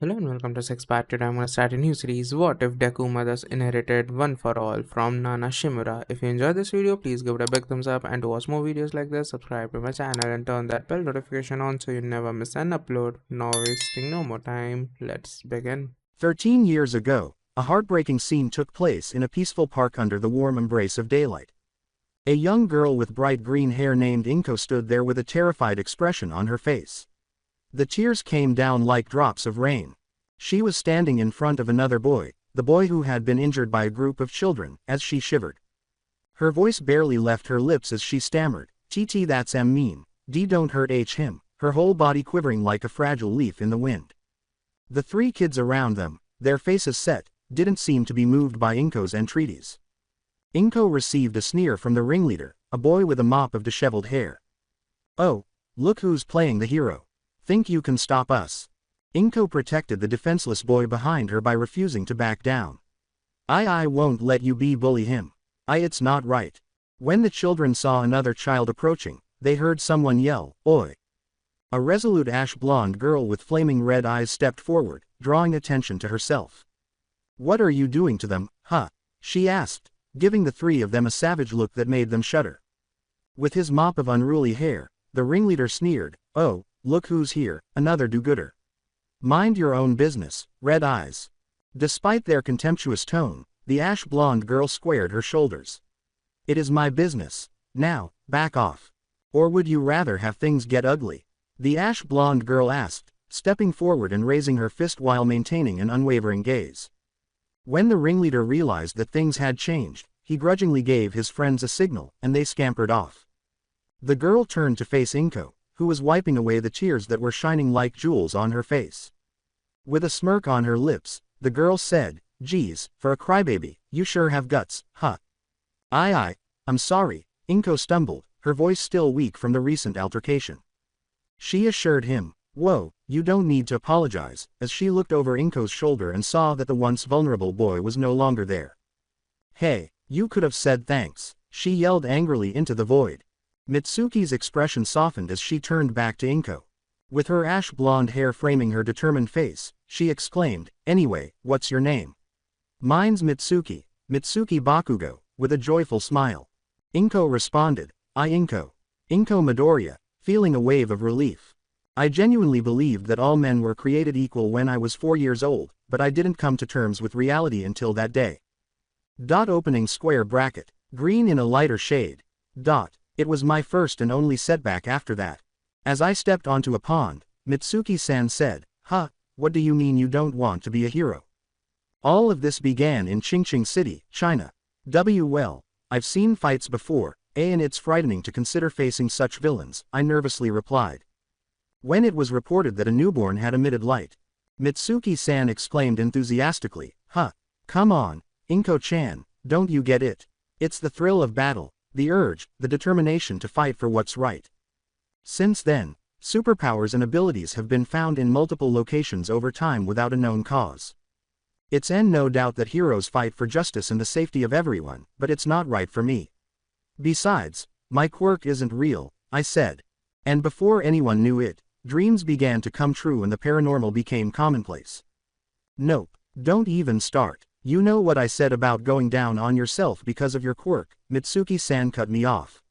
Hello and welcome to Six Part. Today I'm going to start a new series, What If Deku Mothers Inherited One for All from Nana Shimura. If you enjoyed this video, please give it a big thumbs up, and to watch more videos like this, subscribe to my channel and turn that bell notification on so you never miss an upload. Now wasting no more time, let's begin. 13 years ago, a heartbreaking scene took place in a peaceful park under the warm embrace of daylight. A young girl with bright green hair named Inko stood there with a terrified expression on her face. The tears came down like drops of rain. She was standing in front of another boy, the boy who had been injured by a group of children, as she shivered. Her voice barely left her lips as she stammered, "TT, that's mean, D don't hurt him," her whole body quivering like a fragile leaf in the wind. The three kids around them, their faces set, didn't seem to be moved by Inko's entreaties. Inko received a sneer from the ringleader, a boy with a mop of disheveled hair. "Oh, look who's playing the hero. Think you can stop us?" Inko protected the defenseless boy behind her by refusing to back down. I won't let you bully him. It's not right." When the children saw another child approaching, they heard someone yell, "Oi!" A resolute ash-blonde girl with flaming red eyes stepped forward, drawing attention to herself. "What are you doing to them, huh?" she asked, giving the three of them a savage look that made them shudder. With his mop of unruly hair, the ringleader sneered, "Oh, look who's here, another do-gooder. Mind your own business, red eyes." Despite their contemptuous tone, the ash-blonde girl squared her shoulders. "It is my business. Now, back off. Or would you rather have things get ugly?" the ash-blonde girl asked, stepping forward and raising her fist while maintaining an unwavering gaze. When the ringleader realized that things had changed, he grudgingly gave his friends a signal, and they scampered off. The girl turned to face Inko, who was wiping away the tears that were shining like jewels on her face. With a smirk on her lips, the girl said, "Geez, for a crybaby, you sure have guts, huh?" I'm sorry," Inko stumbled, her voice still weak from the recent altercation. She assured him, "Whoa, you don't need to apologize," as she looked over Inko's shoulder and saw that the once vulnerable boy was no longer there. "Hey, you could have said thanks," she yelled angrily into the void. Mitsuki's expression softened as she turned back to Inko. With her ash-blonde hair framing her determined face, she exclaimed, "Anyway, what's your name?" "Mine's Mitsuki, Mitsuki Bakugo," with a joyful smile. Inko responded, Inko Midoriya," feeling a wave of relief. "I genuinely believed that all men were created equal when I was 4 years old, but I didn't come to terms with reality until that day." Opening square bracket, green in a lighter shade. It was my first and only setback after that. As I stepped onto a pond, Mitsuki-san said, "What do you mean you don't want to be a hero?" All of this began in Qingqing City, China. Well, I've seen fights before, and it's frightening to consider facing such villains, I nervously replied. When it was reported that a newborn had emitted light, Mitsuki-san exclaimed enthusiastically, Come on, Inko-chan, don't you get it? It's the thrill of battle, the urge, the determination to fight for what's right." Since then, superpowers and abilities have been found in multiple locations over time without a known cause. It's no doubt that heroes fight for justice and the safety of everyone, but it's not right for me. Besides, my quirk isn't real, I said. And before anyone knew it, dreams began to come true and the paranormal became commonplace. "Nope, don't even start. You know what I said about going down on yourself because of your quirk," Mitsuki-san cut me off.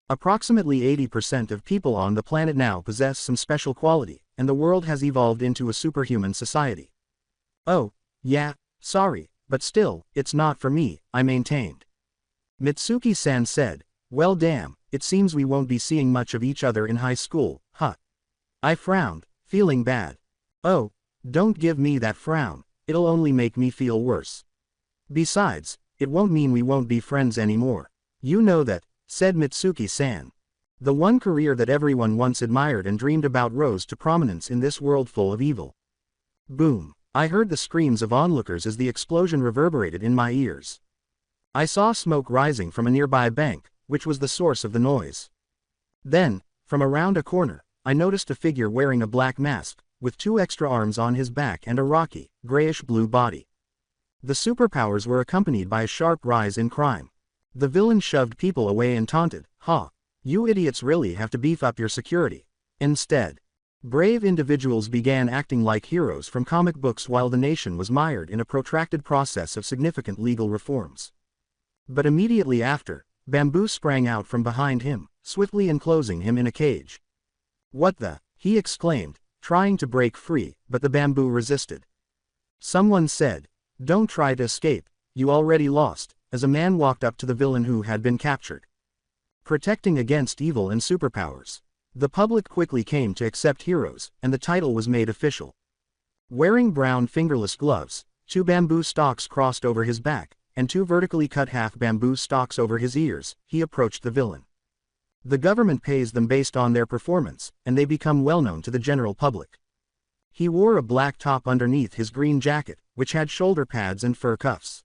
"Approximately 80% of people on the planet now possess some special quality, and the world has evolved into a superhuman society." "Oh, yeah, sorry, but still, it's not for me," I maintained. Mitsuki-san said, "Well damn, it seems we won't be seeing much of each other in high school, huh?" I frowned, feeling bad. "Oh, don't give me that frown. It'll only make me feel worse. Besides, it won't mean we won't be friends anymore. You know that," said Mitsuki-san. "The one career that everyone once admired and dreamed about rose to prominence in this world full of evil." Boom! I heard the screams of onlookers as the explosion reverberated in my ears. I saw smoke rising from a nearby bank, which was the source of the noise. Then, from around a corner, I noticed a figure wearing a black mask, with 2 extra arms on his back and a rocky, grayish-blue body. The superpowers were accompanied by a sharp rise in crime. The villain shoved people away and taunted, "You idiots really have to beef up your security." Instead, Brave individuals began acting like heroes from comic books while the nation was mired in a protracted process of significant legal reforms. But immediately after, Bamboo sprang out from behind him, swiftly enclosing him in a cage. "What the?" he exclaimed, trying to break free, but the bamboo resisted. Someone said, "Don't try to escape, you already lost," as a man walked up to the villain who had been captured. Protecting against evil and superpowers. The public quickly came to accept heroes, and the title was made official. Wearing brown fingerless gloves, 2 bamboo stalks crossed over his back, and 2 vertically cut half bamboo stalks over his ears, he approached the villain. The government pays them based on their performance, and they become well known to the general public. He wore a black top underneath his green jacket, which had shoulder pads and fur cuffs.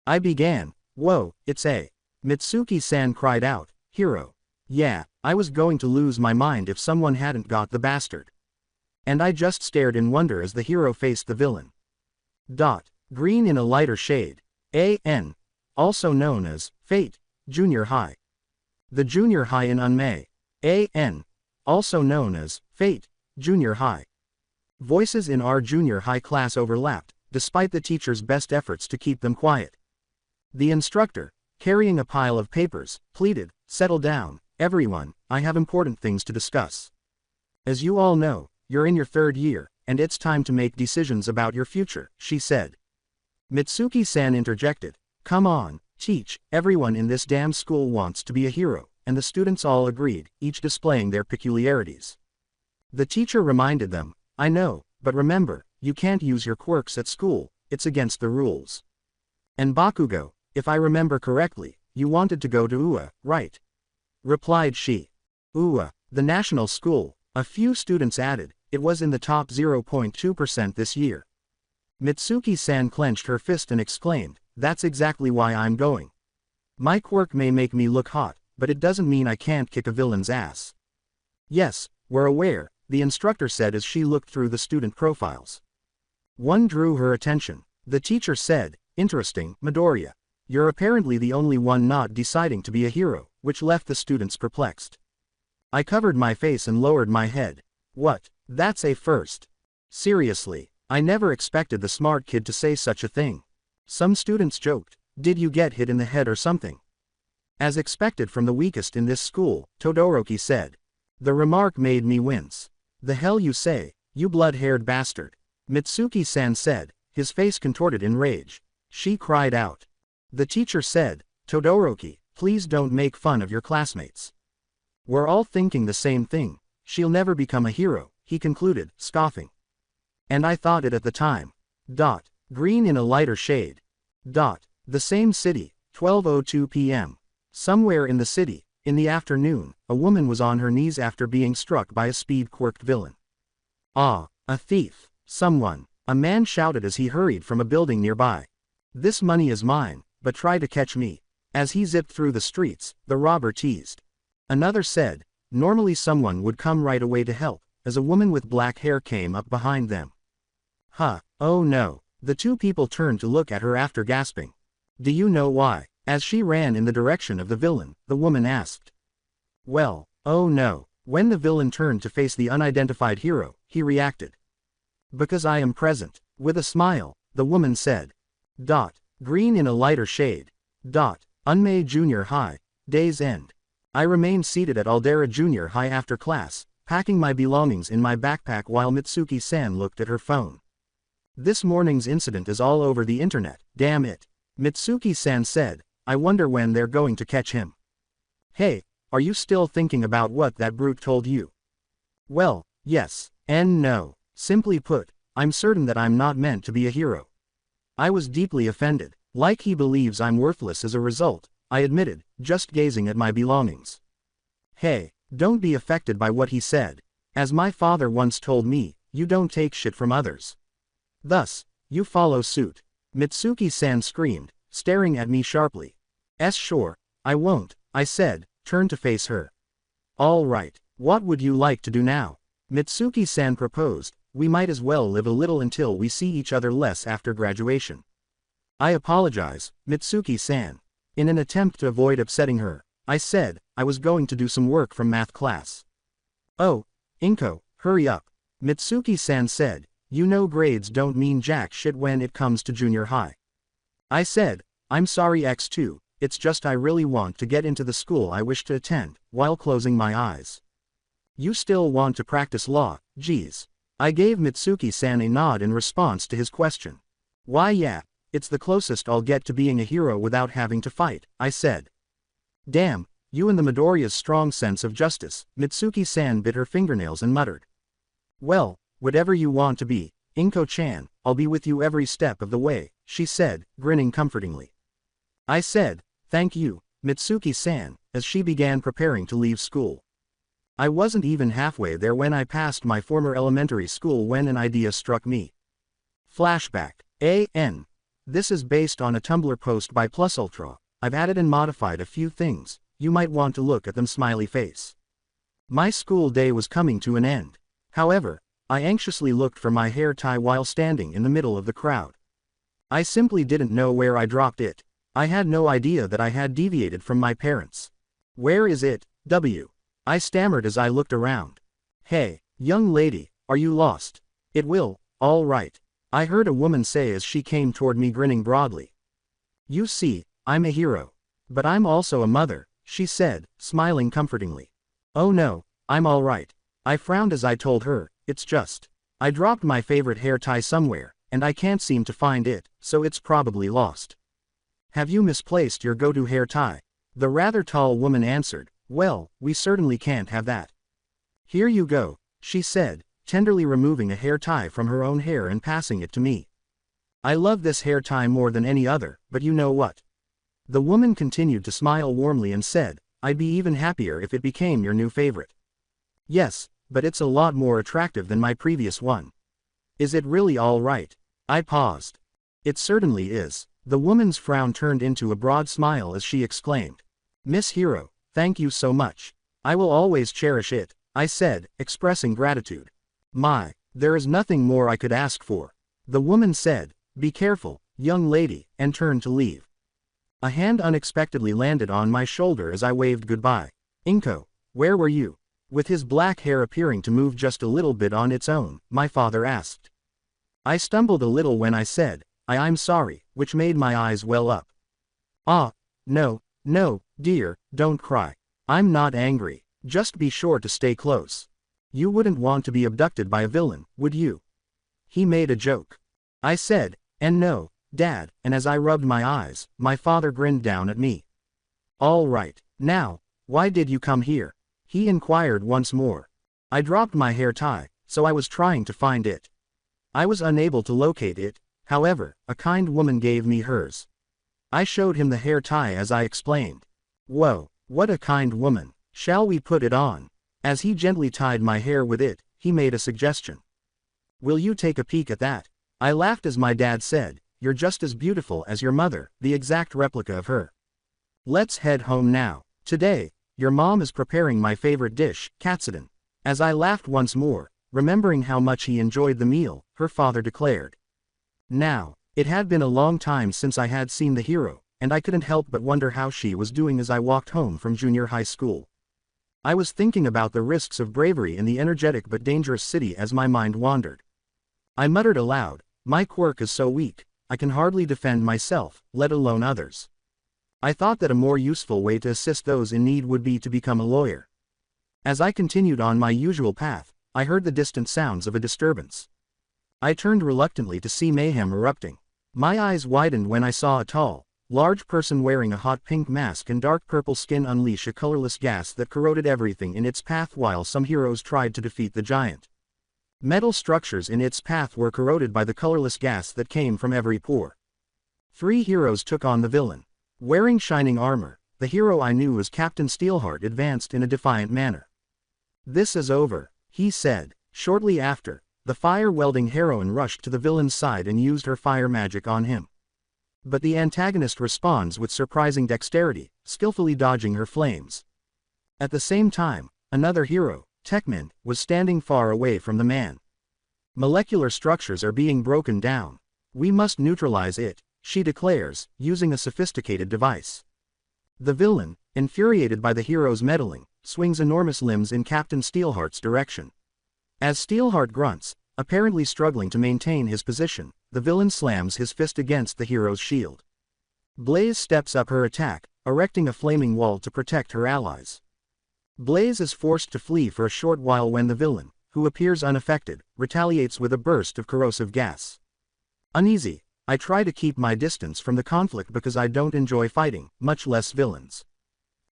I began, "Whoa, it's a..." Mitsuki-san cried out, "Hero. Yeah, I was going to lose my mind if someone hadn't got the bastard." And I just stared in wonder as the hero faced the villain. Green in a lighter shade. A.N. Also known as Fate, Junior High. The Junior High in Unmei. A.N. Also known as Fate, Junior High. Voices in our junior high class overlapped, despite the teacher's best efforts to keep them quiet. The instructor, carrying a pile of papers, pleaded, "Settle down, everyone, I have important things to discuss. As you all know, you're in your 3rd year, and it's time to make decisions about your future," she said. Mitsuki-san interjected, "Come on, teach, everyone in this damn school wants to be a hero," and the students all agreed, each displaying their peculiarities. The teacher reminded them, "I know, but remember, you can't use your quirks at school, it's against the rules. And Bakugo, if I remember correctly, you wanted to go to UA, right?" replied she. UA, the national school, a few students added, it was in the top 0.2% this year. Mitsuki-san clenched her fist and exclaimed, "That's exactly why I'm going. My quirk may make me look hot, but it doesn't mean I can't kick a villain's ass." "Yes, we're aware," the instructor said as she looked through the student profiles. One drew her attention. The teacher said, "Interesting, Midoriya. You're apparently the only one not deciding to be a hero," which left the students perplexed. I covered my face and lowered my head. "What? That's a first. Seriously, I never expected the smart kid to say such a thing." Some students joked, "Did you get hit in the head or something?" "As expected from the weakest in this school," Todoroki said. The remark made me wince. "The hell you say, you blood-haired bastard," Mitsuki-san said, his face contorted in rage. She cried out. The teacher said, "Todoroki, please don't make fun of your classmates. We're all thinking the same thing. She'll never become a hero," he concluded, scoffing. And I thought it at the time. Green in a lighter shade. The same city, 12:02 p.m. Somewhere in the city, in the afternoon, a woman was on her knees after being struck by a speed-quirked villain. "Ah, a thief, someone," a man shouted as he hurried from a building nearby. "This money is mine, but try to catch me." As he zipped through the streets, the robber teased. Another said, "Normally someone would come right away to help," as a woman with black hair came up behind them. Oh no. The 2 people turned to look at her after gasping. "Do you know why?" As she ran in the direction of the villain, the woman asked. "Well, oh no." When the villain turned to face the unidentified hero, he reacted. "Because I am present." With a smile, the woman said. Green in a lighter shade. Unmei Junior High. Day's end. I remained seated at Aldera Junior High after class, packing my belongings in my backpack while Mitsuki-san looked at her phone. "This morning's incident is all over the internet, damn it," Mitsuki-san said. "I wonder when they're going to catch him." "Hey, are you still thinking about what that brute told you?" "Well, yes, and no. Simply put, I'm certain that I'm not meant to be a hero." I was deeply offended. "Like he believes I'm worthless as a result," I admitted, just gazing at my belongings. "Hey, don't be affected by what he said. As my father once told me, you don't take shit from others. Thus, you follow suit." Mitsuki-san screamed, staring at me sharply. Sure, I won't," I said, turned to face her. "All right, what would you like to do now?" Mitsuki-san proposed. "We might as well live a little until we see each other less after graduation." "I apologize, Mitsuki-san." In an attempt to avoid upsetting her, I said, I was going to do some work from math class. "Oh, Inko," Hurry up. Mitsuki-san said, you know grades don't mean jack shit when it comes to junior high. I said, I'm sorry X2, it's just I really want to get into the school I wish to attend, while closing my eyes. You still want to practice law, geez. I gave Mitsuki-san a nod in response to his question. Why yeah, it's the closest I'll get to being a hero without having to fight, I said. Damn, you and the Midoriya's strong sense of justice, Mitsuki-san bit her fingernails and muttered. Well, whatever you want to be, Inko-chan, I'll be with you every step of the way, she said, grinning comfortingly. I said, thank you, Mitsuki-san, as she began preparing to leave school. I wasn't even halfway there when I passed my former elementary school when an idea struck me. Flashback. A.N. This is based on a Tumblr post by Plus Ultra. I've added and modified a few things, you might want to look at them smiley face. My school day was coming to an end. However, I anxiously looked for my hair tie while standing in the middle of the crowd. I simply didn't know where I dropped it. I had no idea that I had deviated from my parents. Where is it, W? I stammered as I looked around. Hey, young lady, are you lost? It will, all right. I heard a woman say as she came toward me grinning broadly. You see, I'm a hero. But I'm also a mother, she said, smiling comfortingly. Oh no, I'm all right. I frowned as I told her, it's just, I dropped my favorite hair tie somewhere, and I can't seem to find it, so it's probably lost. Have you misplaced your go-to hair tie? The rather tall woman answered, well, we certainly can't have that. Here you go, she said, tenderly removing a hair tie from her own hair and passing it to me. I love this hair tie more than any other, but you know what? The woman continued to smile warmly and said, I'd be even happier if it became your new favorite. Yes, but it's a lot more attractive than my previous one. Is it really all right? I paused. It certainly is. The woman's frown turned into a broad smile as she exclaimed. Miss Hero, thank you so much. I will always cherish it, I said, expressing gratitude. My, there is nothing more I could ask for. The woman said, be careful, young lady, and turned to leave. A hand unexpectedly landed on my shoulder as I waved goodbye. Inko, where were you? With his black hair appearing to move just a little bit on its own, my father asked. I stumbled a little when I said, I'm sorry, which made my eyes well up. Ah, no, dear, don't cry. I'm not angry, just be sure to stay close. You wouldn't want to be abducted by a villain, would you? He made a joke. I said, and no, Dad, and as I rubbed my eyes, my father grinned down at me. All right, now, why did you come here? He inquired once more. I dropped my hair tie, so I was trying to find it. I was unable to locate it, however, a kind woman gave me hers. I showed him the hair tie as I explained. Whoa, what a kind woman, shall we put it on? As he gently tied my hair with it, he made a suggestion. Will you take a peek at that? I laughed as my dad said, you're just as beautiful as your mother, the exact replica of her. Let's head home now. Today, your mom is preparing my favorite dish, katsudon. As I laughed once more, remembering how much he enjoyed the meal, her father declared. Now, it had been a long time since I had seen the hero, and I couldn't help but wonder how she was doing as I walked home from junior high school. I was thinking about the risks of bravery in the energetic but dangerous city as my mind wandered. I muttered aloud, my quirk is so weak, I can hardly defend myself, let alone others. I thought that a more useful way to assist those in need would be to become a lawyer. As I continued on my usual path, I heard the distant sounds of a disturbance. I turned reluctantly to see mayhem erupting. My eyes widened when I saw a tall, large person wearing a hot pink mask and dark purple skin unleash a colorless gas that corroded everything in its path while some heroes tried to defeat the giant. Metal structures in its path were corroded by the colorless gas that came from every pore. 3 heroes took on the villain. Wearing shining armor, the hero I knew as Captain Steelheart advanced in a defiant manner. This is over, he said. Shortly after, the fire-welding heroine rushed to the villain's side and used her fire magic on him. But the antagonist responds with surprising dexterity, skillfully dodging her flames. At the same time, another hero, Techman, was standing far away from the man. Molecular structures are being broken down. We must neutralize it, she declares, using a sophisticated device. The villain, infuriated by the hero's meddling, swings enormous limbs in Captain Steelheart's direction. As Steelheart grunts, apparently struggling to maintain his position, the villain slams his fist against the hero's shield. Blaze steps up her attack, erecting a flaming wall to protect her allies. Blaze is forced to flee for a short while when the villain, who appears unaffected, retaliates with a burst of corrosive gas. Uneasy, I try to keep my distance from the conflict because I don't enjoy fighting, much less villains.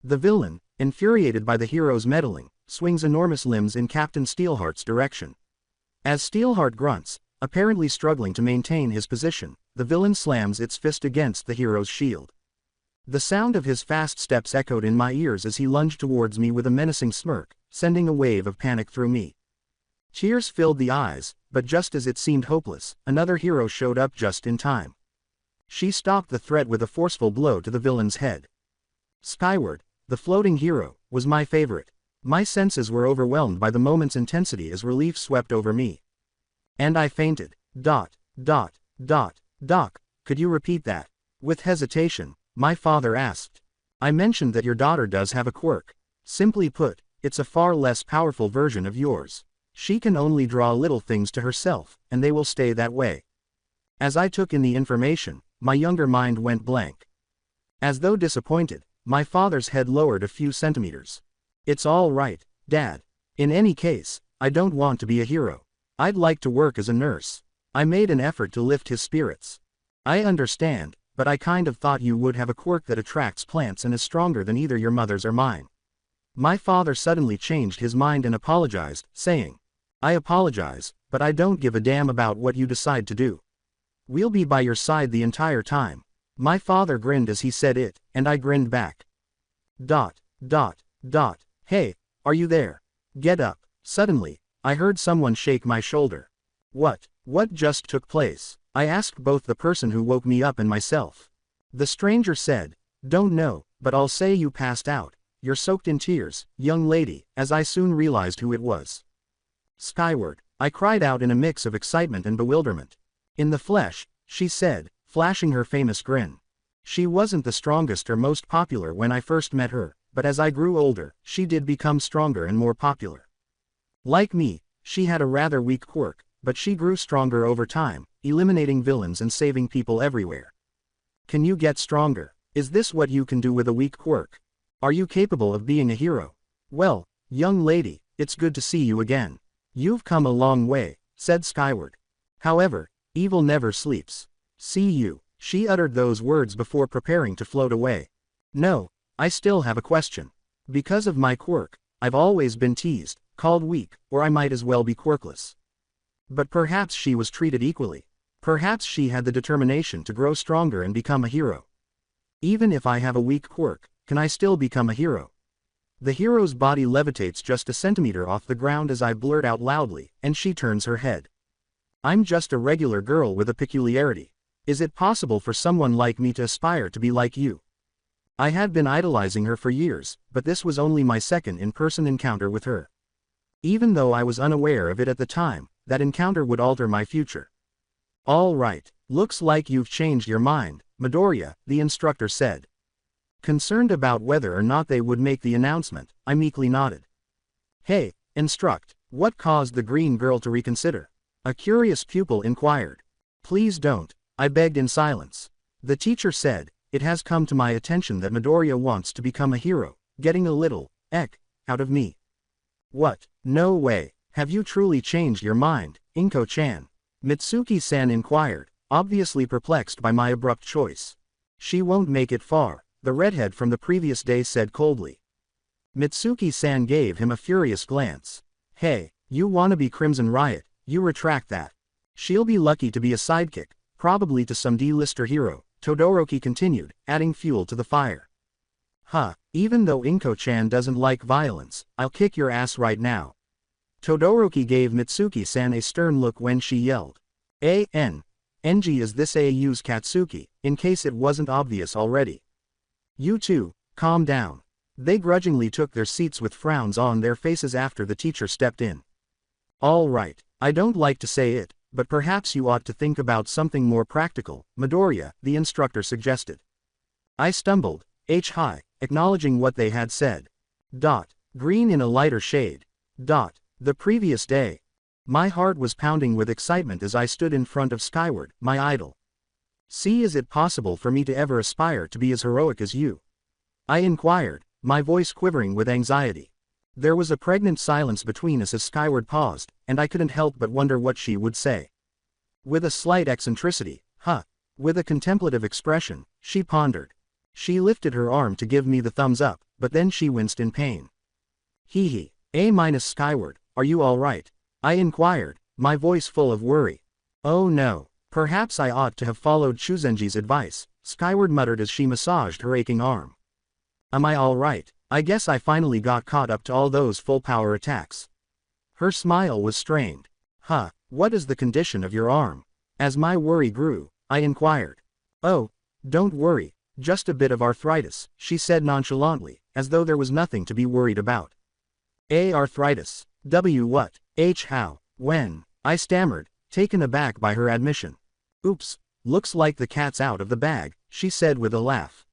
The villain, infuriated by the hero's meddling, swings enormous limbs in Captain Steelheart's direction. As Steelheart grunts, apparently struggling to maintain his position, the villain slams its fist against the hero's shield. The sound of his fast steps echoed in my ears as he lunged towards me with a menacing smirk, sending a wave of panic through me. Tears filled the eyes, but just as it seemed hopeless, another hero showed up just in time. She stopped the threat with a forceful blow to the villain's head. Skyward, the floating hero, was my favorite. My senses were overwhelmed by the moment's intensity as relief swept over me. And I fainted. Doc, could you repeat that? With hesitation, my father asked. I mentioned that your daughter does have a quirk. Simply put, it's a far less powerful version of yours. She can only draw little things to herself, and they will stay that way. As I took in the information, my younger mind went blank. As though disappointed, my father's head lowered a few centimeters. It's all right, Dad. In any case, I don't want to be a hero. I'd like to work as a nurse. I made an effort to lift his spirits. I understand, but I kind of thought you would have a quirk that attracts plants and is stronger than either your mother's or mine. My father suddenly changed his mind and apologized, saying, I apologize, but I don't give a damn about what you decide to do. We'll be by your side the entire time. My father grinned as he said it, and I grinned back. Hey, are you there? Get up. Suddenly, I heard someone shake my shoulder. What just took place? I asked both the person who woke me up and myself. The stranger said, Don't know, but I'll say you passed out. You're soaked in tears, young lady, as I soon realized who it was. Skyward, I cried out in a mix of excitement and bewilderment. In the flesh, she said, flashing her famous grin. She wasn't the strongest or most popular when I first met her, but as I grew older, she did become stronger and more popular. Like me, she had a rather weak quirk, but she grew stronger over time, eliminating villains and saving people everywhere. Can you get stronger? Is this what you can do with a weak quirk? Are you capable of being a hero? Well, young lady, it's good to see you again. You've come a long way, said Skyward. However, evil never sleeps. See you. She uttered those words before preparing to float away. No, I still have a question. Because of my quirk, I've always been teased, called weak, or I might as well be quirkless. But perhaps she was treated equally. Perhaps she had the determination to grow stronger and become a hero. Even if I have a weak quirk, can I still become a hero? The hero's body levitates just a centimeter off the ground as I blurt out loudly, and she turns her head. I'm just a regular girl with a peculiarity. Is it possible for someone like me to aspire to be like you? I had been idolizing her for years, but this was only my second in-person encounter with her. Even though I was unaware of it at the time, that encounter would alter my future. All right, looks like you've changed your mind, Midoriya, the instructor said. Concerned about whether or not they would make the announcement, I meekly nodded. Hey, instruct, what caused the green girl to reconsider? A curious pupil inquired. Please don't, I begged in silence. The teacher said, it has come to my attention that Midoriya wants to become a hero, getting a little, out of me. What? No way, have you truly changed your mind, Inko-chan? Mitsuki-san inquired, obviously perplexed by my abrupt choice. She won't make it far, the redhead from the previous day said coldly. Mitsuki-san gave him a furious glance. Hey, you wannabe Crimson Riot, you retract that. She'll be lucky to be a sidekick, probably to some D-lister hero, Todoroki continued, adding fuel to the fire. Even though Inko-chan doesn't like violence, I'll kick your ass right now. Todoroki gave Mitsuki-san a stern look when she yelled. Enji is this AU's Katsuki, in case it wasn't obvious already. You two, calm down. They grudgingly took their seats with frowns on their faces after the teacher stepped in. All right, I don't like to say it, but perhaps you ought to think about something more practical, Midoriya, the instructor suggested. I stumbled, high, acknowledging what they had said. Green in a lighter shade. The previous day, My heart was pounding with excitement as I stood in front of Skyward, my idol. See, is it possible for me to ever aspire to be as heroic as you? I inquired, my voice quivering with anxiety. There was a pregnant silence between us as Skyward paused, and I couldn't help but wonder what she would say. With a slight eccentricity, with a contemplative expression, she pondered. She lifted her arm to give me the thumbs up, but then she winced in pain. Hee. Skyward, are you all right? I inquired, my voice full of worry. Oh no, perhaps I ought to have followed Shuzenji's advice, Skyward muttered as she massaged her aching arm. Am I all right? I guess I finally got caught up to all those full-power attacks. Her smile was strained. What is the condition of your arm? As my worry grew, I inquired. Oh, don't worry, just a bit of arthritis, she said nonchalantly, as though there was nothing to be worried about. Arthritis. What? How? When? I stammered, taken aback by her admission. Oops, looks like the cat's out of the bag, she said with a laugh.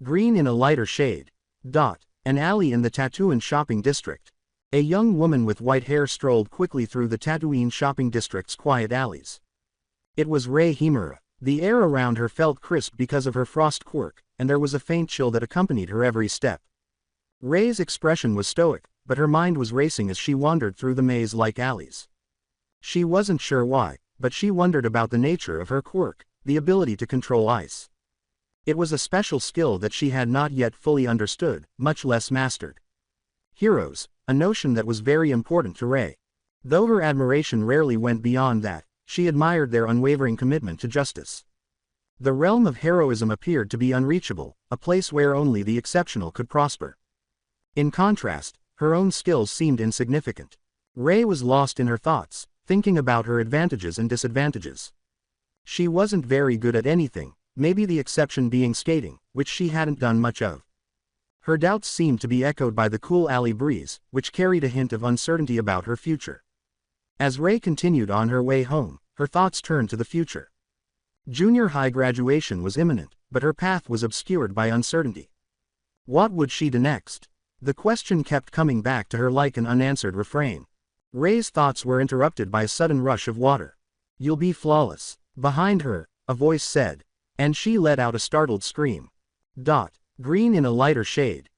Green in a lighter shade. An alley in the Tatooine shopping district. A young woman with white hair strolled quickly through the Tatooine shopping district's quiet alleys. It was Rei Himura. The air around her felt crisp because of her frost quirk, and there was a faint chill that accompanied her every step. Rei's expression was stoic, but her mind was racing as she wandered through the maze-like alleys. She wasn't sure why, but she wondered about the nature of her quirk, the ability to control ice. It was a special skill that she had not yet fully understood, much less mastered. Heroes, a notion that was very important to Rei. Though her admiration rarely went beyond that, she admired their unwavering commitment to justice. The realm of heroism appeared to be unreachable, a place where only the exceptional could prosper. In contrast, her own skills seemed insignificant. Rei was lost in her thoughts, thinking about her advantages and disadvantages. She wasn't very good at anything, maybe the exception being skating, which she hadn't done much of. Her doubts seemed to be echoed by the cool alley breeze, which carried a hint of uncertainty about her future. As Rei continued on her way home, her thoughts turned to the future. Junior high graduation was imminent, but her path was obscured by uncertainty. What would she do next? The question kept coming back to her like an unanswered refrain. Rei's thoughts were interrupted by a sudden rush of water. You'll be flawless. Behind her, a voice said. And she let out a startled scream. Green in a lighter shade.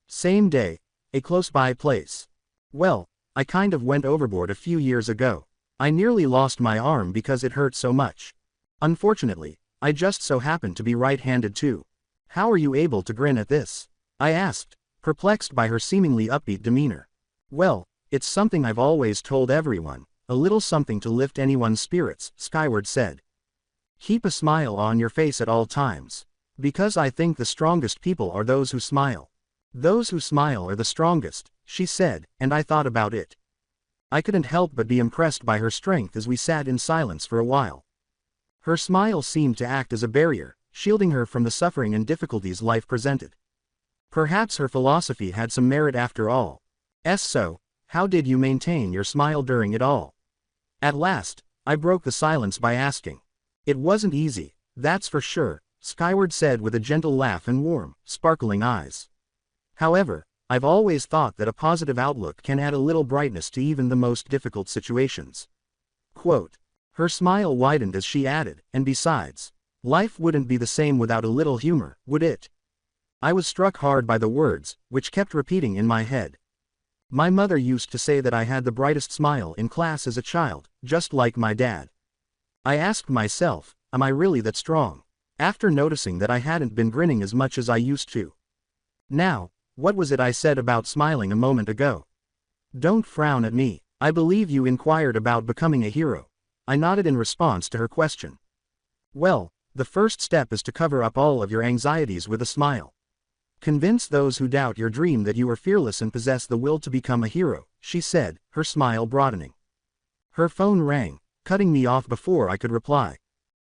Same day, a close-by place. Well, I kind of went overboard a few years ago. I nearly lost my arm because it hurt so much. Unfortunately, I just so happened to be right-handed too. How are you able to grin at this? I asked, perplexed by her seemingly upbeat demeanor. Well, it's something I've always told everyone, a little something to lift anyone's spirits, Skyward said. Keep a smile on your face at all times. Because I think the strongest people are those who smile. Those who smile are the strongest, she said, and I thought about it. I couldn't help but be impressed by her strength as we sat in silence for a while. Her smile seemed to act as a barrier, shielding her from the suffering and difficulties life presented. Perhaps her philosophy had some merit after all. So, how did you maintain your smile during it all? At last, I broke the silence by asking. It wasn't easy, that's for sure, Skyward said with a gentle laugh and warm, sparkling eyes. However, I've always thought that a positive outlook can add a little brightness to even the most difficult situations. Quote. Her smile widened as she added, and besides, life wouldn't be the same without a little humor, would it? I was struck hard by the words, which kept repeating in my head. My mother used to say that I had the brightest smile in class as a child, just like my dad. I asked myself, am I really that strong? After noticing that I hadn't been grinning as much as I used to. Now, what was it I said about smiling a moment ago? Don't frown at me. I believe you inquired about becoming a hero. I nodded in response to her question. Well, the first step is to cover up all of your anxieties with a smile. Convince those who doubt your dream that you are fearless and possess the will to become a hero, she said, her smile broadening. Her phone rang, cutting me off before I could reply.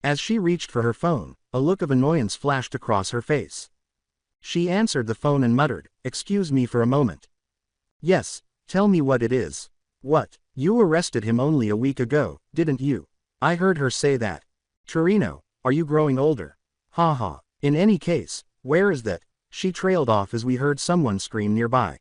As she reached for her phone, a look of annoyance flashed across her face. She answered the phone and muttered, "Excuse me for a moment." "Yes, tell me what it is." "What, you arrested him only a week ago, didn't you?" I heard her say that. "Torino, are you growing older?" "Ha ha, in any case, where is that?" She trailed off as we heard someone scream nearby.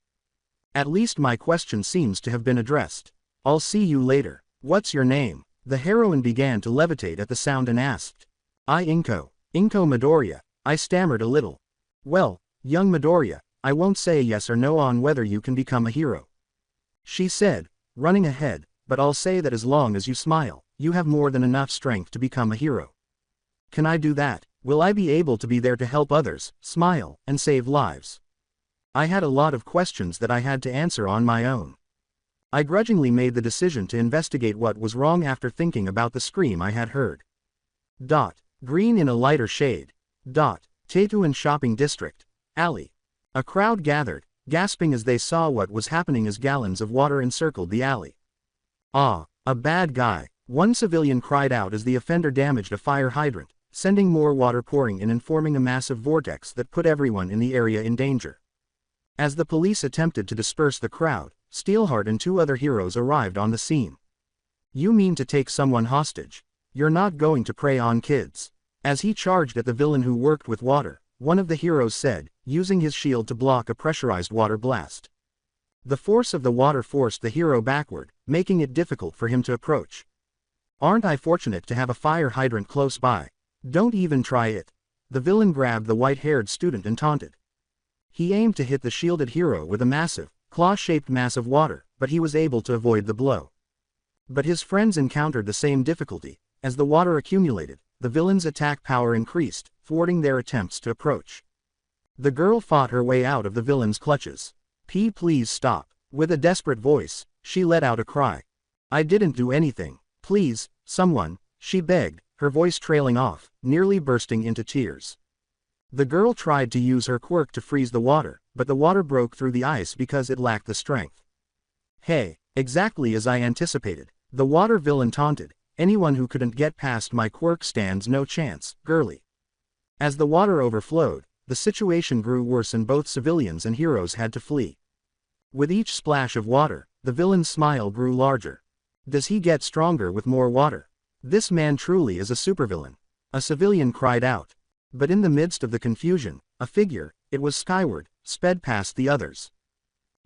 At least my question seems to have been addressed. I'll see you later. What's your name? The heroine began to levitate at the sound and asked. Inko Midoriya. I stammered a little. Well, young Midoriya, I won't say yes or no on whether you can become a hero. She said, running ahead, but I'll say that as long as you smile, you have more than enough strength to become a hero. Can I do that? Will I be able to be there to help others, smile, and save lives? I had a lot of questions that I had to answer on my own. I grudgingly made the decision to investigate what was wrong after thinking about the scream I had heard. Green in a lighter shade. Tetuan shopping district. Alley. A crowd gathered, gasping as they saw what was happening as gallons of water encircled the alley. Ah, a bad guy, one civilian cried out as the offender damaged a fire hydrant, sending more water pouring in and forming a massive vortex that put everyone in the area in danger. As the police attempted to disperse the crowd, Steelheart and 2 other heroes arrived on the scene. You mean to take someone hostage? You're not going to prey on kids. As he charged at the villain who worked with water, one of the heroes said, using his shield to block a pressurized water blast. The force of the water forced the hero backward, making it difficult for him to approach. Aren't I fortunate to have a fire hydrant close by? Don't even try it. The villain grabbed the white-haired student and taunted. He aimed to hit the shielded hero with a massive, claw-shaped mass of water, but he was able to avoid the blow. But his friends encountered the same difficulty. As the water accumulated, the villain's attack power increased, thwarting their attempts to approach. The girl fought her way out of the villain's clutches. Please stop. With a desperate voice, she let out a cry. I didn't do anything. Please, someone, she begged, her voice trailing off, nearly bursting into tears. The girl tried to use her quirk to freeze the water, but the water broke through the ice because it lacked the strength. Hey, exactly as I anticipated, the water villain taunted. Anyone who couldn't get past my quirk stands no chance, girly. As the water overflowed, the situation grew worse and both civilians and heroes had to flee. With each splash of water, the villain's smile grew larger. Does he get stronger with more water? This man truly is a supervillain. A civilian cried out. But in the midst of the confusion, a figure, it was Skyward, sped past the others.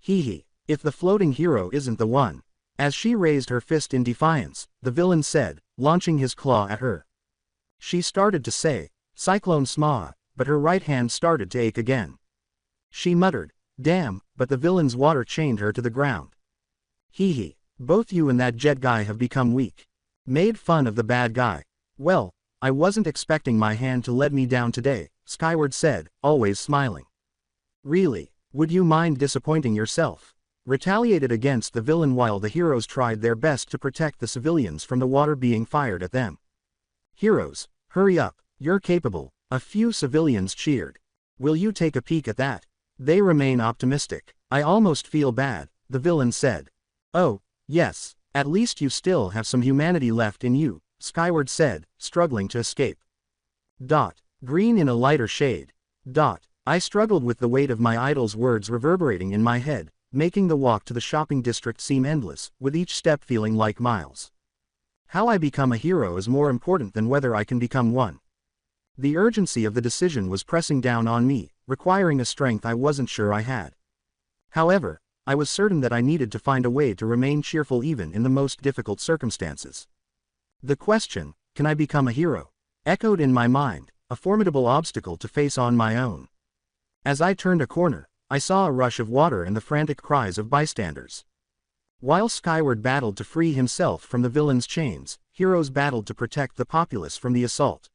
If the floating hero isn't the one. As she raised her fist in defiance, the villain said, launching his claw at her. She started to say, Cyclone Smaa, but her right hand started to ache again. She muttered, damn, but the villain's water chained her to the ground. Both you and that jet guy have become weak. Made fun of the bad guy. Well, I wasn't expecting my hand to let me down today, Skyward said, always smiling. Really, would you mind disappointing yourself? Retaliated against the villain while the heroes tried their best to protect the civilians from the water being fired at them. Heroes, hurry up, you're capable, a few civilians cheered. Will you take a peek at that? They remain optimistic. I almost feel bad, the villain said. Oh, yes, at least you still have some humanity left in you, Skyward said, struggling to escape. Green in a lighter shade. I struggled with the weight of my idol's words reverberating in my head, making the walk to the shopping district seem endless, with each step feeling like miles. How I become a hero is more important than whether I can become one. The urgency of the decision was pressing down on me, requiring a strength I wasn't sure I had. However, I was certain that I needed to find a way to remain cheerful even in the most difficult circumstances. The question, can I become a hero? Echoed in my mind, a formidable obstacle to face on my own. As I turned a corner, I saw a rush of water and the frantic cries of bystanders. While Skyward battled to free himself from the villain's chains, heroes battled to protect the populace from the assault.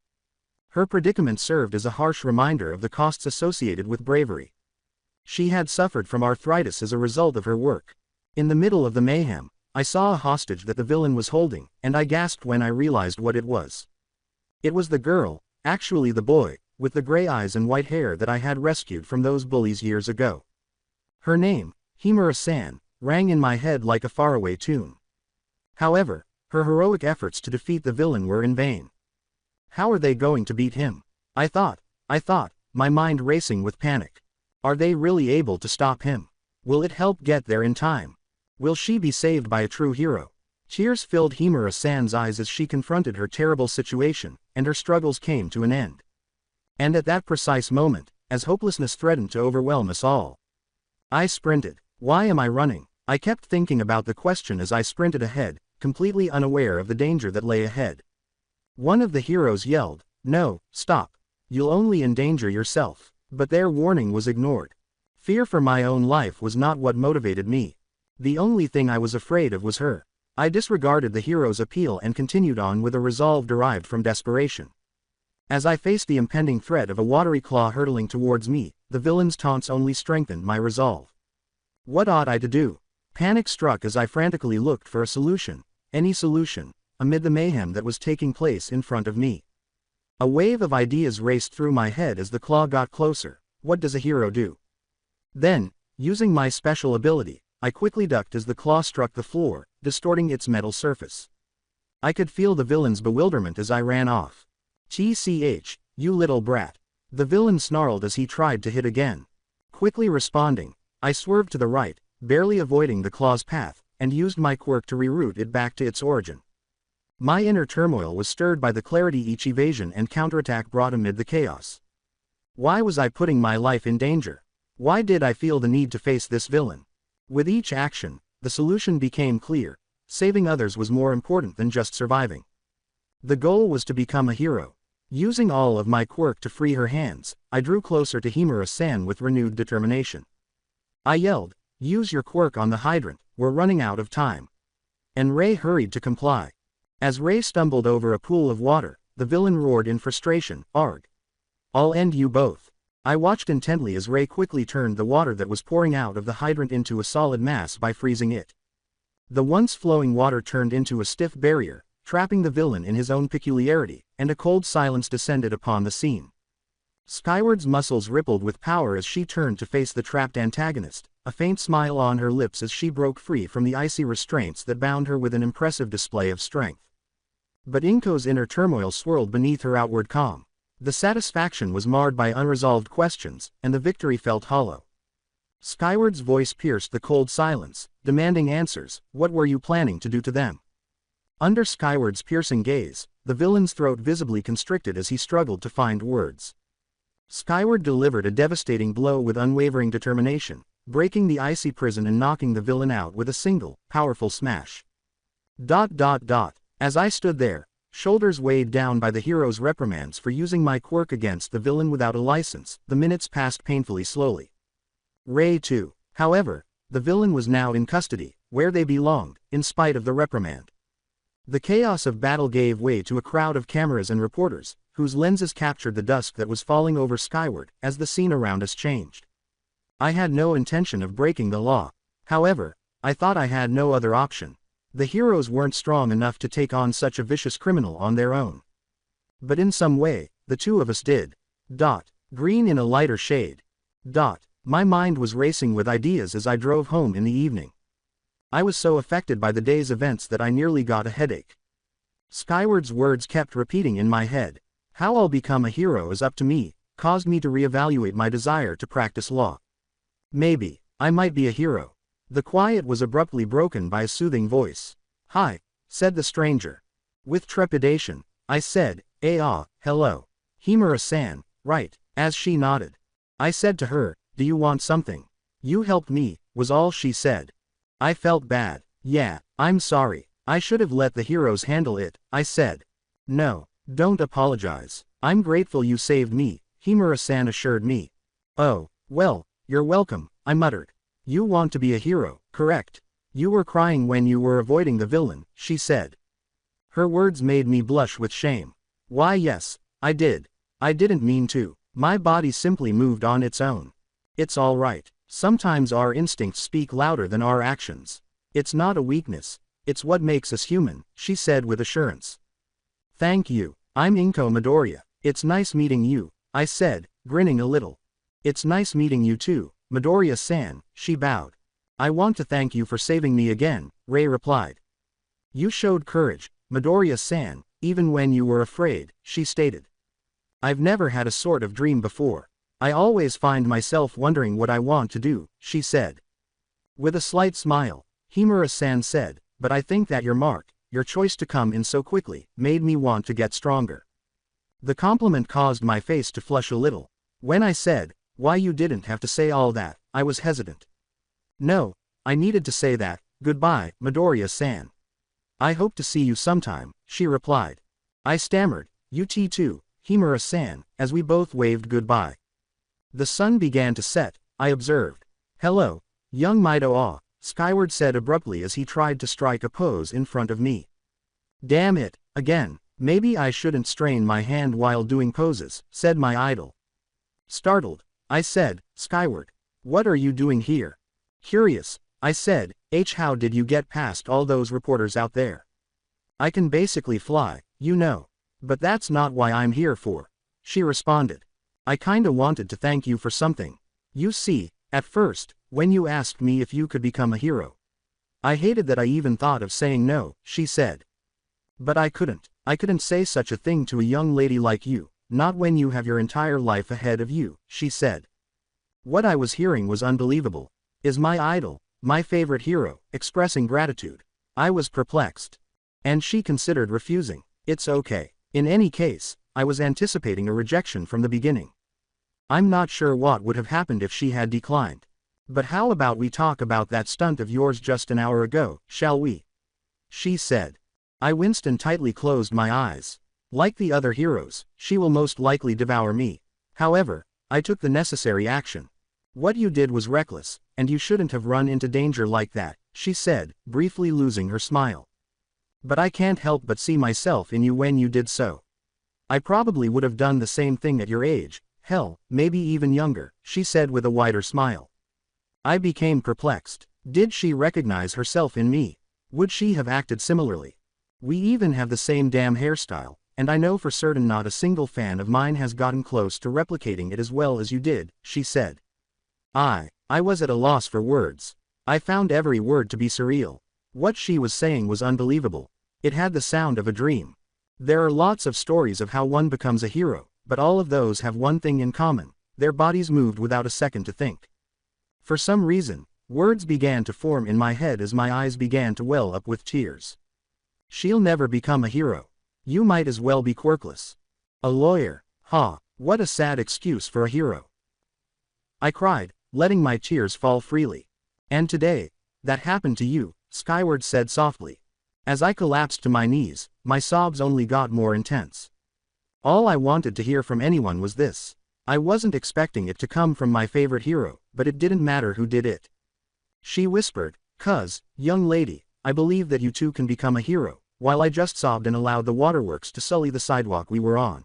Her predicament served as a harsh reminder of the costs associated with bravery. She had suffered from arthritis as a result of her work. In the middle of the mayhem, I saw a hostage that the villain was holding, and I gasped when I realized what it was. It was the girl, actually the boy, with the gray eyes and white hair that I had rescued from those bullies years ago. Her name, Shimura-san, rang in my head like a faraway tune. However, her heroic efforts to defeat the villain were in vain. How are they going to beat him? I thought, my mind racing with panic. Are they really able to stop him? Will it help get there in time? Will she be saved by a true hero? Tears filled Himura-san's eyes as she confronted her terrible situation, and her struggles came to an end. And at that precise moment, as hopelessness threatened to overwhelm us all, I sprinted. Why am I running? I kept thinking about the question as I sprinted ahead, completely unaware of the danger that lay ahead. One of the heroes yelled, "No, stop. You'll only endanger yourself." But their warning was ignored. Fear for my own life was not what motivated me. The only thing I was afraid of was her. I disregarded the hero's appeal and continued on with a resolve derived from desperation. As I faced the impending threat of a watery claw hurtling towards me, the villain's taunts only strengthened my resolve. What ought I to do? Panic struck as I frantically looked for a solution, any solution, amid the mayhem that was taking place in front of me. A wave of ideas raced through my head as the claw got closer. What does a hero do? Then, using my special ability, I quickly ducked as the claw struck the floor, distorting its metal surface. I could feel the villain's bewilderment as I ran off. "TCH, you little brat." The villain snarled as he tried to hit again. Quickly responding, I swerved to the right, barely avoiding the claw's path, and used my quirk to reroute it back to its origin. My inner turmoil was stirred by the clarity each evasion and counterattack brought amid the chaos. Why was I putting my life in danger? Why did I feel the need to face this villain? With each action, the solution became clear. Saving others was more important than just surviving. The goal was to become a hero. Using all of my quirk to free her hands, I drew closer to Himura-san with renewed determination. I yelled, "Use your quirk on the hydrant, we're running out of time." And Ray hurried to comply. As Ray stumbled over a pool of water, the villain roared in frustration, "Arg! I'll end you both." I watched intently as Ray quickly turned the water that was pouring out of the hydrant into a solid mass by freezing it. The once flowing water turned into a stiff barrier, trapping the villain in his own peculiarity, and a cold silence descended upon the scene. Skyward's muscles rippled with power as she turned to face the trapped antagonist, a faint smile on her lips as she broke free from the icy restraints that bound her with an impressive display of strength. But Inko's inner turmoil swirled beneath her outward calm. The satisfaction was marred by unresolved questions, and the victory felt hollow. Skyward's voice pierced the cold silence, demanding answers. What were you planning to do to them? Under Skyward's piercing gaze, the villain's throat visibly constricted as he struggled to find words. Skyward delivered a devastating blow with unwavering determination, breaking the icy prison and knocking the villain out with a single, powerful smash. As I stood there, shoulders weighed down by the hero's reprimands for using my quirk against the villain without a license, the minutes passed painfully slowly. Ray too. However, the villain was now in custody, where they belonged, in spite of the reprimand. The chaos of battle gave way to a crowd of cameras and reporters, whose lenses captured the dusk that was falling over Skyward as the scene around us changed. I had no intention of breaking the law. However, I thought I had no other option. The heroes weren't strong enough to take on such a vicious criminal on their own. But in some way, the two of us did. Green in a lighter shade. My mind was racing with ideas as I drove home in the evening. I was so affected by the day's events that I nearly got a headache. Skyward's words kept repeating in my head. How I'll become a hero is up to me, caused me to reevaluate my desire to practice law. Maybe, I might be a hero. The quiet was abruptly broken by a soothing voice. "Hi," said the stranger. With trepidation, I said, hello. Himura-san, right," as she nodded. I said to her, "Do you want something?" "You helped me," was all she said. I felt bad. "Yeah, I'm sorry. I should have let the heroes handle it," I said. "No, don't apologize. I'm grateful you saved me," Himura-san assured me. "Oh, well, you're welcome," I muttered. "You want to be a hero, correct? You were crying when you were avoiding the villain," she said. Her words made me blush with shame. "Why yes, I did. I didn't mean to. My body simply moved on its own. It's all right. Sometimes our instincts speak louder than our actions. It's not a weakness. It's what makes us human," she said with assurance. "Thank you. I'm Inko Midoriya. It's nice meeting you," I said, grinning a little. "It's nice meeting you too, Midoriya-san," she bowed. "I want to thank you for saving me again," Ray replied. "You showed courage, Midoriya-san, even when you were afraid," she stated. "I've never had a sort of dream before. I always find myself wondering what I want to do," she said. With a slight smile, Himura-san said, "But I think that your choice to come in so quickly, made me want to get stronger." The compliment caused my face to flush a little. When I said, "Why you didn't have to say all that," I was hesitant. "No, I needed to say that. Goodbye, Midoriya-san. I hope to see you sometime, she replied. I stammered, you too, Himura-san, as we both waved goodbye. The sun began to set, I observed. Hello, young Mido-ah, Skyward said abruptly as he tried to strike a pose in front of me. Damn it, again, maybe I shouldn't strain my hand while doing poses, said my idol. Startled, I said, Skyward, what are you doing here? Curious, I said, how did you get past all those reporters out there? I can basically fly, you know. But that's not why I'm here for, she responded. I kinda wanted to thank you for something. You see, at first, when you asked me if you could become a hero, I hated that I even thought of saying no, she said. But I couldn't say such a thing to a young lady like you, not when you have your entire life ahead of you, she said. What I was hearing was unbelievable. Is my idol, my favorite hero, expressing gratitude? I was perplexed. And she considered refusing. It's okay. In any case, I was anticipating a rejection from the beginning. I'm not sure what would have happened if she had declined. But how about we talk about that stunt of yours just an hour ago, shall we? She said. I winced and tightly closed my eyes. Like the other heroes, she will most likely devour me. However, I took the necessary action. What you did was reckless, and you shouldn't have run into danger like that, she said, briefly losing her smile. But I can't help but see myself in you when you did so. I probably would have done the same thing at your age, hell, maybe even younger, she said with a wider smile. I became perplexed. Did she recognize herself in me? Would she have acted similarly? We even have the same damn hairstyle, and I know for certain not a single fan of mine has gotten close to replicating it as well as you did, she said. I was at a loss for words. I found every word to be surreal. What she was saying was unbelievable. It had the sound of a dream. There are lots of stories of how one becomes a hero, but all of those have one thing in common: their bodies moved without a second to think. For some reason, words began to form in my head as my eyes began to well up with tears. She'll never become a hero. You might as well be quirkless. A lawyer, ha, what a sad excuse for a hero. I cried, letting my tears fall freely. And today, that happened to you, Skyward said softly. As I collapsed to my knees, my sobs only got more intense. All I wanted to hear from anyone was this. I wasn't expecting it to come from my favorite hero, but it didn't matter who did it. She whispered, "'Cause, young lady, I believe that you too can become a hero," while I just sobbed and allowed the waterworks to sully the sidewalk we were on.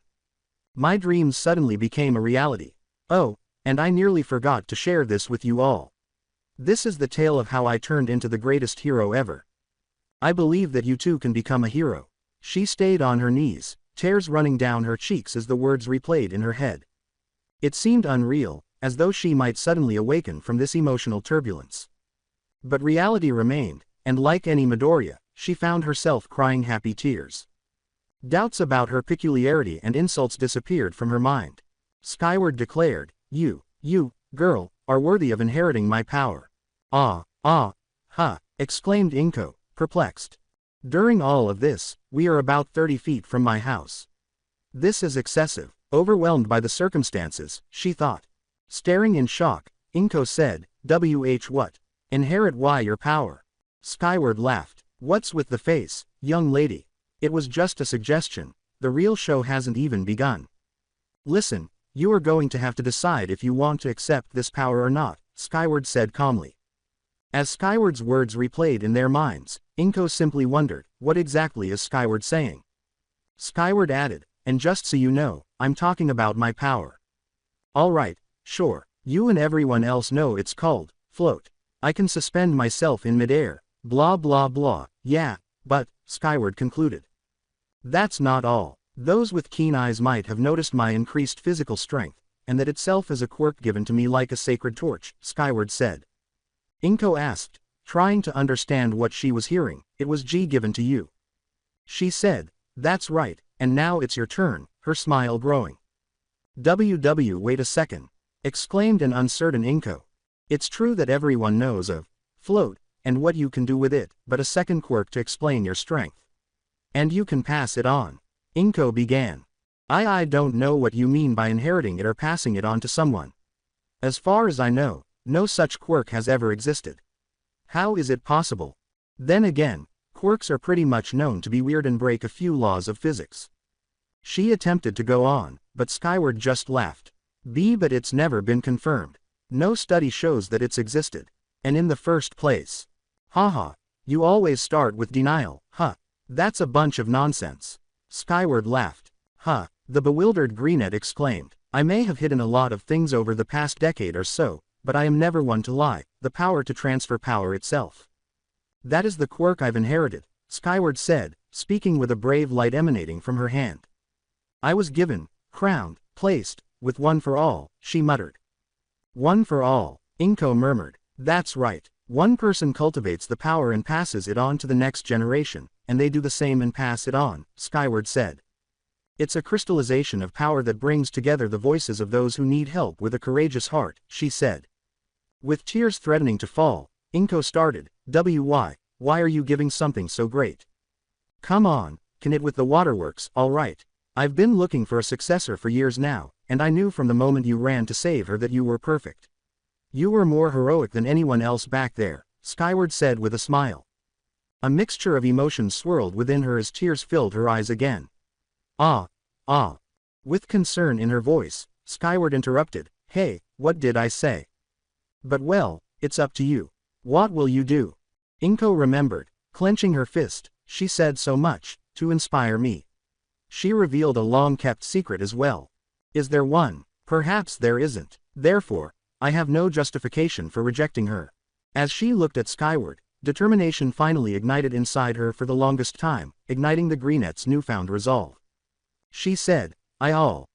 My dreams suddenly became a reality. Oh, and I nearly forgot to share this with you all. This is the tale of how I turned into the greatest hero ever. I believe that you too can become a hero. She stayed on her knees, tears running down her cheeks as the words replayed in her head. It seemed unreal, as though she might suddenly awaken from this emotional turbulence. But reality remained, and like any Midoriya, she found herself crying happy tears. Doubts about her peculiarity and insults disappeared from her mind. Skyward declared, You, girl, are worthy of inheriting my power." Exclaimed Inko, perplexed. During all of this, we are about 30 feet from my house. This is excessive. Overwhelmed by the circumstances, she thought. Staring in shock, Inko said, what? Inherit why your power? Skyward laughed. What's with the face, young lady? It was just a suggestion. The real show hasn't even begun. Listen, you are going to have to decide if you want to accept this power or not, Skyward said calmly. As Skyward's words replayed in their minds, Inko simply wondered, what exactly is Skyward saying? Skyward added, and just so you know, I'm talking about my power. Alright, sure, you and everyone else know it's called float. I can suspend myself in midair, blah blah blah, yeah, but, Skyward concluded. That's not all. Those with keen eyes might have noticed my increased physical strength, and that itself is a quirk given to me like a sacred torch, Skyward said. Inko asked, trying to understand what she was hearing. It was given to you. She said, that's right, and now it's your turn, her smile growing. Wait a second, exclaimed an uncertain Inko. It's true that everyone knows of float, and what you can do with it, but a second quirk to explain your strength. And you can pass it on. Inko began. I don't know what you mean by inheriting it or passing it on to someone. As far as I know, no such quirk has ever existed. How is it possible? Then again, quirks are pretty much known to be weird and break a few laws of physics. She attempted to go on, but Skyward just laughed. But it's never been confirmed. No study shows that it's existed. And in the first place. Haha, you always start with denial, huh? That's a bunch of nonsense. Skyward laughed. Huh, the bewildered Greenette exclaimed. I may have hidden a lot of things over the past decade or so, but I am never one to lie, the power to transfer power itself. That is the quirk I've inherited, Skyward said, speaking with a brave light emanating from her hand. I was given, crowned, placed, with one for all, she muttered. One for all, Inko murmured. That's right. One person cultivates the power and passes it on to the next generation, and they do the same and pass it on, Skyward said. It's a crystallization of power that brings together the voices of those who need help with a courageous heart, she said. With tears threatening to fall, Inko started, why are you giving something so great? Come on, can it with the waterworks, all right. I've been looking for a successor for years now, and I knew from the moment you ran to save her that you were perfect. You were more heroic than anyone else back there, Skyward said with a smile. A mixture of emotions swirled within her as tears filled her eyes again. Ah. With concern in her voice, Skyward interrupted, hey, what did I say? But well, it's up to you. What will you do? Inko remembered, clenching her fist, she said so much, to inspire me. She revealed a long-kept secret as well. Is there one? Perhaps there isn't. Therefore, I have no justification for rejecting her. As she looked at Skyward, determination finally ignited inside her for the longest time, igniting the Greenette's newfound resolve. She said, I'll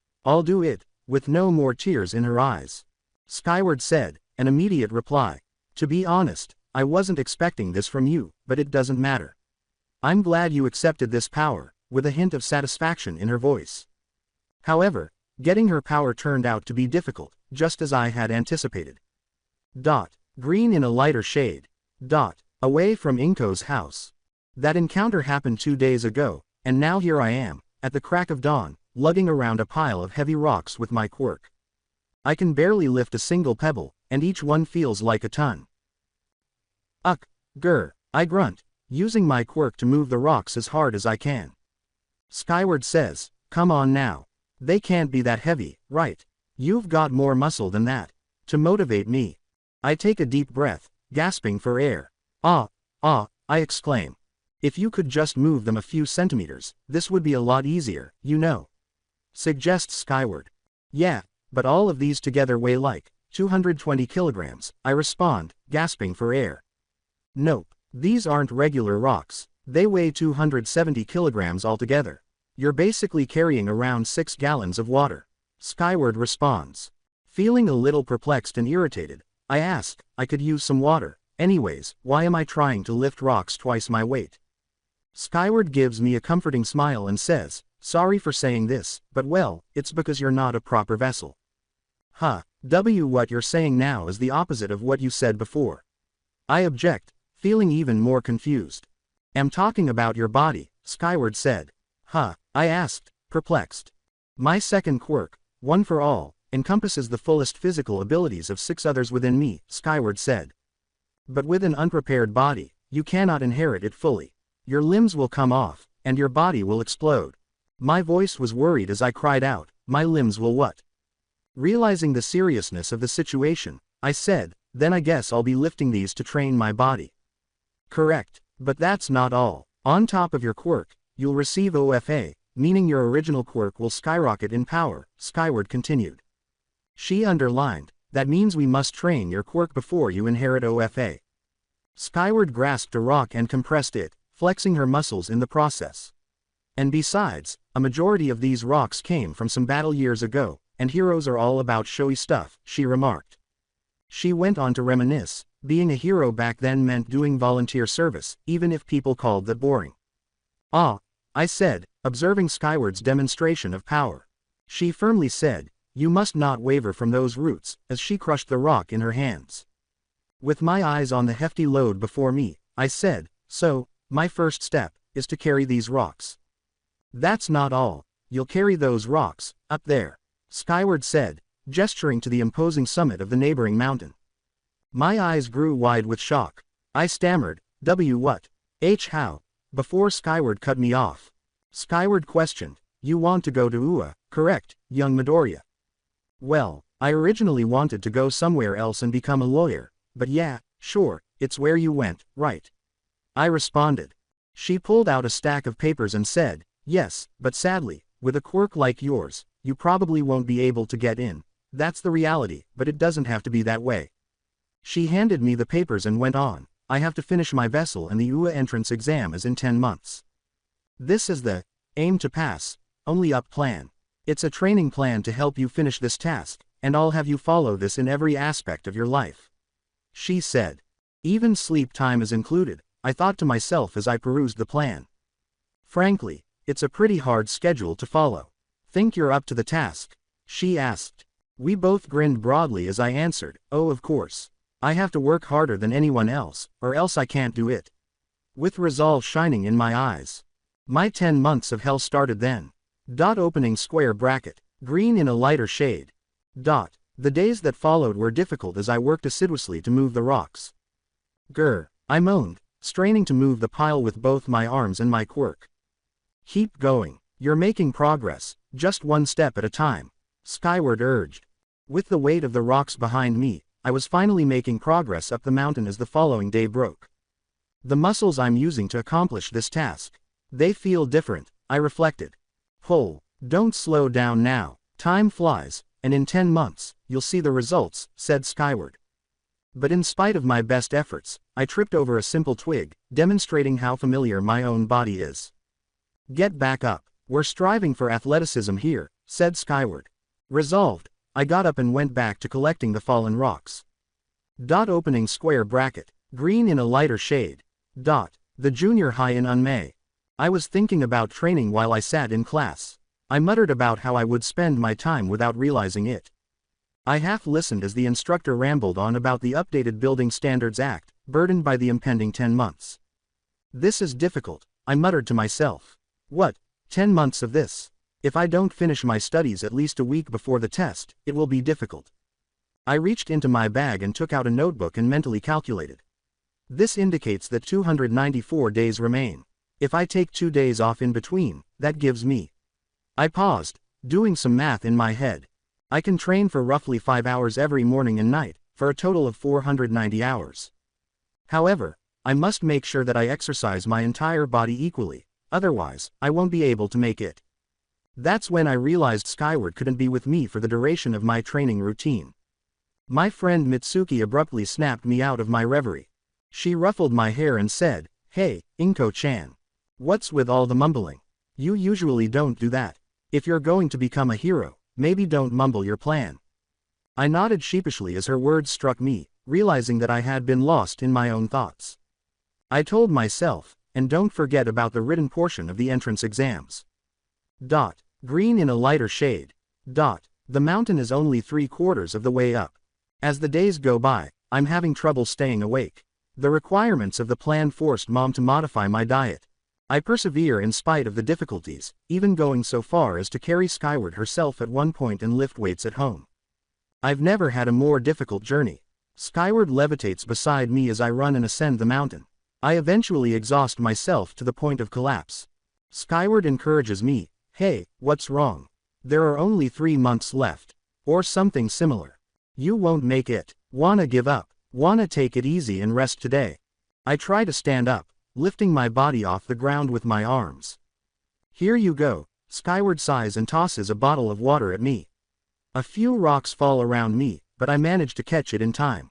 do it, with no more tears in her eyes. Skyward said, an immediate reply. To be honest, I wasn't expecting this from you, but it doesn't matter. I'm glad you accepted this power, with a hint of satisfaction in her voice. However, getting her power turned out to be difficult, just as I had anticipated. Green in a lighter shade. Away from Inko's house. That encounter happened 2 days ago, and now here I am, at the crack of dawn, lugging around a pile of heavy rocks with my quirk. I can barely lift a single pebble, and each one feels like a ton. I grunt, using my quirk to move the rocks as hard as I can. Skyward says, come on now. They can't be that heavy, right? You've got more muscle than that. To motivate me. I take a deep breath, gasping for air. I exclaim. If you could just move them a few centimeters, this would be a lot easier, you know. Suggests Skyward. Yeah, but all of these together weigh like 220 kilograms, I respond, gasping for air. Nope, these aren't regular rocks. They weigh 270 kilograms altogether. You're basically carrying around 6 gallons of water. Skyward responds. Feeling a little perplexed and irritated, I ask, I could use some water. Anyways, why am I trying to lift rocks twice my weight? Skyward gives me a comforting smile and says, sorry for saying this, but well, it's because you're not a proper vessel. What you're saying now is the opposite of what you said before. I object, feeling even more confused. Am talking about your body, Skyward said. I asked, perplexed. My second quirk, one for all, encompasses the fullest physical abilities of 6 others within me, Skyward said. But with an unprepared body, you cannot inherit it fully. Your limbs will come off, and your body will explode. My voice was worried as I cried out, my limbs will what? Realizing the seriousness of the situation, I said, then I guess I'll be lifting these to train my body. Correct, but that's not all. On top of your quirk, you'll receive OFA, meaning your original quirk will skyrocket in power, Skyward continued. She underlined, that means we must train your quirk before you inherit OFA. Skyward grasped a rock and compressed it, flexing her muscles in the process. And besides, a majority of these rocks came from some battle years ago, and heroes are all about showy stuff, she remarked. She went on to reminisce, being a hero back then meant doing volunteer service, even if people called that boring. I said, observing Skyward's demonstration of power. She firmly said, you must not waver from those roots, as she crushed the rock in her hands. With my eyes on the hefty load before me, I said, so, my first step, is to carry these rocks. That's not all, you'll carry those rocks, up there, Skyward said, gesturing to the imposing summit of the neighboring mountain. My eyes grew wide with shock. I stammered, what? How? Before Skyward cut me off. Skyward questioned, you want to go to UA, correct, young Midoriya? Well, I originally wanted to go somewhere else and become a lawyer, but yeah, sure, it's where you went, right? I responded. She pulled out a stack of papers and said, yes, but sadly, with a quirk like yours, you probably won't be able to get in. That's the reality, but it doesn't have to be that way. She handed me the papers and went on, I have to finish my vessel and the UA entrance exam is in 10 months. This is the aim to pass, only up plan. It's a training plan to help you finish this task, and I'll have you follow this in every aspect of your life. She said. Even sleep time is included, I thought to myself as I perused the plan. Frankly, it's a pretty hard schedule to follow. Think you're up to the task? She asked. We both grinned broadly as I answered, oh of course. I have to work harder than anyone else, or else I can't do it. With resolve shining in my eyes. My 10 months of hell started then. Opening square bracket, green in a lighter shade. The days that followed were difficult as I worked assiduously to move the rocks. Grr, I moaned, straining to move the pile with both my arms and my quirk. Keep going, you're making progress, just one step at a time, Skyward urged. With the weight of the rocks behind me, I was finally making progress up the mountain as the following day broke. The muscles I'm using to accomplish this task. They feel different, I reflected. Pull, don't slow down now, time flies, and in 10 months, you'll see the results, said Skyward. But in spite of my best efforts, I tripped over a simple twig, demonstrating how familiar my own body is. Get back up, we're striving for athleticism here, said Skyward. Resolved, I got up and went back to collecting the fallen rocks. Opening square bracket, green in a lighter shade. The junior high in Unmay. I was thinking about training while I sat in class. I muttered about how I would spend my time without realizing it. I half listened as the instructor rambled on about the updated Building Standards Act, burdened by the impending 10 months. This is difficult, I muttered to myself. What, 10 months of this? If I don't finish my studies at least a week before the test, it will be difficult. I reached into my bag and took out a notebook and mentally calculated. This indicates that 294 days remain. If I take 2 days off in between, that gives me. I paused, doing some math in my head. I can train for roughly 5 hours every morning and night, for a total of 490 hours. However, I must make sure that I exercise my entire body equally, otherwise, I won't be able to make it. That's when I realized Skyward couldn't be with me for the duration of my training routine. My friend Mitsuki abruptly snapped me out of my reverie. She ruffled my hair and said, hey, Inko-chan. What's with all the mumbling? You usually don't do that. If you're going to become a hero, maybe don't mumble your plan. I nodded sheepishly as her words struck me, realizing that I had been lost in my own thoughts. I told myself, and don't forget about the written portion of the entrance exams. Green in a lighter shade. The mountain is only 3/4 of the way up. As the days go by, I'm having trouble staying awake. The requirements of the plan forced Mom to modify my diet. I persevere in spite of the difficulties, even going so far as to carry Skyward herself at one point and lift weights at home. I've never had a more difficult journey. Skyward levitates beside me as I run and ascend the mountain. I eventually exhaust myself to the point of collapse. Skyward encourages me, hey, what's wrong? There are only 3 months left. Or something similar. You won't make it. Wanna give up? Wanna take it easy and rest today? I try to stand up, lifting my body off the ground with my arms. Here you go, Skyward sighs and tosses a bottle of water at me. A few rocks fall around me, but I manage to catch it in time.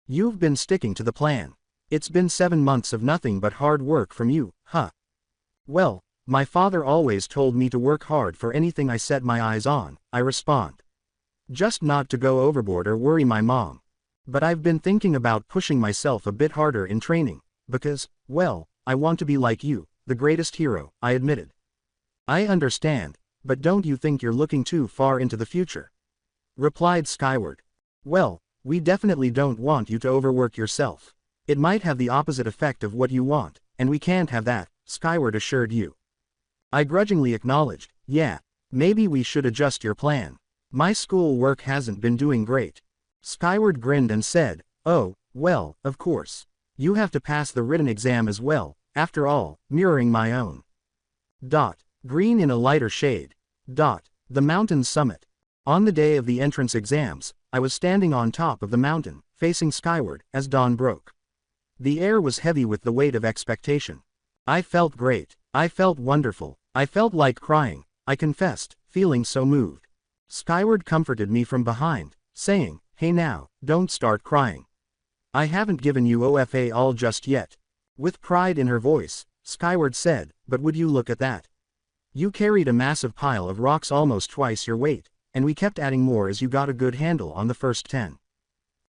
You've been sticking to the plan. It's been 7 months of nothing but hard work from you, huh? Well, my father always told me to work hard for anything I set my eyes on, I respond. Just not to go overboard or worry my mom. But I've been thinking about pushing myself a bit harder in training, because, well, I want to be like you, the greatest hero, I admitted. I understand, but don't you think you're looking too far into the future? Replied Skyward. Well, we definitely don't want you to overwork yourself. It might have the opposite effect of what you want, and we can't have that, Skyward assured you. I grudgingly acknowledged, yeah, maybe we should adjust your plan. My school work hasn't been doing great. Skyward grinned and said, oh, well, of course. You have to pass the written exam as well, after all, mirroring my own. Green in a lighter shade. The mountain's summit. On the day of the entrance exams, I was standing on top of the mountain, facing skyward, as dawn broke. The air was heavy with the weight of expectation. I felt great. I felt wonderful. I felt like crying, I confessed, feeling so moved. Skyward comforted me from behind, saying, "Hey now, don't start crying. I haven't given you OFA all just yet." With pride in her voice, Skyward said, "But would you look at that? You carried a massive pile of rocks almost twice your weight, and we kept adding more as you got a good handle on the first 10.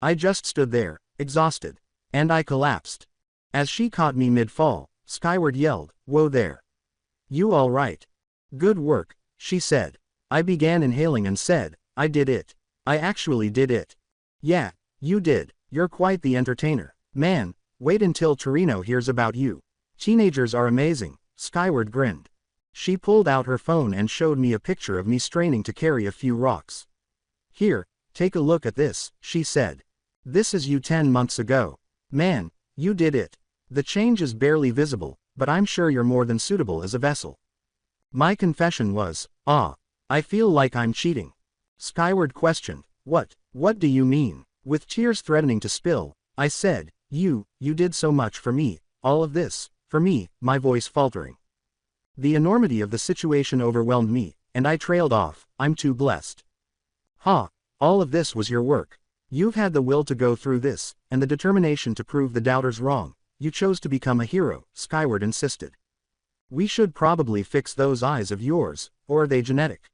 I just stood there, exhausted. And I collapsed." As she caught me mid-fall, Skyward yelled, "Whoa there. You all right?" "Good work," she said. I began inhaling and said, "I did it. I actually did it." "Yeah, you did. You're quite the entertainer. Man, wait until Torino hears about you. Teenagers are amazing." Skyward grinned. She pulled out her phone and showed me a picture of me straining to carry a few rocks. "Here, take a look at this," she said. "This is you 10 months ago. Man, you did it. The change is barely visible, but I'm sure you're more than suitable as a vessel." My confession was, I feel like I'm cheating." Skyward questioned, What do you mean?" With tears threatening to spill, I said, You did so much for me, all of this, for me," my voice faltering. The enormity of the situation overwhelmed me, and I trailed off, "I'm too blessed." All of this was your work. You've had the will to go through this, and the determination to prove the doubters wrong. You chose to become a hero," Skyward insisted. "We should probably fix those eyes of yours, or are they genetic?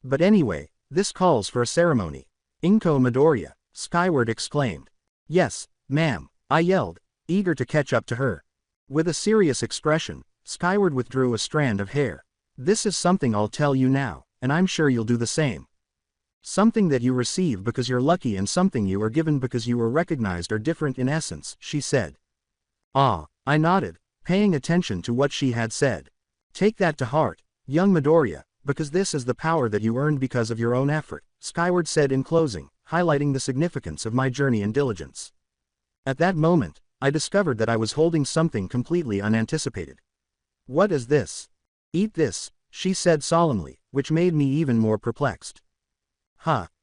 But anyway, this calls for a ceremony." "Inko Midoriya," Skyward exclaimed. "Yes, ma'am," I yelled, eager to catch up to her. With a serious expression, Skyward withdrew a strand of hair. "This is something I'll tell you now, and I'm sure you'll do the same. Something that you receive because you're lucky and something you are given because you were recognized are different in essence," she said. I nodded, paying attention to what she had said. "Take that to heart, young Midoriya, because this is the power that you earned because of your own effort," Skyward said in closing, highlighting the significance of my journey and diligence. At that moment, I discovered that I was holding something completely unanticipated. "What is this?" "Eat this," she said solemnly, which made me even more perplexed.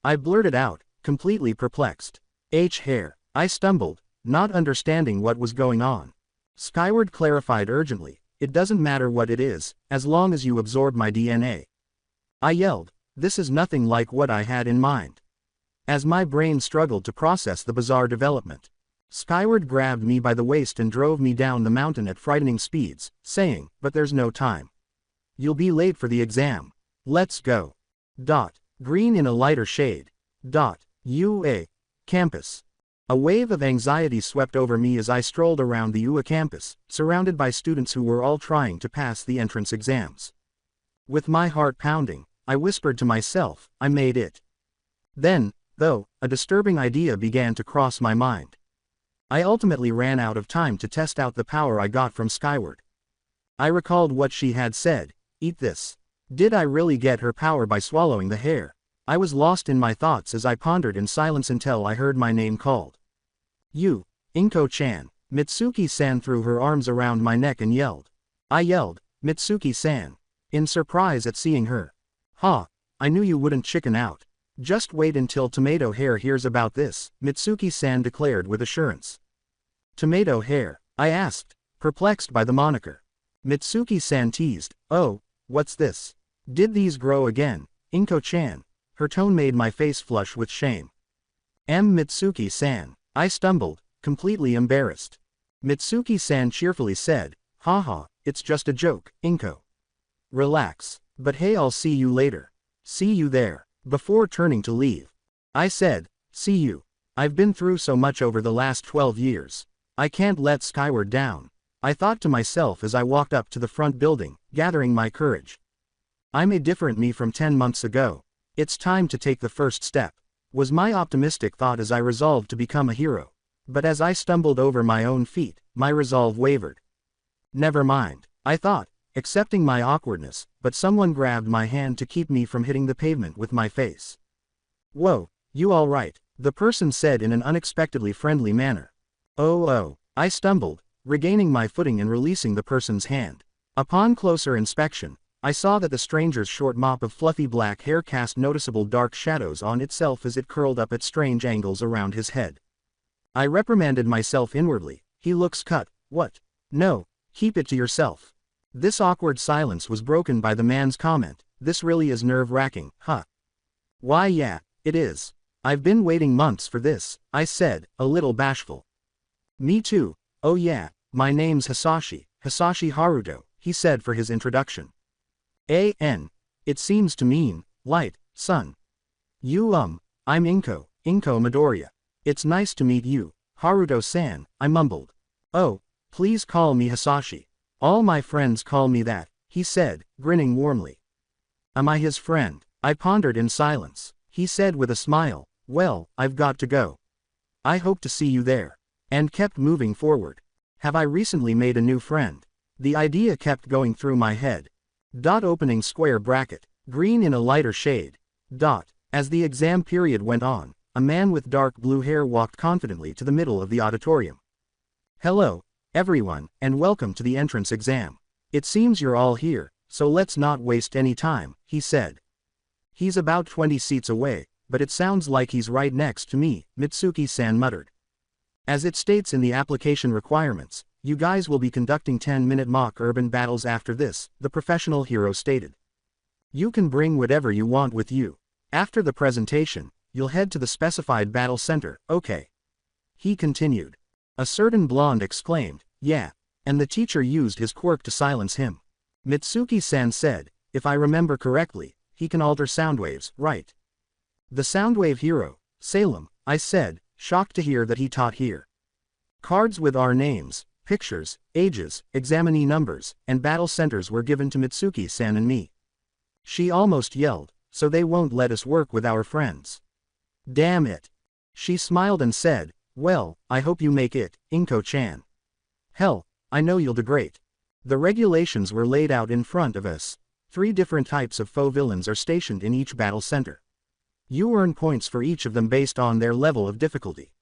I blurted out, completely perplexed. Hair. I stumbled, not understanding what was going on. Skyward clarified urgently, "It doesn't matter what it is, as long as you absorb my DNA." I yelled, "This is nothing like what I had in mind." As my brain struggled to process the bizarre development, Skyward grabbed me by the waist and drove me down the mountain at frightening speeds, saying, "But there's no time. You'll be late for the exam. Let's go." Green in a lighter shade. UA. Campus. A wave of anxiety swept over me as I strolled around the UA campus, surrounded by students who were all trying to pass the entrance exams. With my heart pounding, I whispered to myself, "I made it." Then, though, a disturbing idea began to cross my mind. I ultimately ran out of time to test out the power I got from Skyward. I recalled what she had said, "Eat this." Did I really get her power by swallowing the hair? I was lost in my thoughts as I pondered in silence until I heard my name called. "You, Inko-chan." Mitsuki-san threw her arms around my neck and yelled. I yelled, "Mitsuki-san," in surprise at seeing her. I knew you wouldn't chicken out. Just wait until Tomato Hair hears about this," Mitsuki-san declared with assurance. "Tomato Hair?" I asked, perplexed by the moniker. Mitsuki-san teased, "Oh, what's this? Did these grow again, Inko-chan?" Her tone made my face flush with shame. Mitsuki-san." I stumbled, completely embarrassed. Mitsuki-san cheerfully said, It's just a joke, Inko. Relax. But hey, I'll see you later. See you there." Before turning to leave, I said, "See you. I've been through so much over the last 12 years. I can't let Skyward down." I thought to myself as I walked up to the front building, gathering my courage. I'm a different me from 10 months ago. It's time to take the first step, was my optimistic thought as I resolved to become a hero. But as I stumbled over my own feet, my resolve wavered. "Never mind," I thought, accepting my awkwardness, but someone grabbed my hand to keep me from hitting the pavement with my face. "Whoa, you all right?" the person said in an unexpectedly friendly manner. Oh, I stumbled, regaining my footing and releasing the person's hand. Upon closer inspection, I saw that the stranger's short mop of fluffy black hair cast noticeable dark shadows on itself as it curled up at strange angles around his head. I reprimanded myself inwardly. He looks cut. What? No, keep it to yourself. This awkward silence was broken by the man's comment. This really is nerve-wracking, huh? Why yeah, it is. I've been waiting months for this, I said, a little bashful. Me too. Oh yeah, my name's Hisashi Haruto, he said for his introduction. It seems to mean, light, sun. I'm Inko Midoriya. It's nice to meet you, Haruto-san, I mumbled. Oh, please call me Hisashi. All my friends call me that, he said, grinning warmly. Am I his friend? I pondered in silence. He said with a smile, well, I've got to go. I hope to see you there. And kept moving forward. Have I recently made a new friend? The idea kept going through my head. Opening square bracket, green in a lighter shade. As the exam period went on, a man with dark blue hair walked confidently to the middle of the auditorium. Hello, everyone, and welcome to the entrance exam. It seems you're all here, so let's not waste any time, he said. He's about 20 seats away, but it sounds like he's right next to me, Mitsuki-san muttered. As it states in the application requirements, you guys will be conducting 10-minute mock urban battles after this, the professional hero stated. You can bring whatever you want with you. After the presentation, you'll head to the specified battle center, okay? He continued. A certain blonde exclaimed, yeah, and the teacher used his quirk to silence him. Mitsuki-san said, if I remember correctly, he can alter sound waves, right? The Soundwave hero, Salem, I said, shocked to hear that he taught here. Cards with our names, pictures, ages, examinee numbers, and battle centers were given to Mitsuki-san and me. She almost yelled, so they won't let us work with our friends. Damn it. She smiled and said, well, I hope you make it, Inko-chan. Hell, I know you'll do great. The regulations were laid out in front of us. 3 different types of foe villains are stationed in each battle center. You earn points for each of them based on their level of difficulty.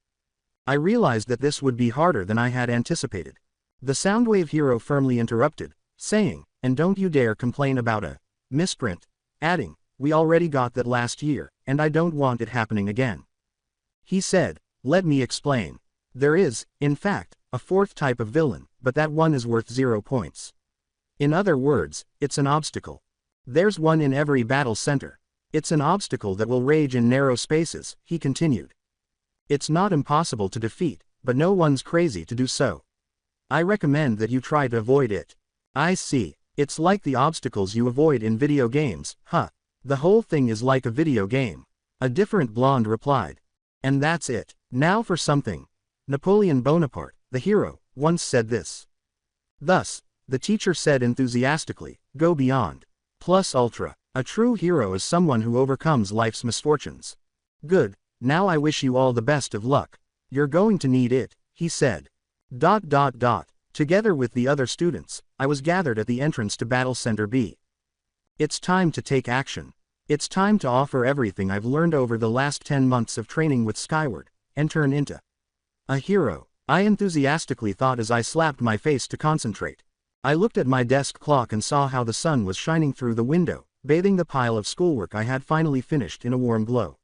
I realized that this would be harder than I had anticipated. The Soundwave hero firmly interrupted, saying, and don't you dare complain about a misprint, adding, we already got that last year, and I don't want it happening again. He said, let me explain. There is, in fact, a 4th type of villain, but that one is worth 0 points. In other words, it's an obstacle. There's one in every battle center. It's an obstacle that will rage in narrow spaces, he continued. It's not impossible to defeat, but no one's crazy to do so. I recommend that you try to avoid it. I see, it's like the obstacles you avoid in video games, huh? The whole thing is like a video game. A different blonde replied. And that's it. Now for something. Napoleon Bonaparte, the hero, once said this. Thus, the teacher said enthusiastically, go beyond. Plus ultra. A true hero is someone who overcomes life's misfortunes. Good, now I wish you all the best of luck. You're going to need it, he said. Together with the other students, I was gathered at the entrance to Battle Center B. It's time to take action. It's time to offer everything I've learned over the last 10 months of training with Skyward, and turn into a hero, I enthusiastically thought as I slapped my face to concentrate. I looked at my desk clock and saw how the sun was shining through the window, bathing the pile of schoolwork I had finally finished in a warm glow.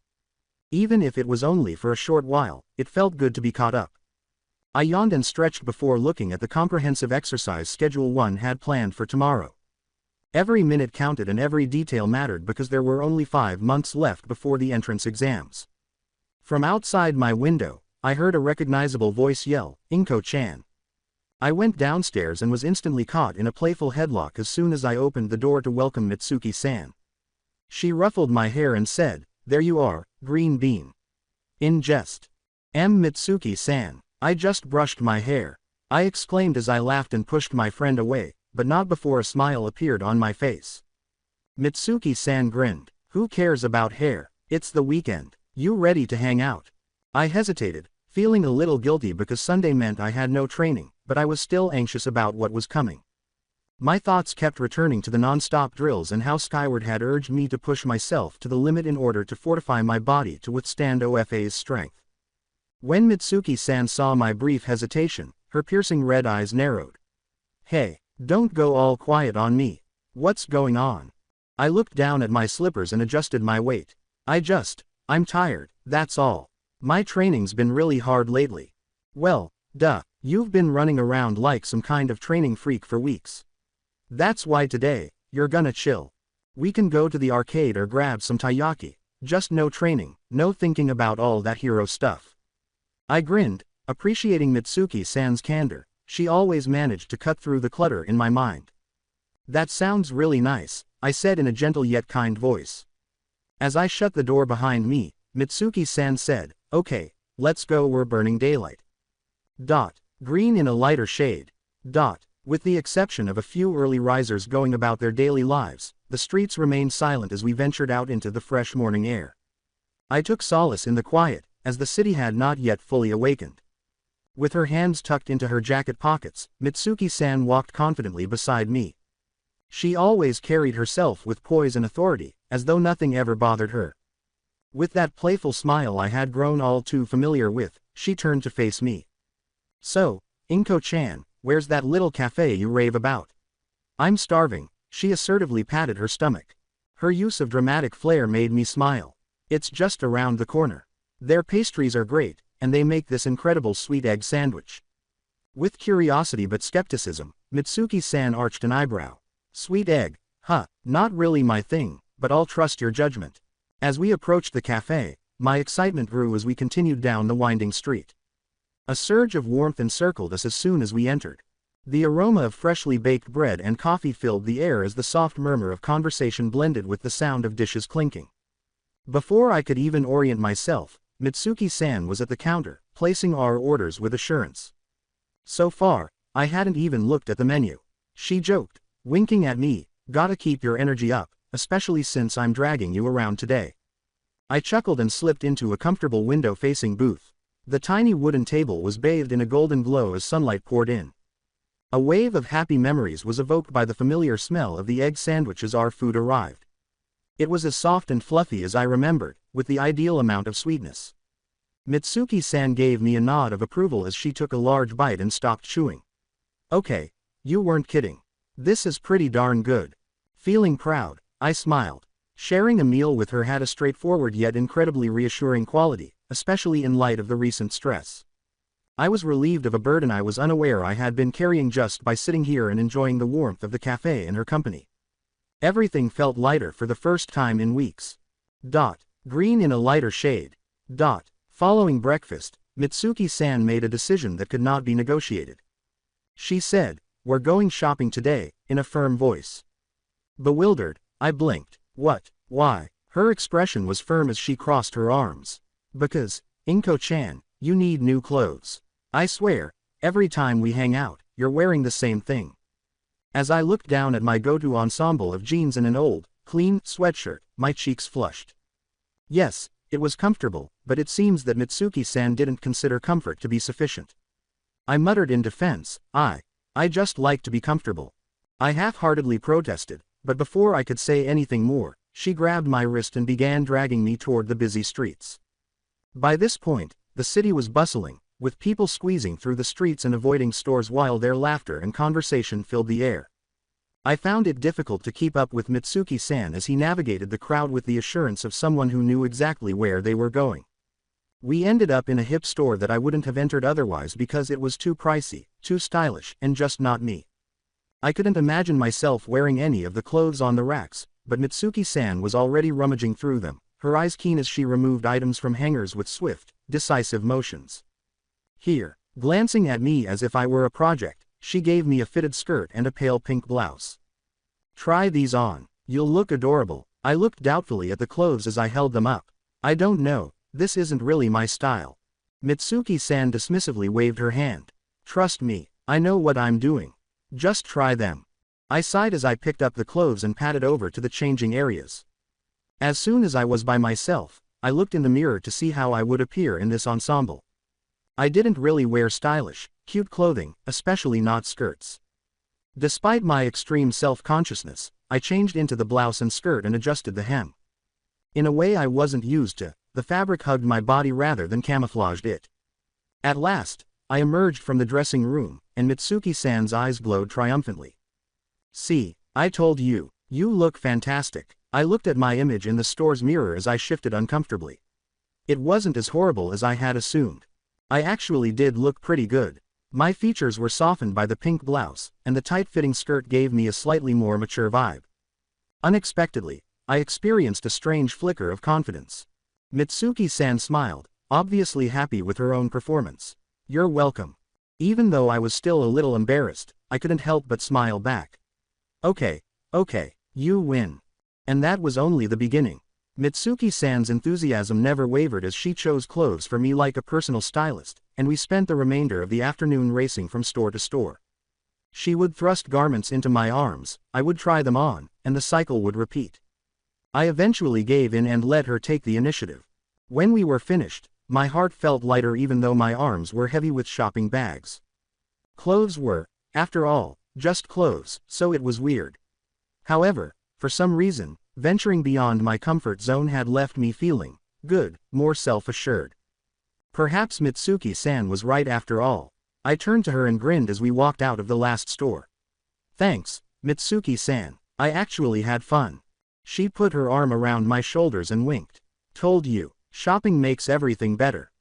Even if it was only for a short while, it felt good to be caught up. I yawned and stretched before looking at the comprehensive exercise Schedule 1 had planned for tomorrow. Every minute counted and every detail mattered because there were only 5 months left before the entrance exams. From outside my window, I heard a recognizable voice yell, Inko-chan. I went downstairs and was instantly caught in a playful headlock as soon as I opened the door to welcome Mitsuki-san. She ruffled my hair and said, there you are, green bean. In jest. Mitsuki-san. I just brushed my hair. I exclaimed as I laughed and pushed my friend away, but not before a smile appeared on my face. Mitsuki-san grinned. Who cares about hair? It's the weekend. You ready to hang out? I hesitated, feeling a little guilty because Sunday meant I had no training, but I was still anxious about what was coming. My thoughts kept returning to the non-stop drills and how Skyward had urged me to push myself to the limit in order to fortify my body to withstand OFA's strength. When Mitsuki-san saw my brief hesitation, her piercing red eyes narrowed. Hey, don't go all quiet on me. What's going on? I looked down at my slippers and adjusted my weight. I'm tired, that's all. My training's been really hard lately. Well, duh, you've been running around like some kind of training freak for weeks. That's why today, you're gonna chill. We can go to the arcade or grab some taiyaki. Just no training, no thinking about all that hero stuff. I grinned, appreciating Mitsuki-san's candor. She always managed to cut through the clutter in my mind. That sounds really nice, I said in a gentle yet kind voice. As I shut the door behind me, Mitsuki-san said, okay, let's go, we're burning daylight. Green in a lighter shade. With the exception of a few early risers going about their daily lives, the streets remained silent as we ventured out into the fresh morning air. I took solace in the quiet, as the city had not yet fully awakened. With her hands tucked into her jacket pockets, Mitsuki-san walked confidently beside me. She always carried herself with poise and authority, as though nothing ever bothered her. With that playful smile I had grown all too familiar with, she turned to face me. So, Inko-chan, where's that little cafe you rave about? I'm starving, she assertively patted her stomach. Her use of dramatic flair made me smile. It's just around the corner. Their pastries are great, and they make this incredible sweet egg sandwich. With curiosity but skepticism, Mitsuki-san arched an eyebrow. Sweet egg, not really my thing, but I'll trust your judgment. As we approached the cafe, my excitement grew as we continued down the winding street. A surge of warmth encircled us as soon as we entered. The aroma of freshly baked bread and coffee filled the air as the soft murmur of conversation blended with the sound of dishes clinking. Before I could even orient myself, Mitsuki-san was at the counter, placing our orders with assurance. So far, I hadn't even looked at the menu. She joked, winking at me, gotta keep your energy up, especially since I'm dragging you around today. I chuckled and slipped into a comfortable window-facing booth. The tiny wooden table was bathed in a golden glow as sunlight poured in. A wave of happy memories was evoked by the familiar smell of the egg sandwich as our food arrived. It was as soft and fluffy as I remembered, with the ideal amount of sweetness. Mitsuki-san gave me a nod of approval as she took a large bite and stopped chewing. Okay, you weren't kidding. This is pretty darn good. Feeling proud, I smiled. Sharing a meal with her had a straightforward yet incredibly reassuring quality, especially in light of the recent stress. I was relieved of a burden I was unaware I had been carrying just by sitting here and enjoying the warmth of the cafe in her company. Everything felt lighter for the first time in weeks. Green in a lighter shade. Following breakfast, Mitsuki-san made a decision that could not be negotiated. She said, we're going shopping today, in a firm voice. Bewildered, I blinked. What? Why? Her expression was firm as she crossed her arms. Because, Inko-chan, you need new clothes. I swear, every time we hang out, you're wearing the same thing. As I looked down at my go-to ensemble of jeans and an old, clean sweatshirt, my cheeks flushed. Yes, it was comfortable, but it seems that Mitsuki-san didn't consider comfort to be sufficient. I muttered in defense, I just like to be comfortable. I half-heartedly protested, but before I could say anything more, she grabbed my wrist and began dragging me toward the busy streets. By this point, the city was bustling, with people squeezing through the streets and avoiding stores while their laughter and conversation filled the air. I found it difficult to keep up with Mitsuki-san as he navigated the crowd with the assurance of someone who knew exactly where they were going. We ended up in a hip store that I wouldn't have entered otherwise because it was too pricey, too stylish, and just not me. I couldn't imagine myself wearing any of the clothes on the racks, but Mitsuki-san was already rummaging through them, her eyes keen as she removed items from hangers with swift, decisive motions. Here, glancing at me as if I were a project, she gave me a fitted skirt and a pale pink blouse. Try these on, you'll look adorable. I looked doubtfully at the clothes as I held them up. I don't know, this isn't really my style. Mitsuki-san dismissively waved her hand. Trust me, I know what I'm doing. Just try them. I sighed as I picked up the clothes and padded over to the changing areas. As soon as I was by myself, I looked in the mirror to see how I would appear in this ensemble. I didn't really wear stylish, cute clothing, especially not skirts. Despite my extreme self-consciousness, I changed into the blouse and skirt and adjusted the hem. In a way I wasn't used to, the fabric hugged my body rather than camouflaged it. At last, I emerged from the dressing room, and Mitsuki-san's eyes glowed triumphantly. "See, I told you, you look fantastic." I looked at my image in the store's mirror as I shifted uncomfortably. It wasn't as horrible as I had assumed. I actually did look pretty good. My features were softened by the pink blouse, and the tight-fitting skirt gave me a slightly more mature vibe. Unexpectedly, I experienced a strange flicker of confidence. Mitsuki-san smiled, obviously happy with her own performance. "You're welcome." Even though I was still a little embarrassed, I couldn't help but smile back. Okay, you win." And that was only the beginning. Mitsuki-san's enthusiasm never wavered as she chose clothes for me like a personal stylist, and we spent the remainder of the afternoon racing from store to store. She would thrust garments into my arms, I would try them on, and the cycle would repeat. I eventually gave in and let her take the initiative. When we were finished, my heart felt lighter even though my arms were heavy with shopping bags. Clothes were, after all, just clothes, so it was weird. However, for some reason, venturing beyond my comfort zone had left me feeling good, more self-assured. Perhaps Mitsuki-san was right after all. I turned to her and grinned as we walked out of the last store. "Thanks, Mitsuki-san. I actually had fun." She put her arm around my shoulders and winked. "Told you, shopping makes everything better."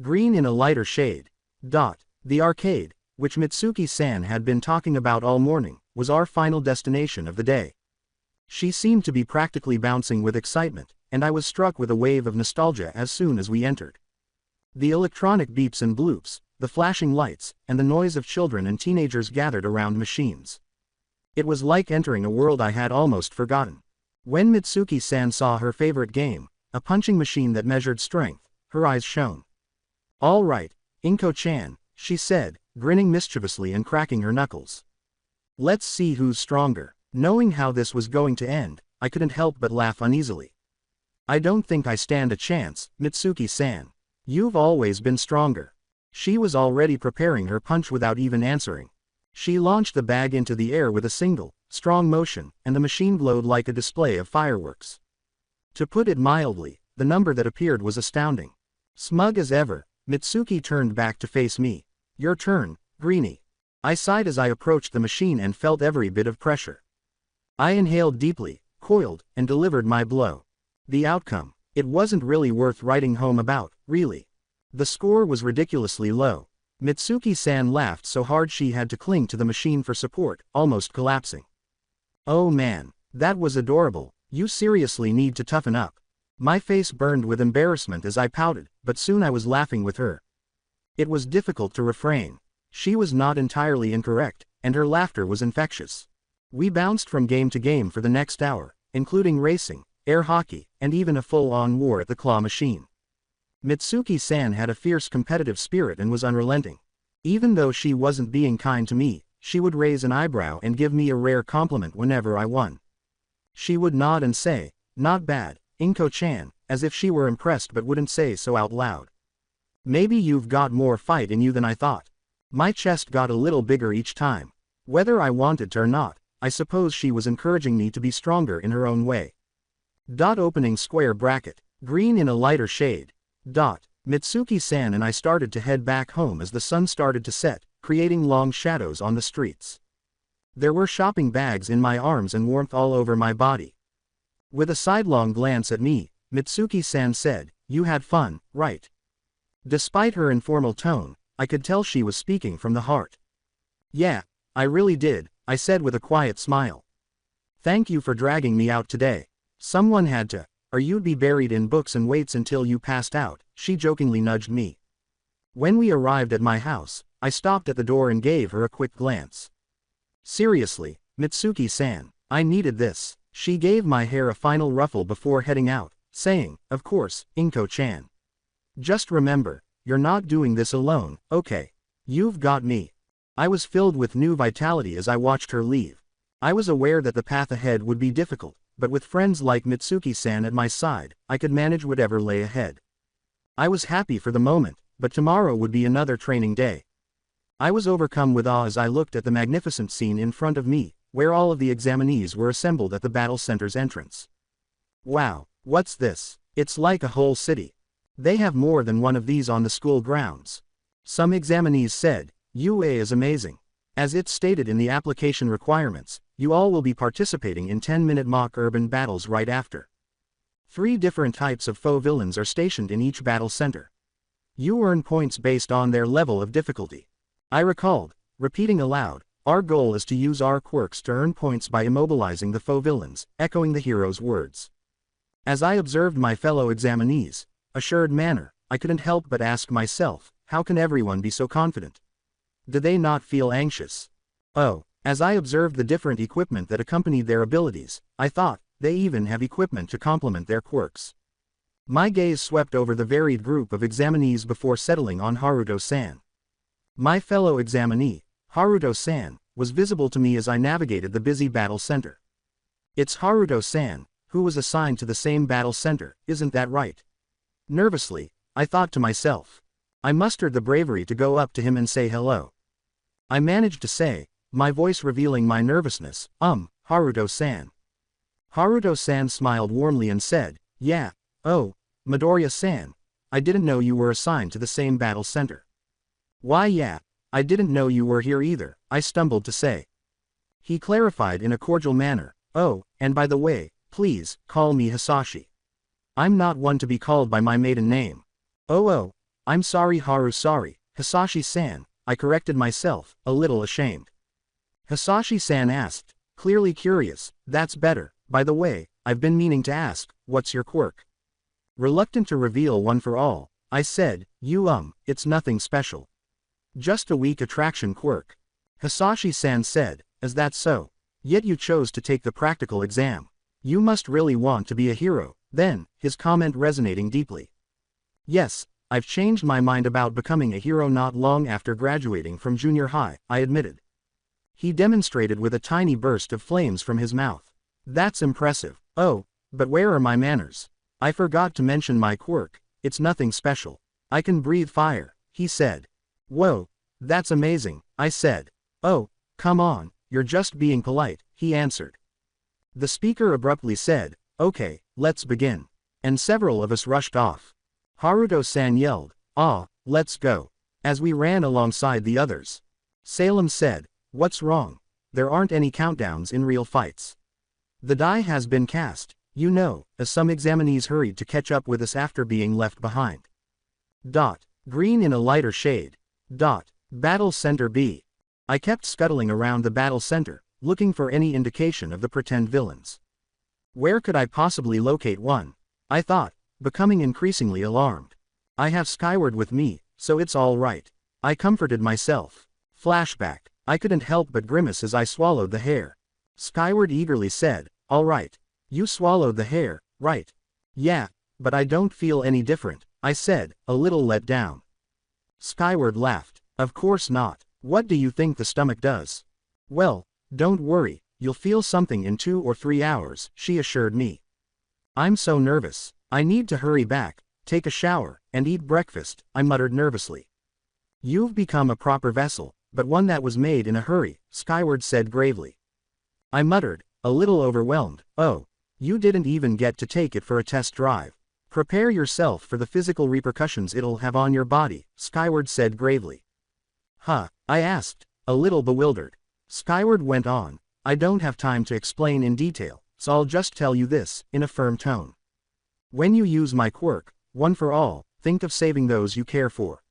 Green in a lighter shade. The arcade, which Mitsuki-san had been talking about all morning, was our final destination of the day. She seemed to be practically bouncing with excitement, and I was struck with a wave of nostalgia as soon as we entered. The electronic beeps and bloops, the flashing lights, and the noise of children and teenagers gathered around machines. It was like entering a world I had almost forgotten. When Mitsuki-san saw her favorite game, a punching machine that measured strength, her eyes shone. "All right, Inko-chan," she said, grinning mischievously and cracking her knuckles. "Let's see who's stronger." Knowing how this was going to end, I couldn't help but laugh uneasily. "I don't think I stand a chance, Mitsuki-san. You've always been stronger." She was already preparing her punch without even answering. She launched the bag into the air with a single, strong motion, and the machine glowed like a display of fireworks. To put it mildly, the number that appeared was astounding. Smug as ever, Mitsuki turned back to face me. "Your turn, Greenie." I sighed as I approached the machine and felt every bit of pressure. I inhaled deeply, coiled, and delivered my blow. The outcome, it wasn't really worth writing home about, really. The score was ridiculously low. Mitsuki-san laughed so hard she had to cling to the machine for support, almost collapsing. "Oh man, that was adorable. You seriously need to toughen up." My face burned with embarrassment as I pouted, but soon I was laughing with her. It was difficult to refrain. She was not entirely incorrect, and her laughter was infectious. We bounced from game to game for the next hour, including racing, air hockey, and even a full-on war at the claw machine. Mitsuki-san had a fierce competitive spirit and was unrelenting. Even though she wasn't being kind to me, she would raise an eyebrow and give me a rare compliment whenever I won. She would nod and say, "Not bad, Inko-chan," as if she were impressed but wouldn't say so out loud. "Maybe you've got more fight in you than I thought." My chest got a little bigger each time. Whether I wanted to or not, I suppose she was encouraging me to be stronger in her own way. Opening square bracket. Green in a lighter shade. Mitsuki-san and I started to head back home as the sun started to set, creating long shadows on the streets. There were shopping bags in my arms and warmth all over my body. With a sidelong glance at me, Mitsuki-san said, "You had fun, right?" Despite her informal tone, I could tell she was speaking from the heart. "Yeah, I really did," I said with a quiet smile. "Thank you for dragging me out today. Someone had to, or you'd be buried in books and weights until you passed out," she jokingly nudged me. When we arrived at my house, I stopped at the door and gave her a quick glance. "Seriously, Mitsuki-san, I needed this." She gave my hair a final ruffle before heading out, saying, "Of course, Inko-chan. Just remember, you're not doing this alone, okay? You've got me." I was filled with new vitality as I watched her leave. I was aware that the path ahead would be difficult, but with friends like Mitsuki-san at my side, I could manage whatever lay ahead. I was happy for the moment, but tomorrow would be another training day. I was overcome with awe as I looked at the magnificent scene in front of me, where all of the examinees were assembled at the battle center's entrance. Wow, what's this? It's like a whole city. They have more than one of these on the school grounds. Some examinees said, UA is amazing. As it's stated in the application requirements, you all will be participating in 10-minute mock urban battles right after. 3 different types of foe villains are stationed in each battle center. You earn points based on their level of difficulty. I recalled, repeating aloud, our goal is to use our quirks to earn points by immobilizing the foe villains, echoing the hero's words. As I observed my fellow examinees' assured manner, I couldn't help but ask myself, how can everyone be so confident? Did they not feel anxious? Oh, as I observed the different equipment that accompanied their abilities, I thought, they even have equipment to complement their quirks. My gaze swept over the varied group of examinees before settling on Haruto-san. My fellow examinee, Haruto-san, was visible to me as I navigated the busy battle center. It's Haruto-san, who was assigned to the same battle center, isn't that right? Nervously, I thought to myself. I mustered the bravery to go up to him and say hello. I managed to say, my voice revealing my nervousness, Haruto-san. Haruto-san smiled warmly and said, yeah, oh, Midoriya-san, I didn't know you were assigned to the same battle center. Why yeah, I didn't know you were here either, I stumbled to say. He clarified in a cordial manner, oh, and by the way, please, call me Hisashi. I'm not one to be called by my maiden name. Oh, I'm sorry sorry, Hisashi-san, I corrected myself, a little ashamed. Hisashi-san asked, clearly curious, that's better, by the way, I've been meaning to ask, what's your quirk? Reluctant to reveal one for all, I said, it's nothing special. Just a weak attraction quirk. Hisashi-san said, is that so? Yet you chose to take the practical exam. You must really want to be a hero, then, his comment resonating deeply. Yes, I've changed my mind about becoming a hero not long after graduating from junior high, I admitted. He demonstrated with a tiny burst of flames from his mouth. That's impressive. Oh, but where are my manners? I forgot to mention my quirk, it's nothing special. I can breathe fire, he said. Whoa, that's amazing, I said. Oh, come on, you're just being polite, he answered. The speaker abruptly said, okay, let's begin. And several of us rushed off. Haruto-san yelled, let's go. As we ran alongside the others. Salem said, what's wrong? There aren't any countdowns in real fights. The die has been cast, as some examinees hurried to catch up with us after being left behind. Green in a lighter shade. Battle Center B. I kept scuttling around the battle center, looking for any indication of the pretend villains. Where could I possibly locate one? I thought, becoming increasingly alarmed. I have Skyward with me, so it's all right. I comforted myself. Flashback. I couldn't help but grimace as I swallowed the hair. Skyward eagerly said, all right. You swallowed the hair, right? Yeah, but I don't feel any different, I said, a little let down. Skyward laughed. Of course not. What do you think the stomach does? Well, don't worry, you'll feel something in 2 or 3 hours, she assured me. I'm so nervous. I need to hurry back, take a shower, and eat breakfast, I muttered nervously. You've become a proper vessel, but one that was made in a hurry, Skyward said gravely. I muttered, a little overwhelmed, oh, you didn't even get to take it for a test drive. Prepare yourself for the physical repercussions it'll have on your body, Skyward said gravely. Huh? I asked, a little bewildered. Skyward went on, I don't have time to explain in detail, so I'll just tell you this, in a firm tone. When you use my quirk, one for all, think of saving those you care for.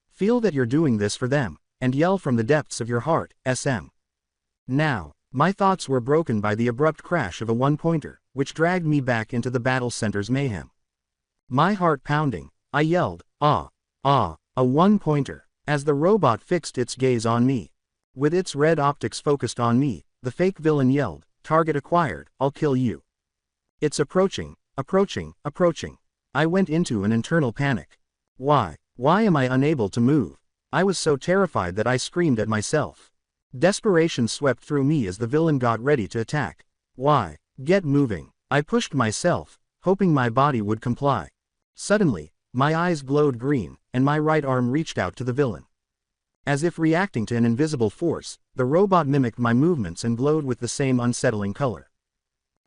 Feel that you're doing this for them, and yell from the depths of your heart, SM. Now, my thoughts were broken by the abrupt crash of a one-pointer, which dragged me back into the battle center's mayhem. My heart pounding, I yelled, a one-pointer, as the robot fixed its gaze on me. With its red optics focused on me, the fake villain yelled, target acquired, I'll kill you. It's approaching. I went into an internal panic. Why am I unable to move? I was so terrified that I screamed at myself. Desperation swept through me as the villain got ready to attack. Why? Get moving. I pushed myself, hoping my body would comply. Suddenly, my eyes glowed green, and my right arm reached out to the villain. As if reacting to an invisible force, the robot mimicked my movements and glowed with the same unsettling color.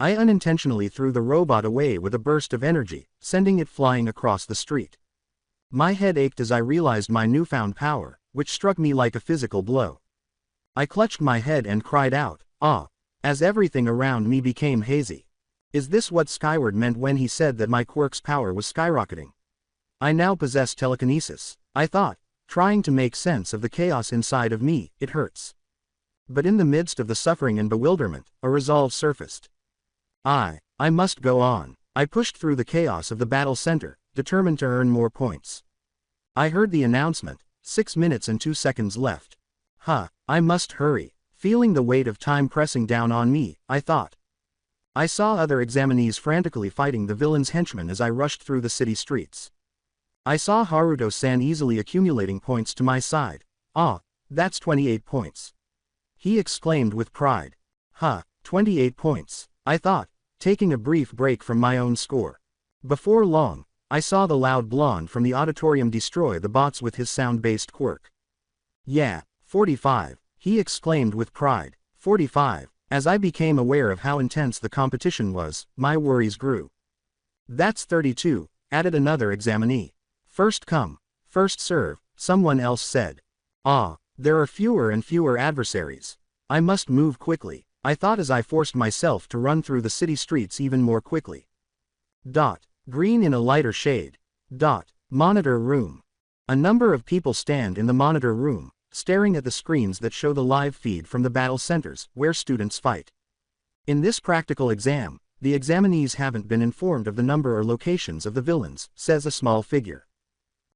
I unintentionally threw the robot away with a burst of energy, sending it flying across the street. My head ached as I realized my newfound power, which struck me like a physical blow. I clutched my head and cried out, "Ah!" as everything around me became hazy. Is this what Skyward meant when he said that my quirk's power was skyrocketing? I now possess telekinesis, I thought, trying to make sense of the chaos inside of me. It hurts. But in the midst of the suffering and bewilderment, a resolve surfaced. I must go on. I pushed through the chaos of the battle center, determined to earn more points. I heard the announcement, 6 minutes and 2 seconds left. I must hurry. Feeling the weight of time pressing down on me, I thought. I saw other examinees frantically fighting the villain's henchmen as I rushed through the city streets. I saw Haruto-san easily accumulating points to my side. That's 28 points. He exclaimed with pride. 28 points, I thought, taking a brief break from my own score. Before long, I saw the loud blonde from the auditorium destroy the bots with his sound-based quirk. Yeah, 45, he exclaimed with pride. 45. As I became aware of how intense the competition was, my worries grew. That's 32, added another examinee. First come, first serve, someone else said. There are fewer and fewer adversaries. I must move quickly, I thought as I forced myself to run through the city streets even more quickly. Green in a lighter shade. Monitor room. A number of people stand in the monitor room, staring at the screens that show the live feed from the battle centers, where students fight. In this practical exam, the examinees haven't been informed of the number or locations of the villains, says a small figure.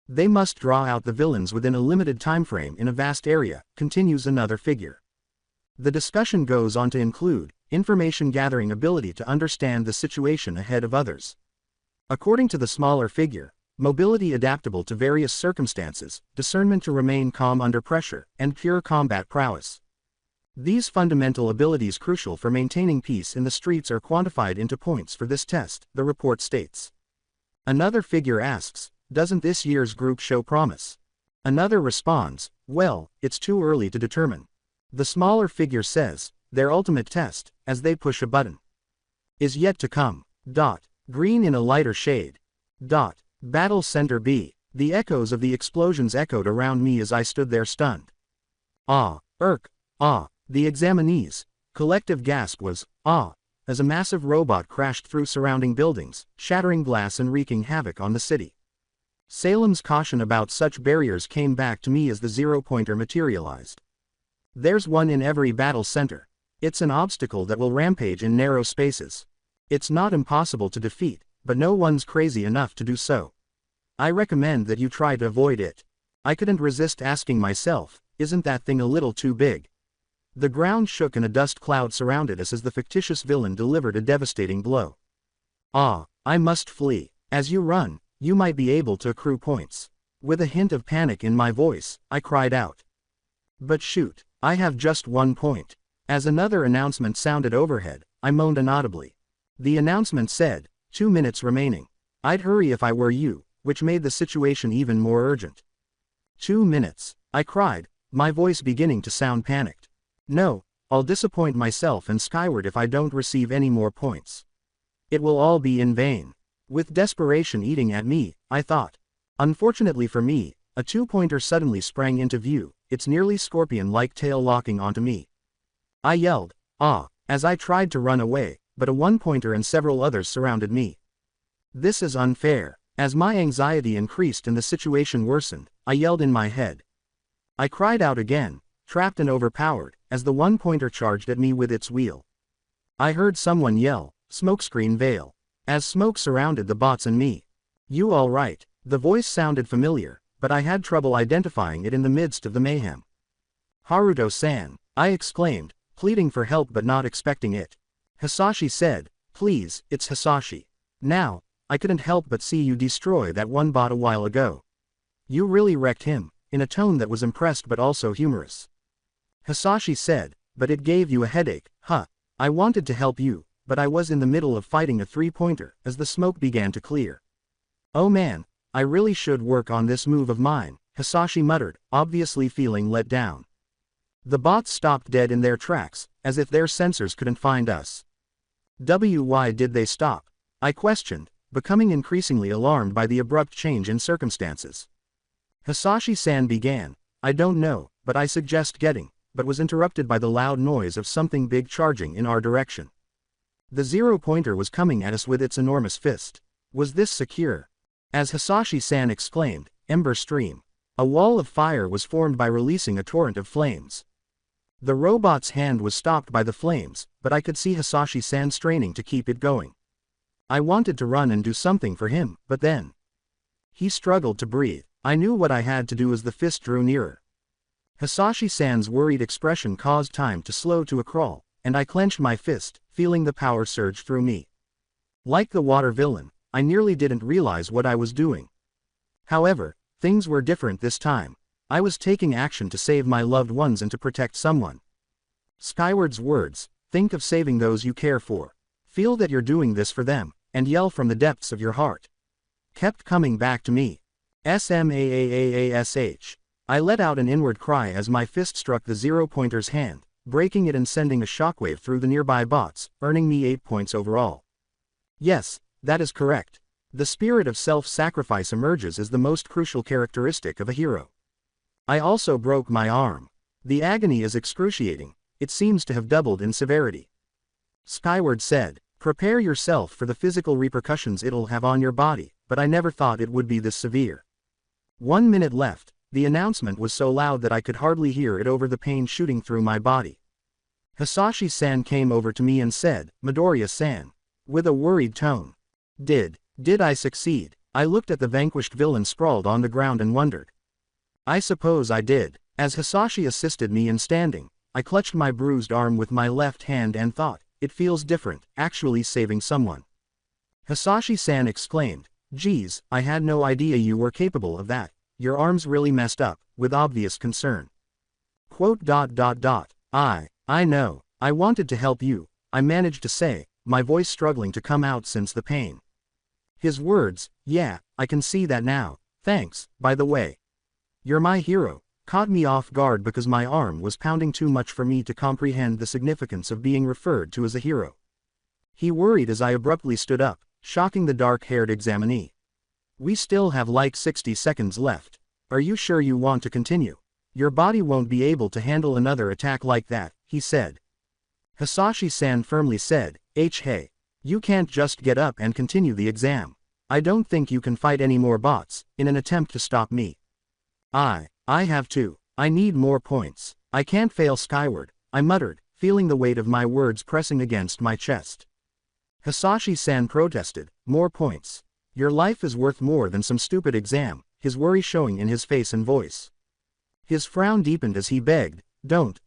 They must draw out the villains within a limited time frame in a vast area, continues another figure. The discussion goes on to include information gathering ability to understand the situation ahead of others. According to the smaller figure, mobility adaptable to various circumstances, discernment to remain calm under pressure, and pure combat prowess. These fundamental abilities crucial for maintaining peace in the streets are quantified into points for this test, the report states. Another figure asks, doesn't this year's group show promise? Another responds, well, it's too early to determine. The smaller figure says, their ultimate test, as they push a button, is yet to come. Green in a lighter shade. Battle Center B. The echoes of the explosions echoed around me as I stood there stunned. The examinees' collective gasp was, as a massive robot crashed through surrounding buildings, shattering glass and wreaking havoc on the city. Salem's caution about such barriers came back to me as the zero-pointer materialized. There's one in every battle center. It's an obstacle that will rampage in narrow spaces. It's not impossible to defeat, but no one's crazy enough to do so. I recommend that you try to avoid it. I couldn't resist asking myself, isn't that thing a little too big? The ground shook and a dust cloud surrounded us as the fictitious villain delivered a devastating blow. I must flee. As you run, you might be able to accrue points. With a hint of panic in my voice, I cried out. But shoot, I have just 1 point. As another announcement sounded overhead, I moaned inaudibly. The announcement said, 2 minutes remaining. I'd hurry if I were you, which made the situation even more urgent. 2 minutes, I cried, my voice beginning to sound panicked. No, I'll disappoint myself and Skyward if I don't receive any more points. It will all be in vain. With desperation eating at me, I thought. Unfortunately for me, a 2-pointer suddenly sprang into view, its nearly scorpion-like tail locking onto me. I yelled, as I tried to run away, but a 1-pointer and several others surrounded me. This is unfair. As my anxiety increased and the situation worsened, I yelled in my head. I cried out again, trapped and overpowered, as the 1-pointer charged at me with its wheel. I heard someone yell, "Smokescreen Veil," as smoke surrounded the bots and me. You all right? The voice sounded familiar, but I had trouble identifying it in the midst of the mayhem. Haruto-san, I exclaimed, pleading for help but not expecting it. Hisashi said, please, it's Hisashi. Now, I couldn't help but see you destroy that one bot a while ago. You really wrecked him, in a tone that was impressed but also humorous. Hisashi said, but it gave you a headache, huh? I wanted to help you, but I was in the middle of fighting a 3-pointer as the smoke began to clear. Oh man, I really should work on this move of mine, Hisashi muttered, obviously feeling let down. The bots stopped dead in their tracks, as if their sensors couldn't find us. Why did they stop? I questioned, becoming increasingly alarmed by the abrupt change in circumstances. Hisashi-san began, "I don't know, but I suggest getting," but was interrupted by the loud noise of something big charging in our direction. The zero-pointer was coming at us with its enormous fist. Was this secure? As Hisashi-san exclaimed, "Ember stream." A wall of fire was formed by releasing a torrent of flames. The robot's hand was stopped by the flames, but I could see Hisashi-san straining to keep it going. I wanted to run and do something for him, but then he struggled to breathe. I knew what I had to do as the fist drew nearer. Hisashi-san's worried expression caused time to slow to a crawl, and I clenched my fist, feeling the power surge through me. Like the water villain, I nearly didn't realize what I was doing. However, things were different this time. I was taking action to save my loved ones and to protect someone. Skyward's words, "Think of saving those you care for. Feel that you're doing this for them, and yell from the depths of your heart," kept coming back to me. SMAAAASH. I let out an inward cry as my fist struck the zero-pointer's hand, breaking it and sending a shockwave through the nearby bots, earning me 8 points overall. Yes, that is correct. The spirit of self-sacrifice emerges as the most crucial characteristic of a hero. I also broke my arm. The agony is excruciating. It seems to have doubled in severity. Skyward said, "Prepare yourself for the physical repercussions it'll have on your body, but I never thought it would be this severe." 1 minute left. The announcement was so loud that I could hardly hear it over the pain shooting through my body. Hisashi-san came over to me and said, "Midoriya-san," with a worried tone. Did I succeed?" I looked at the vanquished villain sprawled on the ground and wondered. I suppose I did. As Hisashi assisted me in standing, I clutched my bruised arm with my left hand and thought, "It feels different, actually saving someone." Hisashi-san exclaimed, "Geez, I had no idea you were capable of that. Your arm's really messed up," with obvious concern. I know, I wanted to help you," I managed to say, my voice struggling to come out since the pain. His words, "Yeah, I can see that now, thanks, by the way. You're my hero," caught me off guard because my arm was pounding too much for me to comprehend the significance of being referred to as a hero. He worried as I abruptly stood up, shocking the dark-haired examinee. "We still have like 60 seconds left. Are you sure you want to continue? Your body won't be able to handle another attack like that," he said. Hisashi-san firmly said, Hey, you can't just get up and continue the exam. I don't think you can fight any more bots," in an attempt to stop me. I have to. I need more points. I can't fail Skyward," I muttered, feeling the weight of my words pressing against my chest. Hisashi-san protested, "More points. Your life is worth more than some stupid exam," his worry showing in his face and voice. His frown deepened as he begged,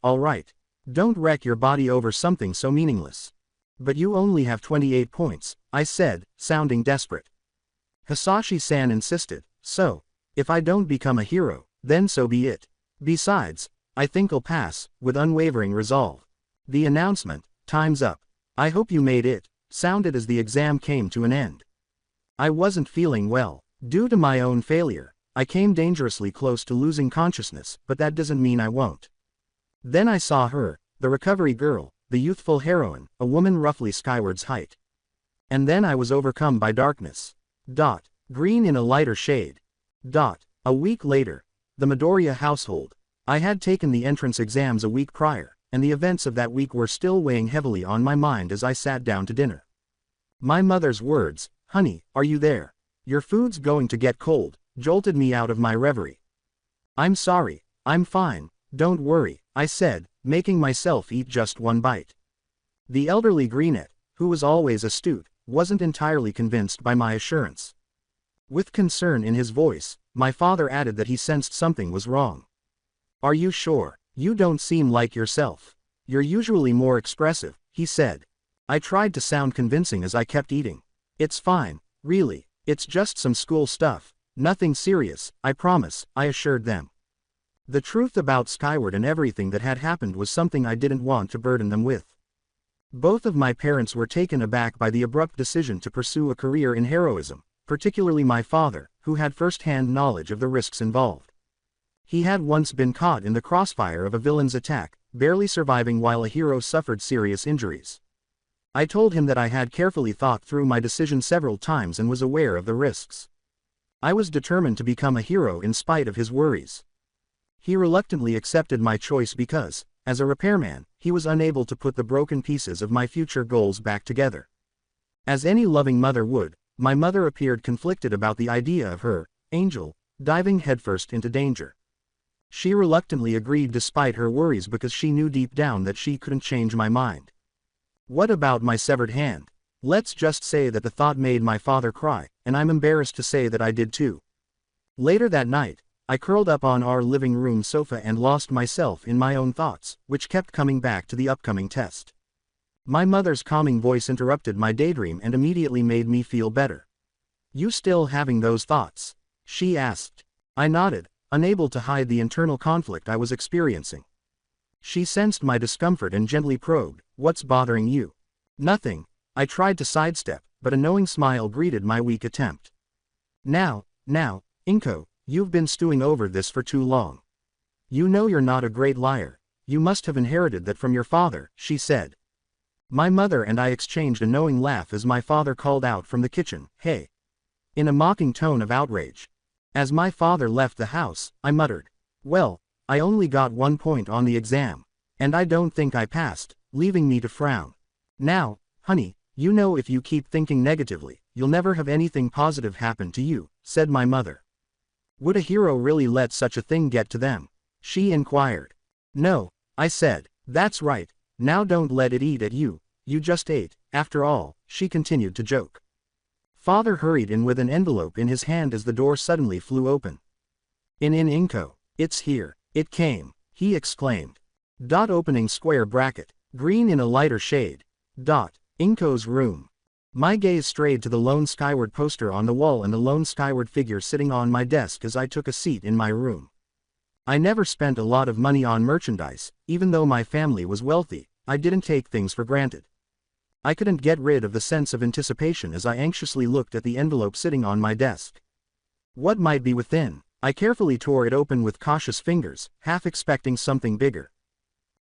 all right. Don't wreck your body over something so meaningless." "But you only have 28 points, I said, sounding desperate. Hisashi-san insisted, "So, if I don't become a hero, then so be it. Besides, I think I'll pass," with unwavering resolve. The announcement, "Time's up. I hope you made it," sounded as the exam came to an end. I wasn't feeling well. Due to my own failure, I came dangerously close to losing consciousness, but that doesn't mean I won't. Then I saw her, the recovery girl, the youthful heroine, a woman roughly Skyward's height. And then I was overcome by darkness. Green in a lighter shade. A week later. The Midoriya household. I had taken the entrance exams a week prior, and the events of that week were still weighing heavily on my mind as I sat down to dinner. My mother's words, "Honey, are you there? Your food's going to get cold," jolted me out of my reverie. "I'm sorry, I'm fine, don't worry," I said, making myself eat just one bite. The elderly Greenette, who was always astute, wasn't entirely convinced by my assurance. With concern in his voice, my father added that he sensed something was wrong. "Are you sure? You don't seem like yourself. You're usually more expressive," he said. I tried to sound convincing as I kept eating. "It's fine, really, it's just some school stuff, nothing serious, I promise," I assured them. The truth about Skyward and everything that had happened was something I didn't want to burden them with. Both of my parents were taken aback by the abrupt decision to pursue a career in heroism, particularly my father, who had first-hand knowledge of the risks involved. He had once been caught in the crossfire of a villain's attack, barely surviving while a hero suffered serious injuries. I told him that I had carefully thought through my decision several times and was aware of the risks. I was determined to become a hero in spite of his worries. He reluctantly accepted my choice because, as a repairman, he was unable to put the broken pieces of my future goals back together. As any loving mother would, my mother appeared conflicted about the idea of her, Angel, diving headfirst into danger. She reluctantly agreed despite her worries because she knew deep down that she couldn't change my mind. What about my severed hand? Let's just say that the thought made my father cry, and I'm embarrassed to say that I did too. Later that night, I curled up on our living room sofa and lost myself in my own thoughts, which kept coming back to the upcoming test. My mother's calming voice interrupted my daydream and immediately made me feel better. "You still having those thoughts?" she asked. I nodded, unable to hide the internal conflict I was experiencing. She sensed my discomfort and gently probed, "What's bothering you?" "Nothing." I tried to sidestep, but a knowing smile greeted my weak attempt. Now, Inko, you've been stewing over this for too long. You know you're not a great liar. You must have inherited that from your father," she said. My mother and I exchanged a knowing laugh as my father called out from the kitchen, "Hey!" in a mocking tone of outrage. As my father left the house, I muttered, "Well, I only got 1 point on the exam. And I don't think I passed," leaving me to frown. "Now, honey, you know if you keep thinking negatively, you'll never have anything positive happen to you," said my mother. "Would a hero really let such a thing get to them?" she inquired. "No," I said. "That's right. Now don't let it eat at you. You just ate, after all," she continued to joke. Father hurried in with an envelope in his hand as the door suddenly flew open. In Inko. "It's here. It came," he exclaimed. Opening square bracket. Green in a lighter shade. Inko's room. My gaze strayed to the Lone Skyward poster on the wall and the Lone Skyward figure sitting on my desk as I took a seat in my room. I never spent a lot of money on merchandise, even though my family was wealthy. I didn't take things for granted. I couldn't get rid of the sense of anticipation as I anxiously looked at the envelope sitting on my desk. What might be within? I carefully tore it open with cautious fingers, half expecting something bigger.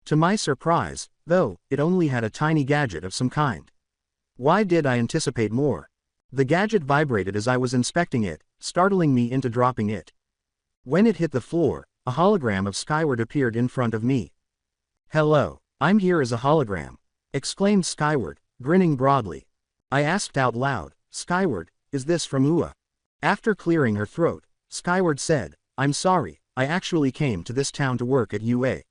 To my surprise, though, it only had a tiny gadget of some kind. Why did I anticipate more? The gadget vibrated as I was inspecting it, startling me into dropping it. When it hit the floor, a hologram of Skyward appeared in front of me. "Hello, I'm here as a hologram," exclaimed Skyward, grinning broadly. I asked out loud, "Skyward, is this from UA?" After clearing her throat, Skyward said, "I'm sorry, I actually came to this town to work at UA."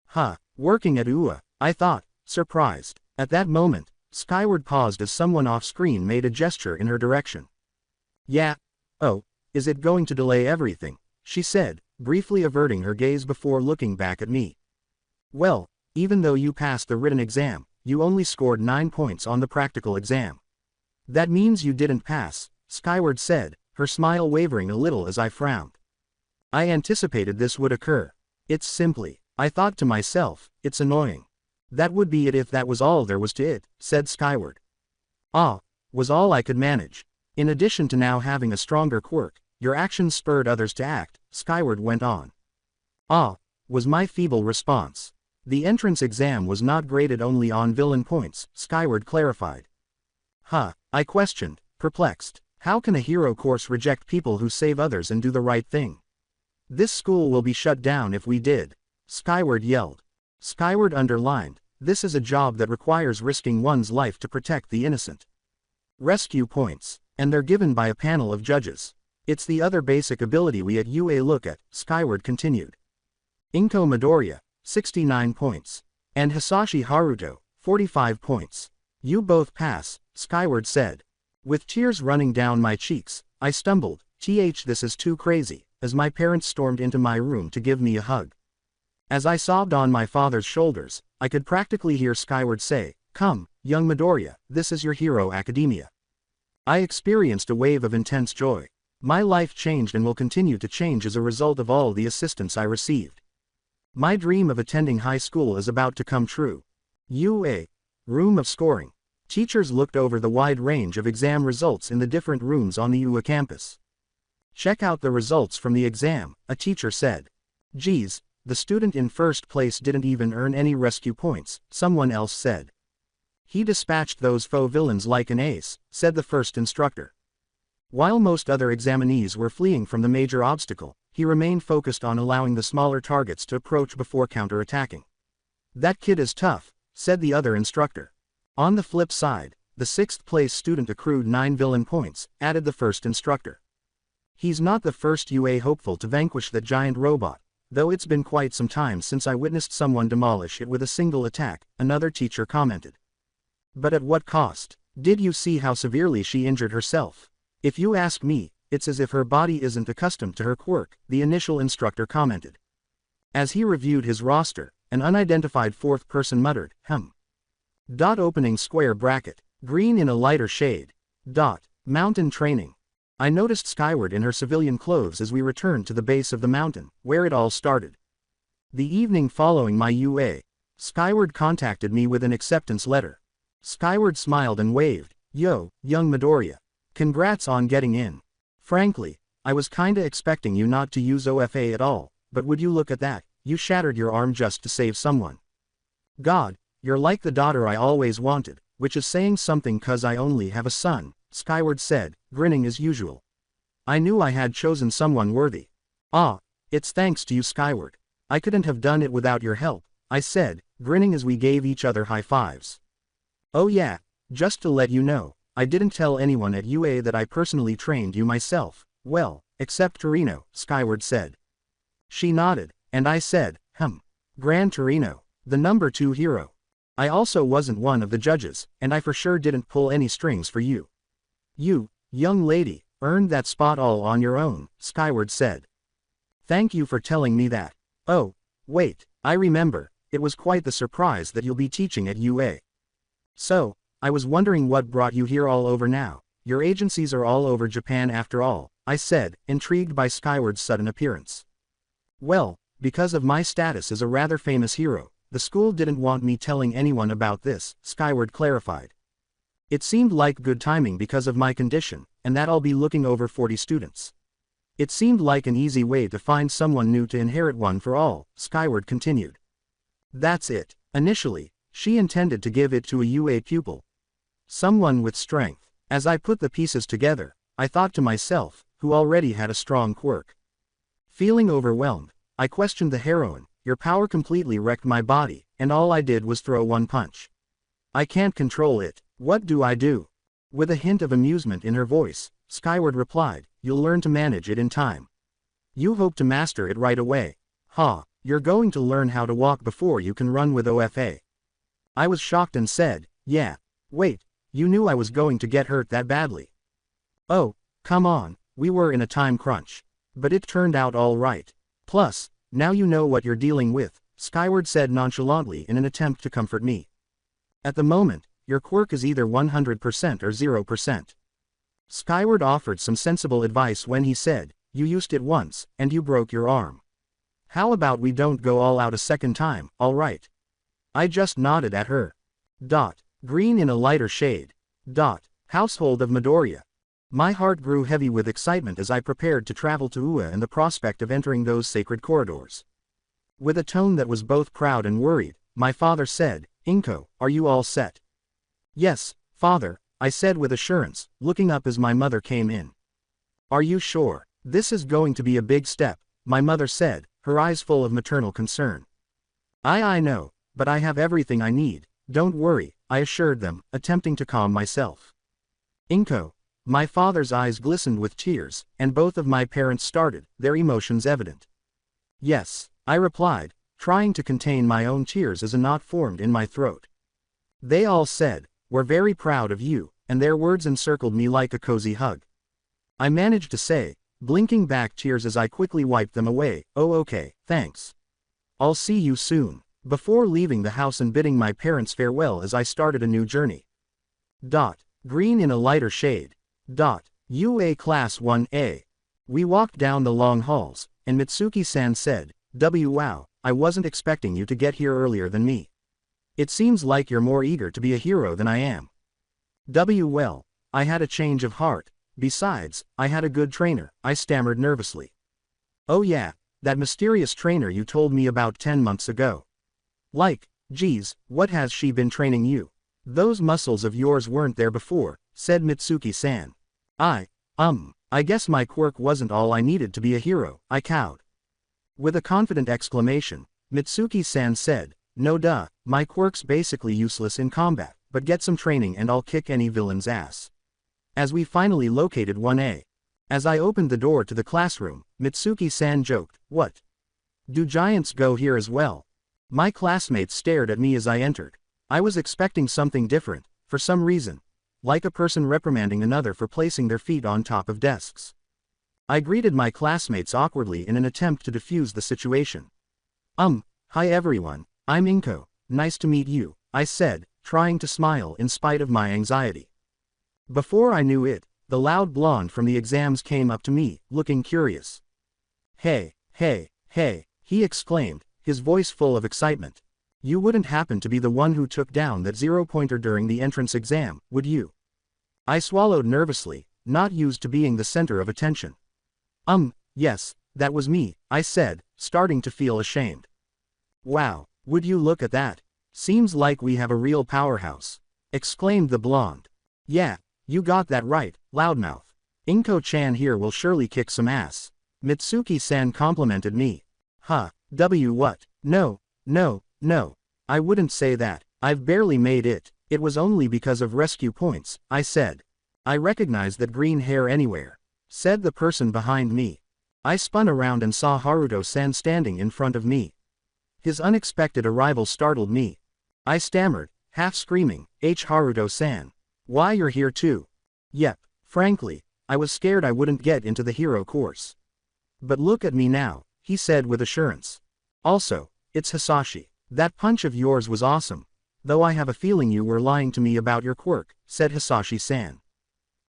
"Huh, working at UA," I thought, surprised. At that moment, Skyward paused as someone off-screen made a gesture in her direction. "Yeah. Oh, is it going to delay everything?" she said, briefly averting her gaze before looking back at me. "Well, even though you passed the written exam, you only scored 9 points on the practical exam. That means you didn't pass," Skyward said, her smile wavering a little as I frowned. I anticipated this would occur. "It's simply," I thought to myself, "it's annoying." "That would be it if that was all there was to it," said Skyward. "Ah," was all I could manage. "In addition to now having a stronger quirk, your actions spurred others to act," Skyward went on. "Ah," was my feeble response. "The entrance exam was not graded only on villain points," Skyward clarified. "Huh," I questioned, perplexed. "How can a hero course reject people who save others and do the right thing? This school will be shut down if we did," Skyward yelled. Skyward underlined, "This is a job that requires risking one's life to protect the innocent. Rescue points, and they're given by a panel of judges. It's the other basic ability we at UA look at," Skyward continued. "Inko Midoriya, 69 points. And Hisashi Haruto, 45 points. You both pass," Skyward said. With tears running down my cheeks, I stumbled, this is too crazy," as my parents stormed into my room to give me a hug. As I sobbed on my father's shoulders, I could practically hear Skyward say, "Come, young Midoriya, this is your hero academia." I experienced a wave of intense joy. My life changed and will continue to change as a result of all the assistance I received. My dream of attending high school is about to come true. UA. Room of scoring. Teachers looked over the wide range of exam results in the different rooms on the UA campus. "Check out the results from the exam," a teacher said. "Geez, the student in first place didn't even earn any rescue points," someone else said. He dispatched those foe villains like an ace, said the first instructor. While most other examinees were fleeing from the major obstacle, he remained focused on allowing the smaller targets to approach before counterattacking. That kid is tough, said the other instructor. On the flip side, the 6th place student accrued 9 villain points, added the first instructor. He's not the first UA hopeful to vanquish that giant robot, though it's been quite some time since I witnessed someone demolish it with a single attack, another teacher commented. But at what cost? Did you see how severely she injured herself? If you ask me, it's as if her body isn't accustomed to her quirk, the initial instructor commented. As he reviewed his roster, an unidentified 4th person muttered, Opening square bracket, green in a lighter shade. Mountain training. I noticed Skyward in her civilian clothes as we returned to the base of the mountain, where it all started. The evening following my UA, Skyward contacted me with an acceptance letter. Skyward smiled and waved, "Yo, young Midoriya. Congrats on getting in. Frankly, I was kinda expecting you not to use OFA at all, but would you look at that, you shattered your arm just to save someone. God, you're like the daughter I always wanted, which is saying something 'cause I only have a son," Skyward said, grinning as usual. I knew I had chosen someone worthy. "Ah, it's thanks to you, Skyward. I couldn't have done it without your help," I said, grinning as we gave each other high fives. "Oh yeah, just to let you know, I didn't tell anyone at UA that I personally trained you myself, well, except Torino," Skyward said. She nodded, and I said, Gran Torino, the number 2 hero. I also wasn't one of the judges, and I for sure didn't pull any strings for you. You, young lady, earned that spot all on your own," Skyward said. "Thank you for telling me that. Oh, wait, I remember, it was quite the surprise that you'll be teaching at UA. So, I was wondering what brought you here all over now. Your agencies are all over Japan after all," I said, intrigued by Skyward's sudden appearance. "Well, because of my status as a rather famous hero, the school didn't want me telling anyone about this," Skyward clarified. "It seemed like good timing because of my condition, and that I'll be looking over 40 students. It seemed like an easy way to find someone new to inherit one for all," Skyward continued. "That's it. Initially, she intended to give it to a UA pupil. Someone with strength. As I put the pieces together, I thought to myself, who already had a strong quirk. Feeling overwhelmed, I questioned the heroine, "Your power completely wrecked my body, and all I did was throw one punch. I can't control it. What do I do?" With a hint of amusement in her voice, Skyward replied, "You'll learn to manage it in time. You hope to master it right away. You're going to learn how to walk before you can run with OFA." I was shocked and said, "Yeah. Wait, you knew I was going to get hurt that badly?" "Oh, come on, we were in a time crunch. But it turned out all right. Plus, now you know what you're dealing with," Skyward said nonchalantly in an attempt to comfort me. "At the moment, your quirk is either 100% or 0%. Skyward offered some sensible advice when he said, "You used it once, and you broke your arm. How about we don't go all out a second time, alright?" I just nodded at her. Green in a lighter shade. Household of Midoriya. My heart grew heavy with excitement as I prepared to travel to Ua and the prospect of entering those sacred corridors. With a tone that was both proud and worried, my father said, "Inko, are you all set?" "Yes, father," I said with assurance, looking up as my mother came in. "Are you sure? This is going to be a big step," my mother said, her eyes full of maternal concern. I know, but I have everything I need, don't worry," I assured them, attempting to calm myself. "Inko." My father's eyes glistened with tears, and both of my parents started, their emotions evident. "Yes," I replied, trying to contain my own tears as a knot formed in my throat. They all said, "We're very proud of you," and their words encircled me like a cozy hug. I managed to say, blinking back tears as I quickly wiped them away, "Oh okay, thanks. I'll see you soon," before leaving the house and bidding my parents farewell as I started a new journey. Green in a lighter shade. UA Class 1A. We walked down the long halls, and Mitsuki-san said, Wow, I wasn't expecting you to get here earlier than me. It seems like you're more eager to be a hero than I am." Well, I had a change of heart. Besides, I had a good trainer," I stammered nervously. "Oh yeah, that mysterious trainer you told me about 10 months ago. Geez, what has she been training you?" Those muscles of yours weren't there before, said Mitsuki-san. I guess my quirk wasn't all I needed to be a hero, I cowed. With a confident exclamation, Mitsuki-san said, no duh, my quirk's basically useless in combat, but get some training and I'll kick any villain's ass. As we finally located 1A. As I opened the door to the classroom, Mitsuki-san joked, what? Do giants go here as well? My classmates stared at me as I entered. I was expecting something different, for some reason. Like a person reprimanding another for placing their feet on top of desks. I greeted my classmates awkwardly in an attempt to defuse the situation. Hi everyone, I'm Inko, nice to meet you, I said, trying to smile in spite of my anxiety. Before I knew it, the loud blonde from the exams came up to me, looking curious. Hey, he exclaimed, his voice full of excitement. You wouldn't happen to be the one who took down that 0-pointer during the entrance exam, would you? I swallowed nervously, not used to being the center of attention. Yes, that was me, I said, starting to feel ashamed. Wow, would you look at that? Seems like we have a real powerhouse, exclaimed the blonde. Yeah, you got that right, loudmouth. Inko-chan here will surely kick some ass. Mitsuki-san complimented me. What? No, I wouldn't say that, I've barely made it. It was only because of rescue points, I said. I recognize that green hair anywhere, said the person behind me. I spun around and saw Haruto-san standing in front of me. His unexpected arrival startled me. I stammered, half screaming, Haruto-san. Why you're here too? Yep, frankly, I was scared I wouldn't get into the hero course. But look at me now, he said with assurance. Also, it's Hisashi. That punch of yours was awesome. Though I have a feeling you were lying to me about your quirk, said Hisashi-san.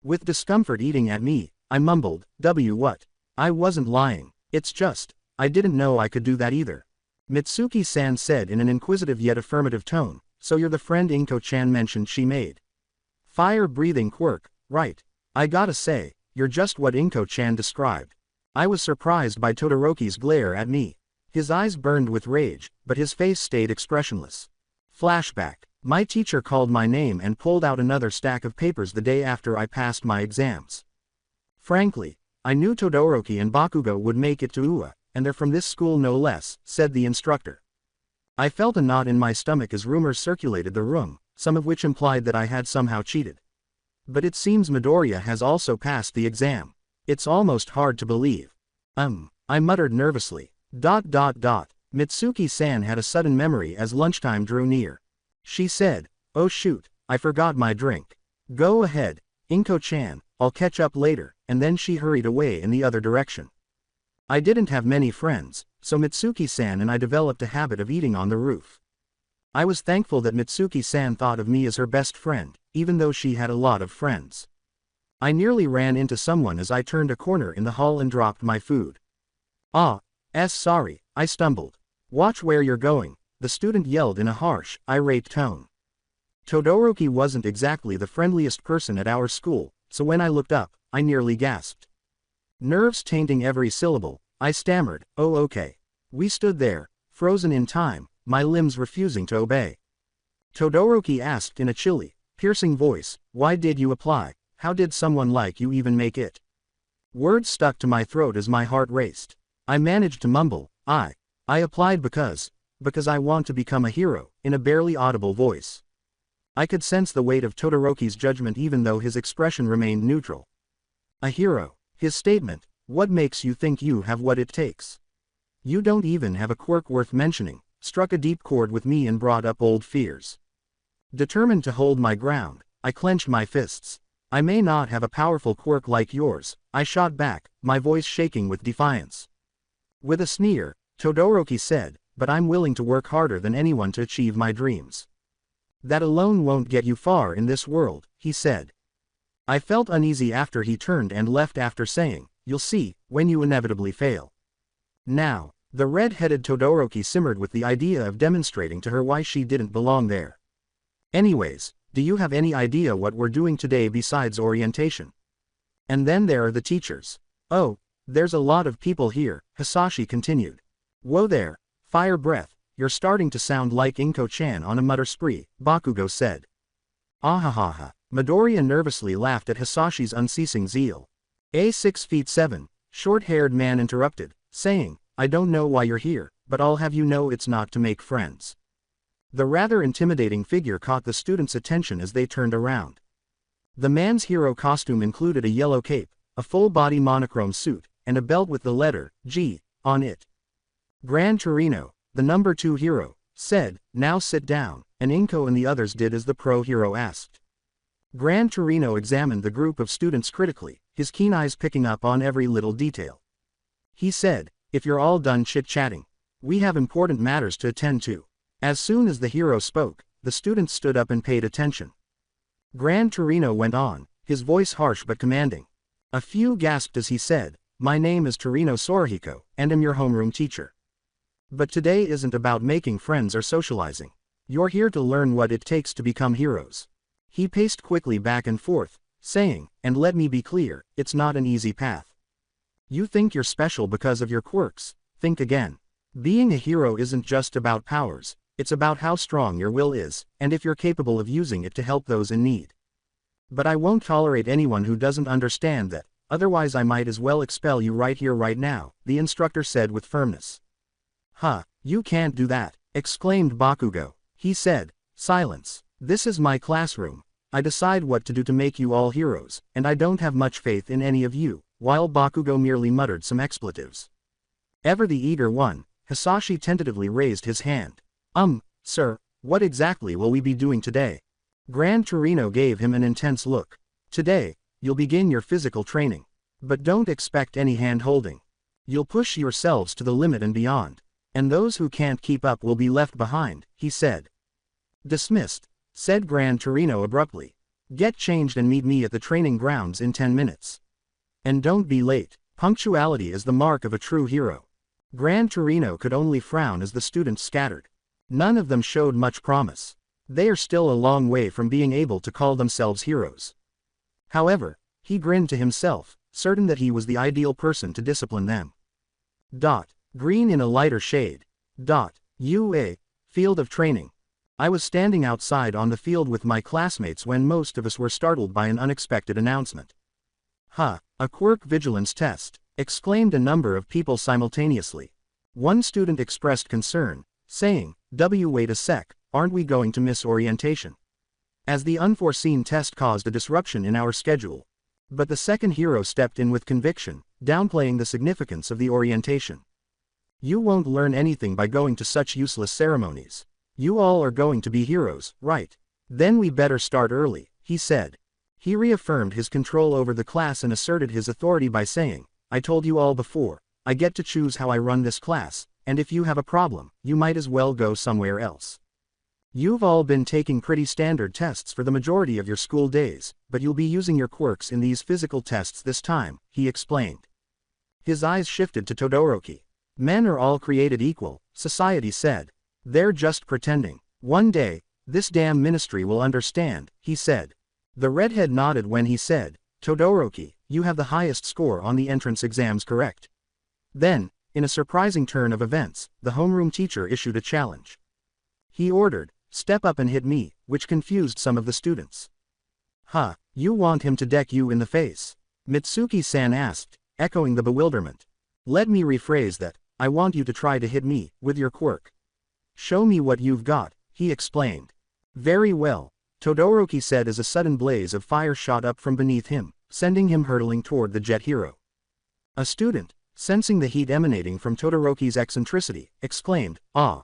With discomfort eating at me, I mumbled, what? I wasn't lying, it's just, I didn't know I could do that either. Mitsuki-san said in an inquisitive yet affirmative tone, so you're the friend Inko-chan mentioned she made. Fire-breathing quirk, right. I gotta say, you're just what Inko-chan described. I was surprised by Todoroki's glare at me. His eyes burned with rage, but his face stayed expressionless. Flashback. My teacher called my name and pulled out another stack of papers the day after I passed my exams. Frankly, I knew Todoroki and Bakugo would make it to UA, and they're from this school no less, said the instructor. I felt a knot in my stomach as rumors circulated the room, some of which implied that I had somehow cheated. But it seems Midoriya has also passed the exam. It's almost hard to believe. I muttered nervously. Mitsuki-san had a sudden memory as lunchtime drew near. She said, oh shoot, I forgot my drink. Go ahead, Inko-chan, I'll catch up later, and then she hurried away in the other direction. I didn't have many friends, so Mitsuki-san and I developed a habit of eating on the roof. I was thankful that Mitsuki-san thought of me as her best friend, even though she had a lot of friends. I nearly ran into someone as I turned a corner in the hall and dropped my food. Sorry, I stumbled. Watch where you're going, the student yelled in a harsh, irate tone. Todoroki wasn't exactly the friendliest person at our school, so when I looked up, I nearly gasped. Nerves tainting every syllable, I stammered, oh okay. We stood there, frozen in time, my limbs refusing to obey. Todoroki asked in a chilly, piercing voice, why did you apply? How did someone like you even make it? Words stuck to my throat as my heart raced. I managed to mumble, I applied because I want to become a hero, in a barely audible voice. I could sense the weight of Todoroki's judgment even though his expression remained neutral. A hero, his statement, what makes you think you have what it takes? You don't even have a quirk worth mentioning, struck a deep chord with me and brought up old fears. Determined to hold my ground, I clenched my fists. I may not have a powerful quirk like yours, I shot back, my voice shaking with defiance. With a sneer, Todoroki said, but I'm willing to work harder than anyone to achieve my dreams. That alone won't get you far in this world, he said. I felt uneasy after he turned and left after saying, you'll see, when you inevitably fail. Now, the red-headed Todoroki simmered with the idea of demonstrating to her why she didn't belong there. Anyways, do you have any idea what we're doing today besides orientation? And then there are the teachers. Oh, there's a lot of people here, Hisashi continued. Whoa there, fire breath, you're starting to sound like Inko-chan on a mutter spree, Bakugo said. Ahahaha. Midoriya nervously laughed at Hisashi's unceasing zeal. A 6'7", short-haired man interrupted, saying, I don't know why you're here, but I'll have you know it's not to make friends. The rather intimidating figure caught the students' attention as they turned around. The man's hero costume included a yellow cape, a full-body monochrome suit, and a belt with the letter G on it. Gran Torino, the number 2 hero, said, now sit down, and Inko and the others did as the pro hero asked. Gran Torino examined the group of students critically, his keen eyes picking up on every little detail. He said, if you're all done chit-chatting, we have important matters to attend to. As soon as the hero spoke, the students stood up and paid attention. Gran Torino went on, his voice harsh but commanding. A few gasped as he said, my name is Torino Sorihiko, and am your homeroom teacher. But today isn't about making friends or socializing. You're here to learn what it takes to become heroes. He paced quickly back and forth, saying, and let me be clear, it's not an easy path. You think you're special because of your quirks, think again. Being a hero isn't just about powers, it's about how strong your will is, and if you're capable of using it to help those in need. But I won't tolerate anyone who doesn't understand that, otherwise I might as well expel you right here right now, the instructor said with firmness. Huh, you can't do that, exclaimed Bakugo. He said, silence, this is my classroom. I decide what to do to make you all heroes, and I don't have much faith in any of you, while Bakugo merely muttered some expletives. Ever the eager one, Hisashi tentatively raised his hand. Sir, what exactly will we be doing today? Gran Torino gave him an intense look. Today, you'll begin your physical training. But don't expect any hand-holding. You'll push yourselves to the limit and beyond. And those who can't keep up will be left behind, he said. Dismissed, said Gran Torino abruptly. Get changed and meet me at the training grounds in 10 minutes. And don't be late. Punctuality is the mark of a true hero. Gran Torino could only frown as the students scattered. None of them showed much promise. They are still a long way from being able to call themselves heroes. However, he grinned to himself, certain that he was the ideal person to discipline them. Green in a lighter shade. UA, field of training. I was standing outside on the field with my classmates when most of us were startled by an unexpected announcement. A quirk vigilance test, exclaimed a number of people simultaneously. One student expressed concern, saying, wait a sec, aren't we going to miss orientation? As the unforeseen test caused a disruption in our schedule. But the second hero stepped in with conviction, downplaying the significance of the orientation. You won't learn anything by going to such useless ceremonies. You all are going to be heroes, right? Then we better start early, he said. He reaffirmed his control over the class and asserted his authority by saying, I told you all before, I get to choose how I run this class, and if you have a problem, you might as well go somewhere else. You've all been taking pretty standard tests for the majority of your school days, but you'll be using your quirks in these physical tests this time, he explained. His eyes shifted to Todoroki. Men are all created equal, society said. They're just pretending. One day, this damn ministry will understand, he said. The redhead nodded when he said, Todoroki, you have the highest score on the entrance exams, correct? Then, in a surprising turn of events, the homeroom teacher issued a challenge. He ordered, step up and hit me, which confused some of the students. You want him to deck you in the face? Mitsuki-san asked, echoing the bewilderment. Let me rephrase that, I want you to try to hit me, with your quirk. Show me what you've got, he explained. Very well, Todoroki said as a sudden blaze of fire shot up from beneath him, sending him hurtling toward the jet hero. A student, sensing the heat emanating from Todoroki's eccentricity, exclaimed, ah!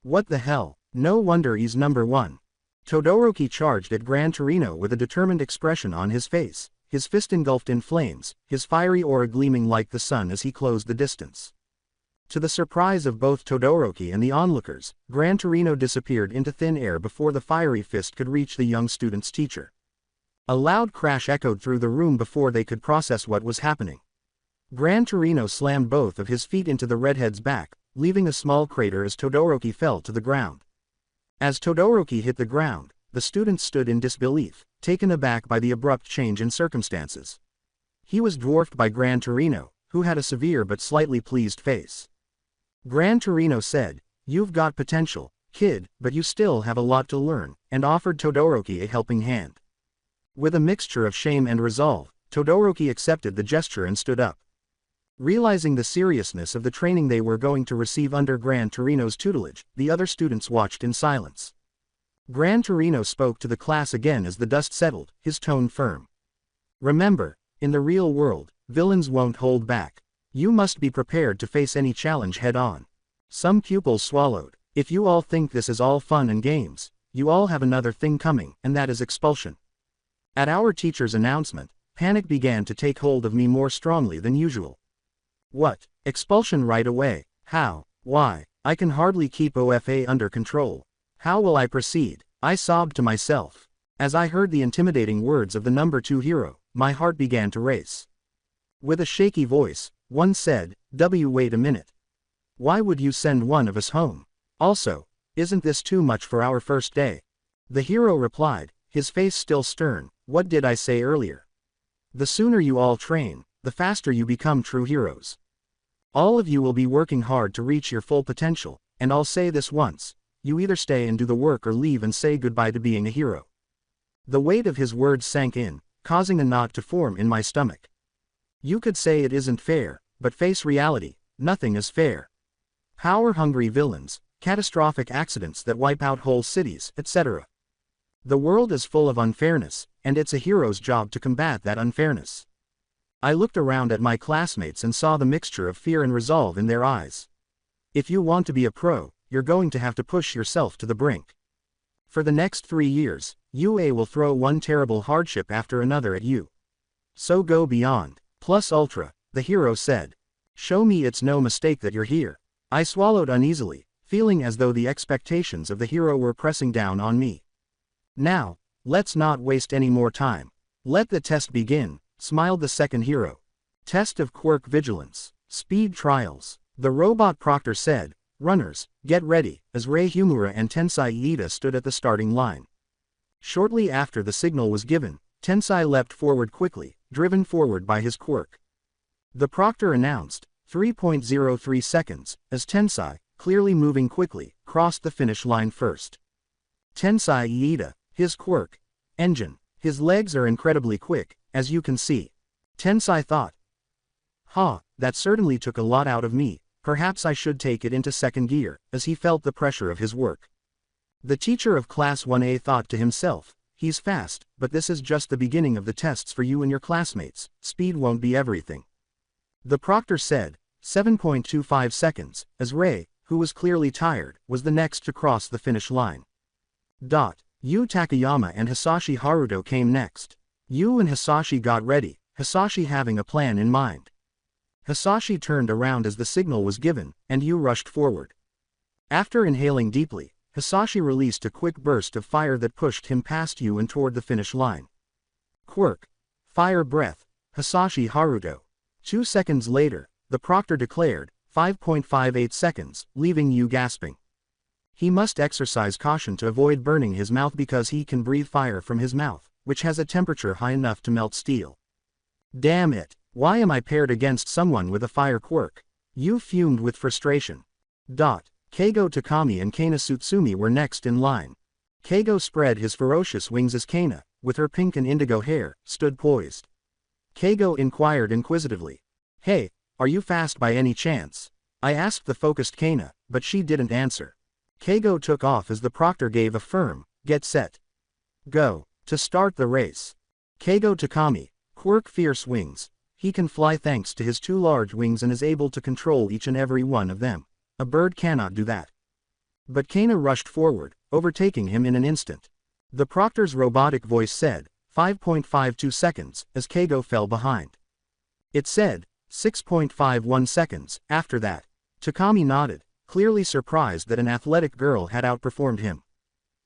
What the hell, no wonder he's number 1. Todoroki charged at Gran Torino with a determined expression on his face, his fist engulfed in flames, his fiery aura gleaming like the sun as he closed the distance. To the surprise of both Todoroki and the onlookers, Gran Torino disappeared into thin air before the fiery fist could reach the young student's teacher. A loud crash echoed through the room before they could process what was happening. Gran Torino slammed both of his feet into the redhead's back, leaving a small crater as Todoroki fell to the ground. As Todoroki hit the ground, the student stood in disbelief, taken aback by the abrupt change in circumstances. He was dwarfed by Gran Torino, who had a severe but slightly pleased face. Gran Torino said, "You've got potential, Kid, but you still have a lot to learn, and offered Todoroki a helping hand. With a mixture of shame and resolve, Todoroki accepted the gesture and stood up. Realizing the seriousness of the training they were going to receive under Gran Torino's tutelage, the other students watched in silence. Gran Torino spoke to the class again as the dust settled, his tone firm. Remember, in the real world, villains won't hold back. You must be prepared to face any challenge head-on. Some pupils swallowed. If you all think this is all fun and games, you all have another thing coming, and that is expulsion. At our teacher's announcement, panic began to take hold of me more strongly than usual. What? Expulsion right away? How? Why? I can hardly keep OFA under control. How will I proceed? I sobbed to myself. As I heard the intimidating words of the number 2 hero, my heart began to race. With a shaky voice, one said, wait a minute. Why would you send one of us home? Also, isn't this too much for our first day? The hero replied, his face still stern, what did I say earlier? The sooner you all train, the faster you become true heroes. All of you will be working hard to reach your full potential, and I'll say this once, you either stay and do the work or leave and say goodbye to being a hero. The weight of his words sank in, causing a knot to form in my stomach. You could say it isn't fair, but face reality, nothing is fair. Power-hungry villains, catastrophic accidents that wipe out whole cities, etc. The world is full of unfairness, and it's a hero's job to combat that unfairness. I looked around at my classmates and saw the mixture of fear and resolve in their eyes. If you want to be a pro, you're going to have to push yourself to the brink. For the next 3 years, UA will throw one terrible hardship after another at you. So go beyond. Plus ultra, the hero said. Show me it's no mistake that you're here. I swallowed uneasily, feeling as though the expectations of the hero were pressing down on me. Now, let's not waste any more time. Let the test begin, smiled the second hero. Test of quirk vigilance. Speed trials. The robot proctor said, runners, get ready, as Rei Shimura and Tensai Iida stood at the starting line. Shortly after the signal was given, Tensai leapt forward quickly, driven forward by his quirk. The proctor announced, 3.03 seconds, as Tensai, clearly moving quickly, crossed the finish line first. Tensai Iida, his quirk. Engine. His legs are incredibly quick, as you can see. Tensai thought. That certainly took a lot out of me, perhaps I should take it into second gear, as he felt the pressure of his work. The teacher of Class 1A thought to himself, he's fast, but this is just the beginning of the tests for you and your classmates, speed won't be everything. The proctor said, 7.25 seconds, as Rei, who was clearly tired, was the next to cross the finish line. Yu Takayama and Hisashi Haruto came next. Yu and Hisashi got ready, Hisashi having a plan in mind. Hisashi turned around as the signal was given, and Yu rushed forward. After inhaling deeply, Hisashi released a quick burst of fire that pushed him past Yu and toward the finish line. Quirk. Fire breath. Hisashi Haruto. 2 seconds later, the proctor declared, 5.58 seconds, leaving Yu gasping. He must exercise caution to avoid burning his mouth because he can breathe fire from his mouth, which has a temperature high enough to melt steel. Damn it, why am I paired against someone with a fire quirk? Yu fumed with frustration. Keigo Takami and Kana Tsutsumi were next in line. Keigo spread his ferocious wings as Kana, with her pink and indigo hair, stood poised. Keigo inquired inquisitively. Hey, are you fast by any chance? I asked the focused Kana, but she didn't answer. Keigo took off as the proctor gave a firm, get set. Go. To start the race. Keigo Takami, quirk fierce wings. He can fly thanks to his 2 large wings and is able to control each and every one of them. A bird cannot do that. But Kana rushed forward, overtaking him in an instant. The proctor's robotic voice said, 5.52 seconds, as Keigo fell behind. It said, 6.51 seconds, after that. Takami nodded, clearly surprised that an athletic girl had outperformed him.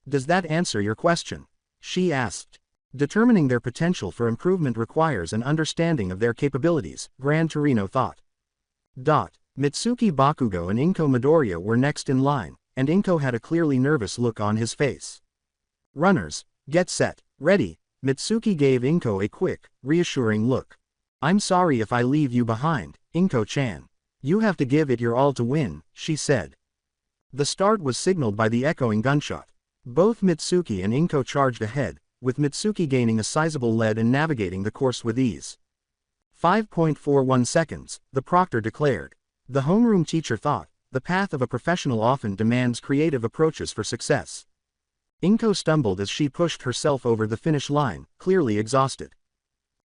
Does that answer your question? She asked. Determining their potential for improvement requires an understanding of their capabilities, Gran Torino thought. Mitsuki Bakugo and Inko Midoriya were next in line, and Inko had a clearly nervous look on his face. Runners, get set, ready. Mitsuki gave Inko a quick, reassuring look. I'm sorry if I leave you behind, Inko-chan. You have to give it your all to win, she said. The start was signaled by the echoing gunshot. Both Mitsuki and Inko charged ahead, with Mitsuki gaining a sizable lead and navigating the course with ease. 5.41 seconds, the proctor declared. The homeroom teacher thought, the path of a professional often demands creative approaches for success. Inko stumbled as she pushed herself over the finish line, clearly exhausted.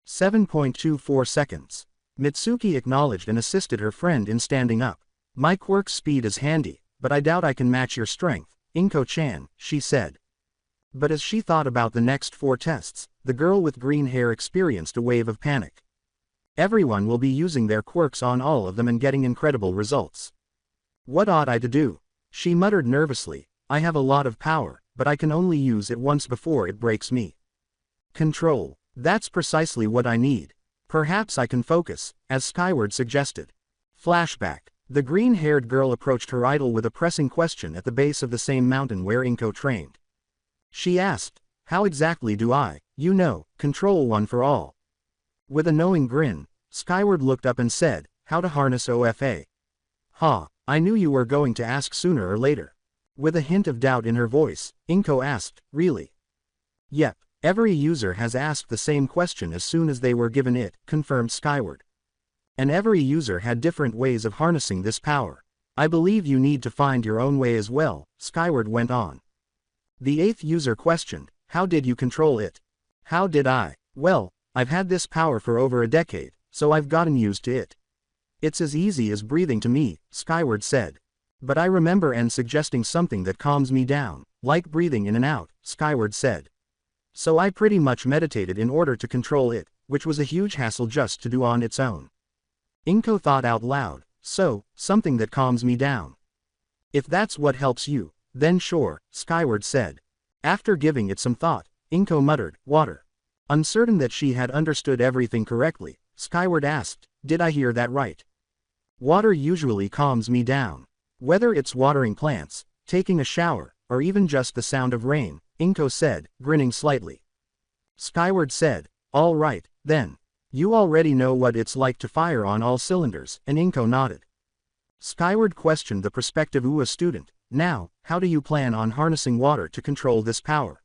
7.24 seconds. Mitsuki acknowledged and assisted her friend in standing up. My quirk's speed is handy, but I doubt I can match your strength, Inko-chan, she said. But as she thought about the next 4 tests, the girl with green hair experienced a wave of panic. Everyone will be using their quirks on all of them and getting incredible results. What ought I to do? She muttered nervously. I have a lot of power, but I can only use it once before it breaks me. Control. That's precisely what I need. Perhaps I can focus, as Skyward suggested. Flashback. The green-haired girl approached her idol with a pressing question at the base of the same mountain where Inko trained. She asked, how exactly do I, control one for all? With a knowing grin, Skyward looked up and said, how to harness OFA. Ha, I knew you were going to ask sooner or later. With a hint of doubt in her voice, Inko asked, really? Yep, every user has asked the same question as soon as they were given it, confirmed Skyward. And every user had different ways of harnessing this power. I believe you need to find your own way as well, Skyward went on. The 8th user questioned, how did you control it? How did I? Well, I've had this power for over a decade, so I've gotten used to it. It's as easy as breathing to me, Skyward said. But I remember N suggesting something that calms me down, like breathing in and out, Skyward said. So I pretty much meditated in order to control it, which was a huge hassle just to do on its own. Inko thought out loud, so, something that calms me down. If that's what helps you, then sure, Skyward said. After giving it some thought, Inko muttered, water. Uncertain that she had understood everything correctly, Skyward asked, did I hear that right? Water usually calms me down. Whether it's watering plants, taking a shower, or even just the sound of rain, Inko said, grinning slightly. Skyward said, all right, then. You already know what it's like to fire on all cylinders, and Inko nodded. Skyward questioned the prospective UA student, now, how do you plan on harnessing water to control this power?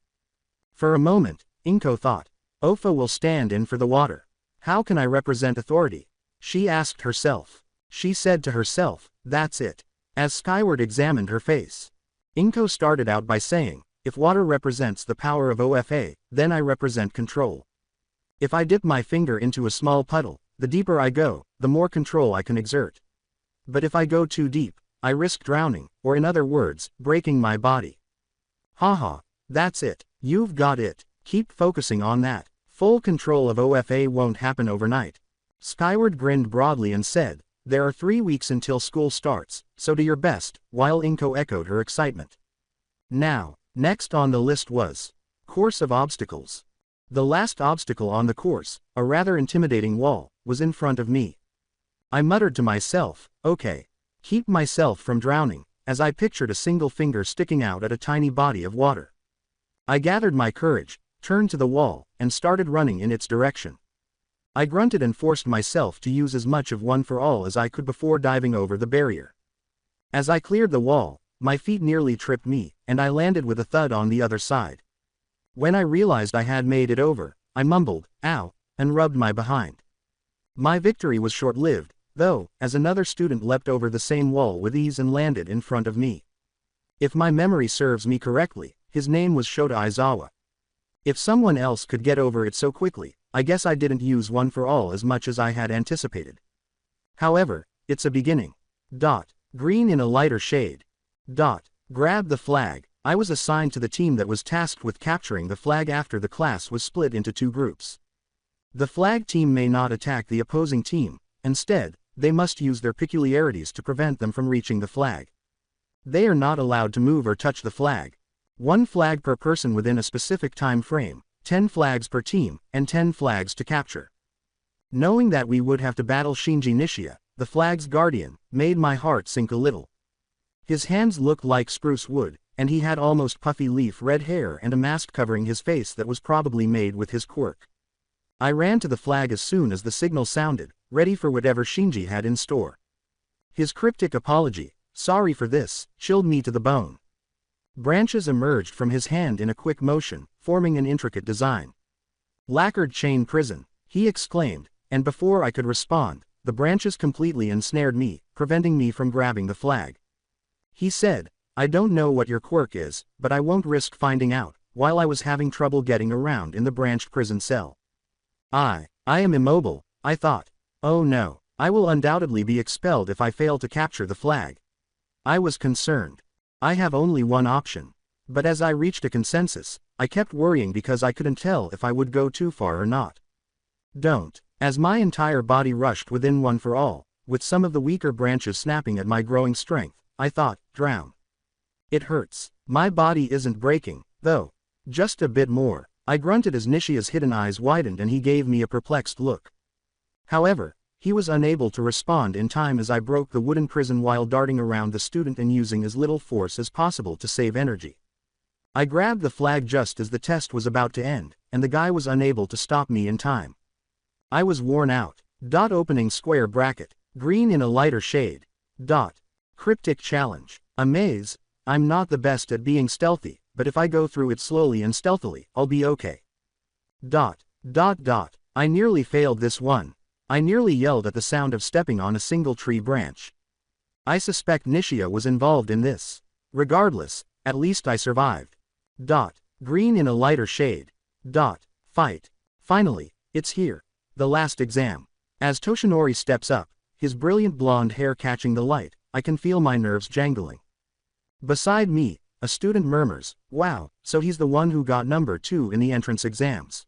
For a moment, Inko thought, Ofa will stand in for the water. How can I represent authority? She asked herself. She said to herself, that's it. As Skyward examined her face. Inko started out by saying, if water represents the power of OFA, then I represent control. If I dip my finger into a small puddle, the deeper I go, the more control I can exert. But if I go too deep, I risk drowning, or in other words, breaking my body. Haha, that's it, you've got it, keep focusing on that. Full control of OFA won't happen overnight. Skyward grinned broadly and said, there are 3 weeks until school starts, so do your best, while Inko echoed her excitement. Now, next on the list was course of obstacles. The last obstacle on the course, a rather intimidating wall, was in front of me. I muttered to myself, okay. Keep myself from drowning, as I pictured a single finger sticking out at a tiny body of water. I gathered my courage, turned to the wall, and started running in its direction. I grunted and forced myself to use as much of one for all as I could before diving over the barrier. As I cleared the wall, my feet nearly tripped me, and I landed with a thud on the other side. When I realized I had made it over, I mumbled, ow, and rubbed my behind. My victory was short-lived, though, as another student leapt over the same wall with ease and landed in front of me. If my memory serves me correctly, his name was Shota Aizawa. If someone else could get over it so quickly, I guess I didn't use one for all as much as I had anticipated. However, it's a beginning. Green in a lighter shade. Grab the flag. I was assigned to the team that was tasked with capturing the flag after the class was split into 2 groups. The flag team may not attack the opposing team, instead, they must use their peculiarities to prevent them from reaching the flag. They are not allowed to move or touch the flag. 1 flag per person within a specific time frame, 10 flags per team, and 10 flags to capture. Knowing that we would have to battle Shinji Nishia, the flag's guardian, made my heart sink a little. His hands looked like spruce wood, and he had almost puffy leaf red hair and a mask covering his face that was probably made with his quirk. I ran to the flag as soon as the signal sounded, ready for whatever Shinji had in store. His cryptic apology, Sorry for this, chilled me to the bone. Branches emerged from his hand in a quick motion, forming an intricate design. Lacquered chain prison, he exclaimed, and before I could respond, the branches completely ensnared me, preventing me from grabbing the flag. He said, I don't know what your quirk is, but I won't risk finding out, while I was having trouble getting around in the branched prison cell. I am immobile, I thought. Oh no, I will undoubtedly be expelled if I fail to capture the flag. I was concerned. I have only one option. But as I reached a consensus, I kept worrying because I couldn't tell if I would go too far or not. Don't. As my entire body rushed within one for all, with some of the weaker branches snapping at my growing strength, I thought, drown. It hurts. My body isn't breaking, though. Just a bit more. I grunted as Nishia's hidden eyes widened and he gave me a perplexed look. However, he was unable to respond in time as I broke the wooden prison while darting around the student and using as little force as possible to save energy. I grabbed the flag just as the test was about to end, and the guy was unable to stop me in time. I was worn out. Opening square bracket. Green in a lighter shade. Cryptic challenge. A maze. I'm not the best at being stealthy, but if I go through it slowly and stealthily, I'll be okay. I nearly failed this one. I nearly yelled at the sound of stepping on a single tree branch. I suspect Nishia was involved in this. Regardless, at least I survived. Green in a lighter shade. Fight. Finally, it's here. The last exam. As Toshinori steps up, his brilliant blonde hair catching the light, I can feel my nerves jangling. Beside me, a student murmurs, wow, so he's the one who got number 2 in the entrance exams.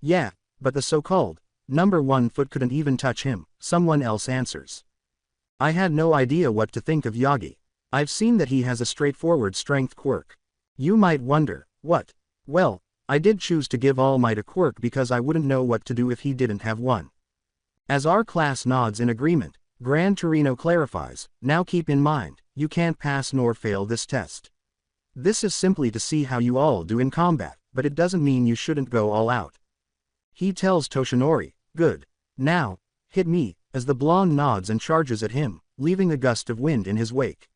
Yeah, but the so-called number 1 foot couldn't even touch him, someone else answers. I had no idea what to think of Yagi. I've seen that he has a straightforward strength quirk. You might wonder, what? Well, I did choose to give All Might a quirk because I wouldn't know what to do if he didn't have one. As our class nods in agreement, Gran Torino clarifies, now keep in mind, you can't pass nor fail this test. This is simply to see how you all do in combat, but it doesn't mean you shouldn't go all out. He tells Toshinori, good. Now, hit me, as the blonde nods and charges at him, leaving a gust of wind in his wake.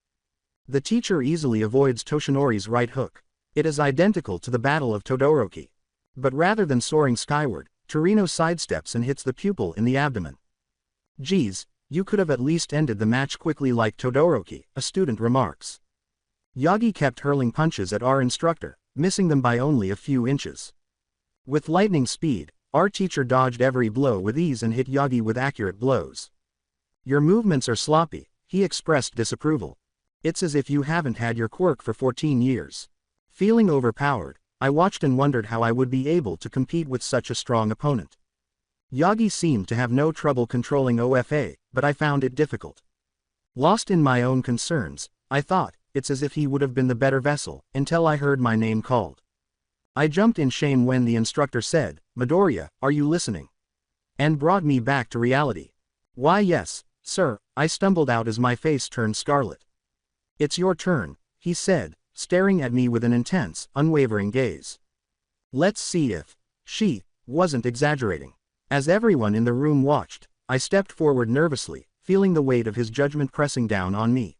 The teacher easily avoids Toshinori's right hook. It is identical to the Battle of Todoroki. But rather than soaring skyward, Torino sidesteps and hits the pupil in the abdomen. Geez, you could have at least ended the match quickly like Todoroki, a student remarks. Yagi kept hurling punches at our instructor, missing them by only a few inches. With lightning speed, our teacher dodged every blow with ease and hit Yagi with accurate blows. Your movements are sloppy, he expressed disapproval. It's as if you haven't had your quirk for 14 years. Feeling overpowered, I watched and wondered how I would be able to compete with such a strong opponent. Yagi seemed to have no trouble controlling OFA, but I found it difficult. Lost in my own concerns, I thought, it's as if he would have been the better vessel, until I heard my name called. I jumped in shame when the instructor said, Midoriya, are you listening? And brought me back to reality. Why yes, sir, I stumbled out as my face turned scarlet. It's your turn, he said, staring at me with an intense, unwavering gaze. Let's see if she wasn't exaggerating. As everyone in the room watched, I stepped forward nervously, feeling the weight of his judgment pressing down on me.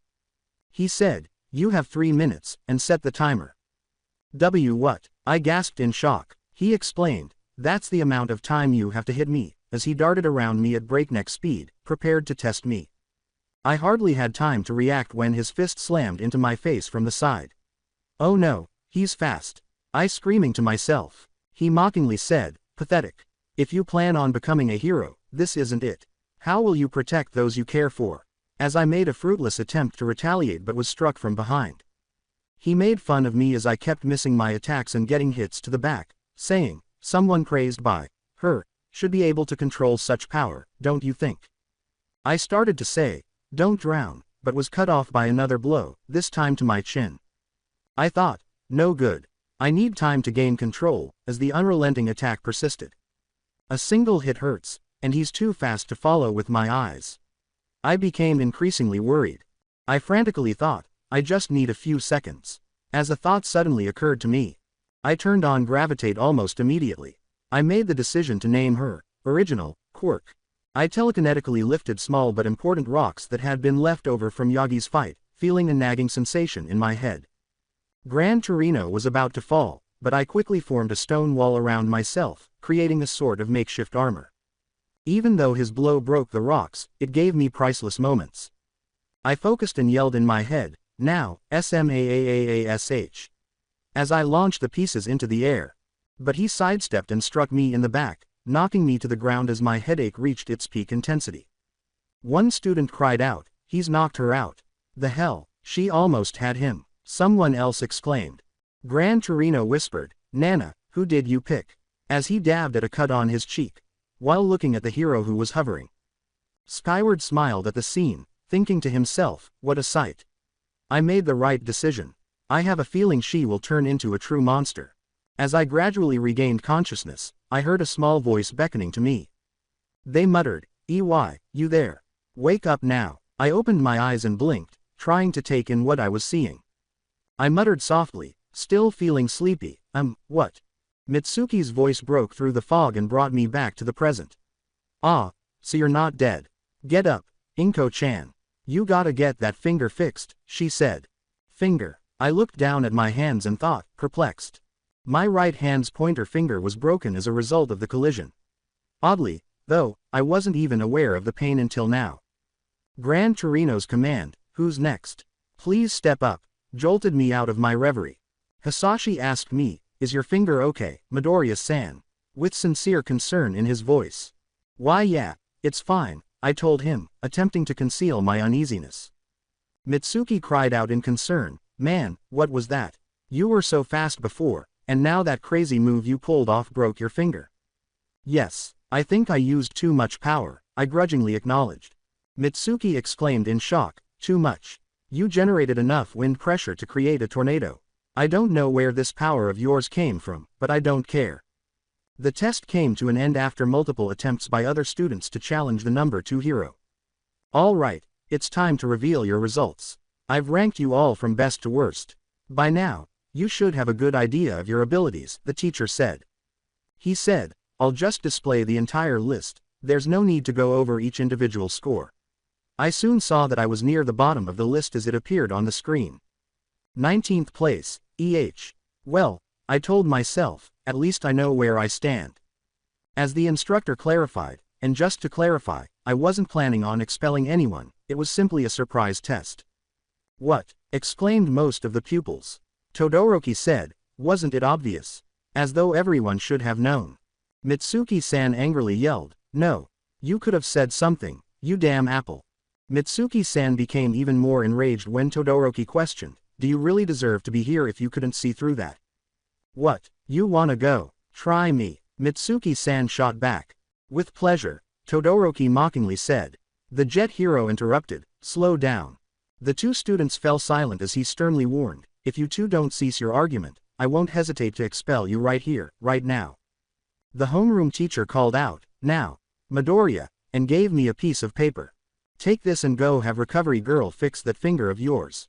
He said, you have 3 minutes, and set the timer. What? I gasped in shock. He explained, that's the amount of time you have to hit me, as he darted around me at breakneck speed, prepared to test me. I hardly had time to react when his fist slammed into my face from the side. Oh no, he's fast. I screaming to myself. He mockingly said, pathetic. If you plan on becoming a hero, this isn't it. How will you protect those you care for? As I made a fruitless attempt to retaliate but was struck from behind. He made fun of me as I kept missing my attacks and getting hits to the back, saying, someone praised by her should be able to control such power, don't you think? I started to say, don't drown, but was cut off by another blow, this time to my chin. I thought, no good. I need time to gain control, as the unrelenting attack persisted. A single hit hurts, and he's too fast to follow with my eyes. I became increasingly worried. I frantically thought, I just need a few seconds. As a thought suddenly occurred to me. I turned on Gravitate almost immediately. I made the decision to name her original quirk. I telekinetically lifted small but important rocks that had been left over from Yagi's fight, feeling a nagging sensation in my head. Gran Torino was about to fall, but I quickly formed a stone wall around myself, creating a sort of makeshift armor. Even though his blow broke the rocks, it gave me priceless moments. I focused and yelled in my head, "Now, SMAAAASH," as I launched the pieces into the air. But he sidestepped and struck me in the back, knocking me to the ground as my headache reached its peak intensity. One student cried out, "He's knocked her out." "The hell, she almost had him," someone else exclaimed. Gran Torino whispered, "Nana, who did you pick?" as he dabbed at a cut on his cheek, while looking at the hero who was hovering. Skyward smiled at the scene, thinking to himself, what a sight. I made the right decision. I have a feeling she will turn into a true monster. As I gradually regained consciousness, I heard a small voice beckoning to me. They muttered, "EY, you there? Wake up now." I opened my eyes and blinked, trying to take in what I was seeing. I muttered softly, still feeling sleepy, what?" Mitsuki's voice broke through the fog and brought me back to the present. "Ah, so you're not dead. Get up, Inko-chan. You gotta get that finger fixed," she said. Finger. I looked down at my hands and thought, perplexed. My right hand's pointer finger was broken as a result of the collision. Oddly, though, I wasn't even aware of the pain until now. Gran Torino's command, "Who's next? Please step up," jolted me out of my reverie. Hisashi asked me, "Is your finger okay, Midoriya-san?" with sincere concern in his voice. "Why yeah, it's fine," I told him, attempting to conceal my uneasiness. Mitsuki cried out in concern, "Man, what was that? You were so fast before, and now that crazy move you pulled off broke your finger." "Yes, I think I used too much power," I grudgingly acknowledged. Mitsuki exclaimed in shock, "Too much? You generated enough wind pressure to create a tornado. I don't know where this power of yours came from, but I don't care." The test came to an end after multiple attempts by other students to challenge the number 2 hero. "All right, it's time to reveal your results. I've ranked you all from best to worst. By now, you should have a good idea of your abilities," the teacher said. He said, "I'll just display the entire list, there's no need to go over each individual score." I soon saw that I was near the bottom of the list as it appeared on the screen. 19th place, EH. Well, I told myself, at least I know where I stand. As the instructor clarified, and just to clarify, I wasn't planning on expelling anyone, it was simply a surprise test. "What?" exclaimed most of the pupils. Todoroki said, "Wasn't it obvious? As though everyone should have known." Mitsuki-san angrily yelled, "No. You could have said something, you damn apple." Mitsuki-san became even more enraged when Todoroki questioned, "Do you really deserve to be here if you couldn't see through that? What, you wanna go? Try me." Mitsuki-san shot back. "With pleasure," Todoroki mockingly said. The jet hero interrupted, "Slow down." The two students fell silent as he sternly warned, "If you two don't cease your argument, I won't hesitate to expel you right here, right now." The homeroom teacher called out, "Now, Midoriya," and gave me a piece of paper. "Take this and go have recovery girl fix that finger of yours."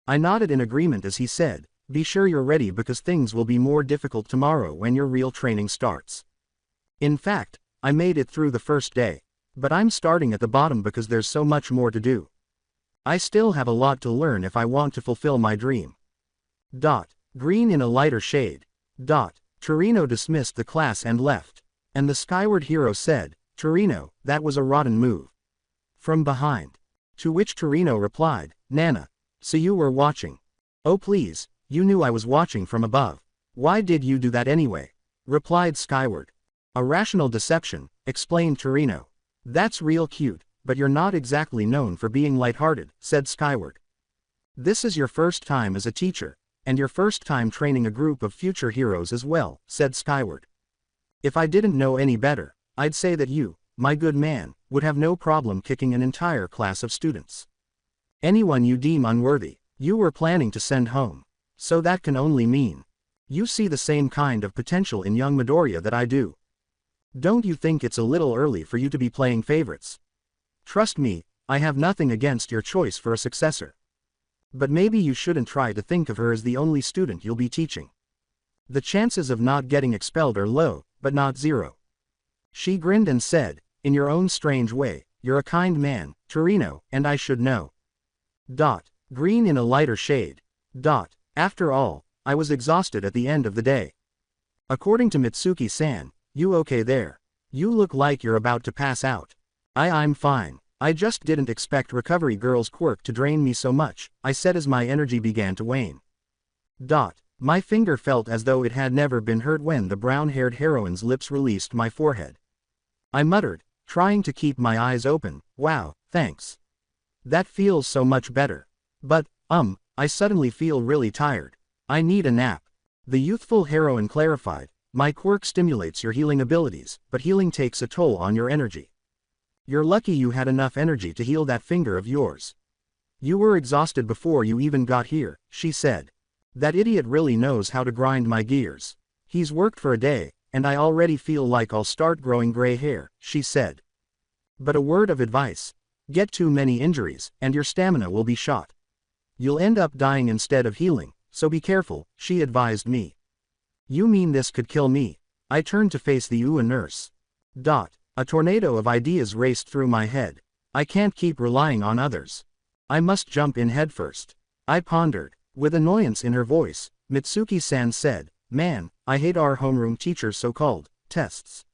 I nodded in agreement as he said, "Be sure you're ready because things will be more difficult tomorrow when your real training starts." In fact, I made it through the first day. But I'm starting at the bottom because there's so much more to do. I still have a lot to learn if I want to fulfill my dream. Green in a lighter shade. Torino dismissed the class and left. And the Skyward hero said, "Torino, that was a rotten move." From behind. To which Torino replied, "Nana. So you were watching." "Oh please, you knew I was watching from above. Why did you do that anyway?" replied Skyward. "A rational deception," explained Torino. "That's real cute, but you're not exactly known for being lighthearted," said Skyward. "This is your first time as a teacher, and your first time training a group of future heroes as well," said Skyward. "If I didn't know any better, I'd say that you, my good man, would have no problem kicking an entire class of students. Anyone you deem unworthy, you were planning to send home. So that can only mean you see the same kind of potential in young Midoriya that I do. Don't you think it's a little early for you to be playing favorites? Trust me, I have nothing against your choice for a successor. But maybe you shouldn't try to think of her as the only student you'll be teaching. The chances of not getting expelled are low, but not zero." She grinned and said, "In your own strange way, you're a kind man, Torino, and I should know." Green in a lighter shade. After all, I was exhausted at the end of the day. According to Mitsuki-san, you okay there? You look like you're about to pass out. I'm fine. I just didn't expect Recovery Girl's quirk to drain me so much, I said as my energy began to wane. My finger felt as though it had never been hurt when the brown-haired heroine's lips released my forehead. I muttered, trying to keep my eyes open, wow, thanks. That feels so much better. But, I suddenly feel really tired. I need a nap. The youthful heroine clarified, my quirk stimulates your healing abilities, but healing takes a toll on your energy. You're lucky you had enough energy to heal that finger of yours. You were exhausted before you even got here, she said. That idiot really knows how to grind my gears. He's worked for a day, and I already feel like I'll start growing gray hair, she said. But a word of advice. Get too many injuries, and your stamina will be shot. You'll end up dying instead of healing, so be careful, she advised me. You mean this could kill me? I turned to face the UA nurse. A tornado of ideas raced through my head. I can't keep relying on others. I must jump in headfirst. I pondered. With annoyance in her voice, Mitsuki-san said, man, I hate our homeroom teacher's so-called tests.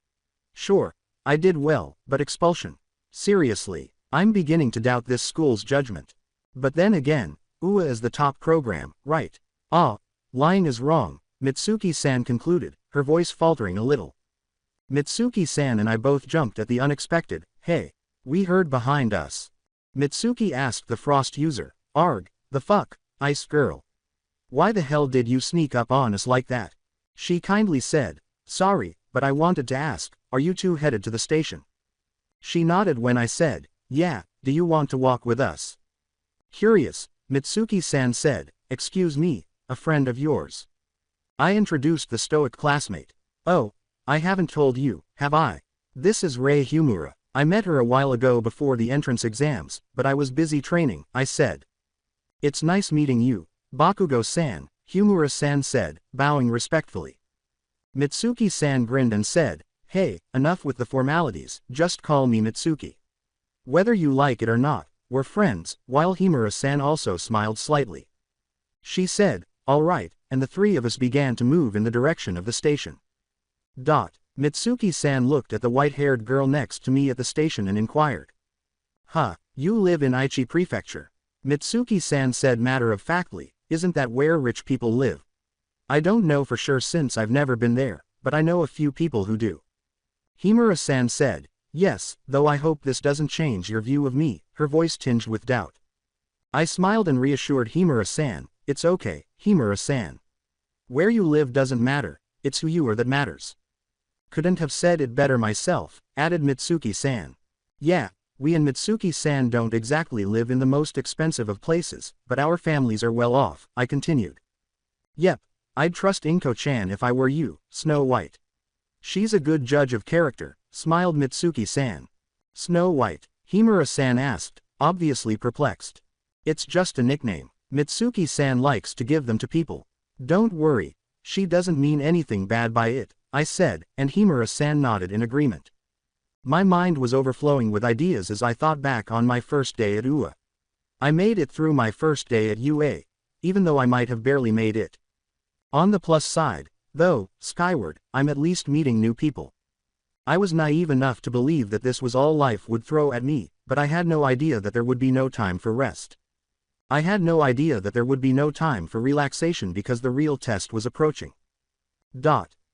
Sure, I did well, but expulsion. Seriously, I'm beginning to doubt this school's judgment. But then again, UA is the top program, right? Lying is wrong, Mitsuki-san concluded, her voice faltering a little. Mitsuki-san and I both jumped at the unexpected. Hey, we heard behind us. Mitsuki asked the frost user. Arg, the fuck, Ice Girl. Why the hell did you sneak up on us like that? She kindly said, sorry, but I wanted to ask, are you two headed to the station? She nodded when I said, yeah, do you want to walk with us? Curious, Mitsuki-san said, excuse me, a friend of yours. I introduced the stoic classmate. Oh, I haven't told you, have I? This is Rei Shimura. I met her a while ago before the entrance exams, but I was busy training, I said. It's nice meeting you, Bakugo-san, Shimura-san said, bowing respectfully. Mitsuki-san grinned and said, hey, enough with the formalities, just call me Mitsuki. Whether you like it or not, we're friends, while Shimura-san also smiled slightly. She said, all right, and the three of us began to move in the direction of the station. Mitsuki-san looked at the white-haired girl next to me at the station and inquired. You live in Aichi Prefecture. Mitsuki-san said matter-of-factly, isn't that where rich people live? I don't know for sure since I've never been there, but I know a few people who do. Shimura-san said, yes, though I hope this doesn't change your view of me, her voice tinged with doubt. I smiled and reassured Shimura-san, it's okay, Shimura-san. Where you live doesn't matter, it's who you are that matters. Couldn't have said it better myself, added Mitsuki-san. Yeah, we and Mitsuki-san don't exactly live in the most expensive of places, but our families are well off, I continued. Yep, I'd trust Inko-chan if I were you, Snow White. She's a good judge of character, smiled Mitsuki-san. Snow White, Shimura-san asked, obviously perplexed. It's just a nickname. Mitsuki-san likes to give them to people. Don't worry, she doesn't mean anything bad by it, I said, and Shimura-san nodded in agreement. My mind was overflowing with ideas as I thought back on my first day at UA. I made it through my first day at UA, even though I might have barely made it. On the plus side, though, skyward, I'm at least meeting new people. I was naive enough to believe that this was all life would throw at me, but I had no idea that there would be no time for rest. I had no idea that there would be no time for relaxation because the real test was approaching.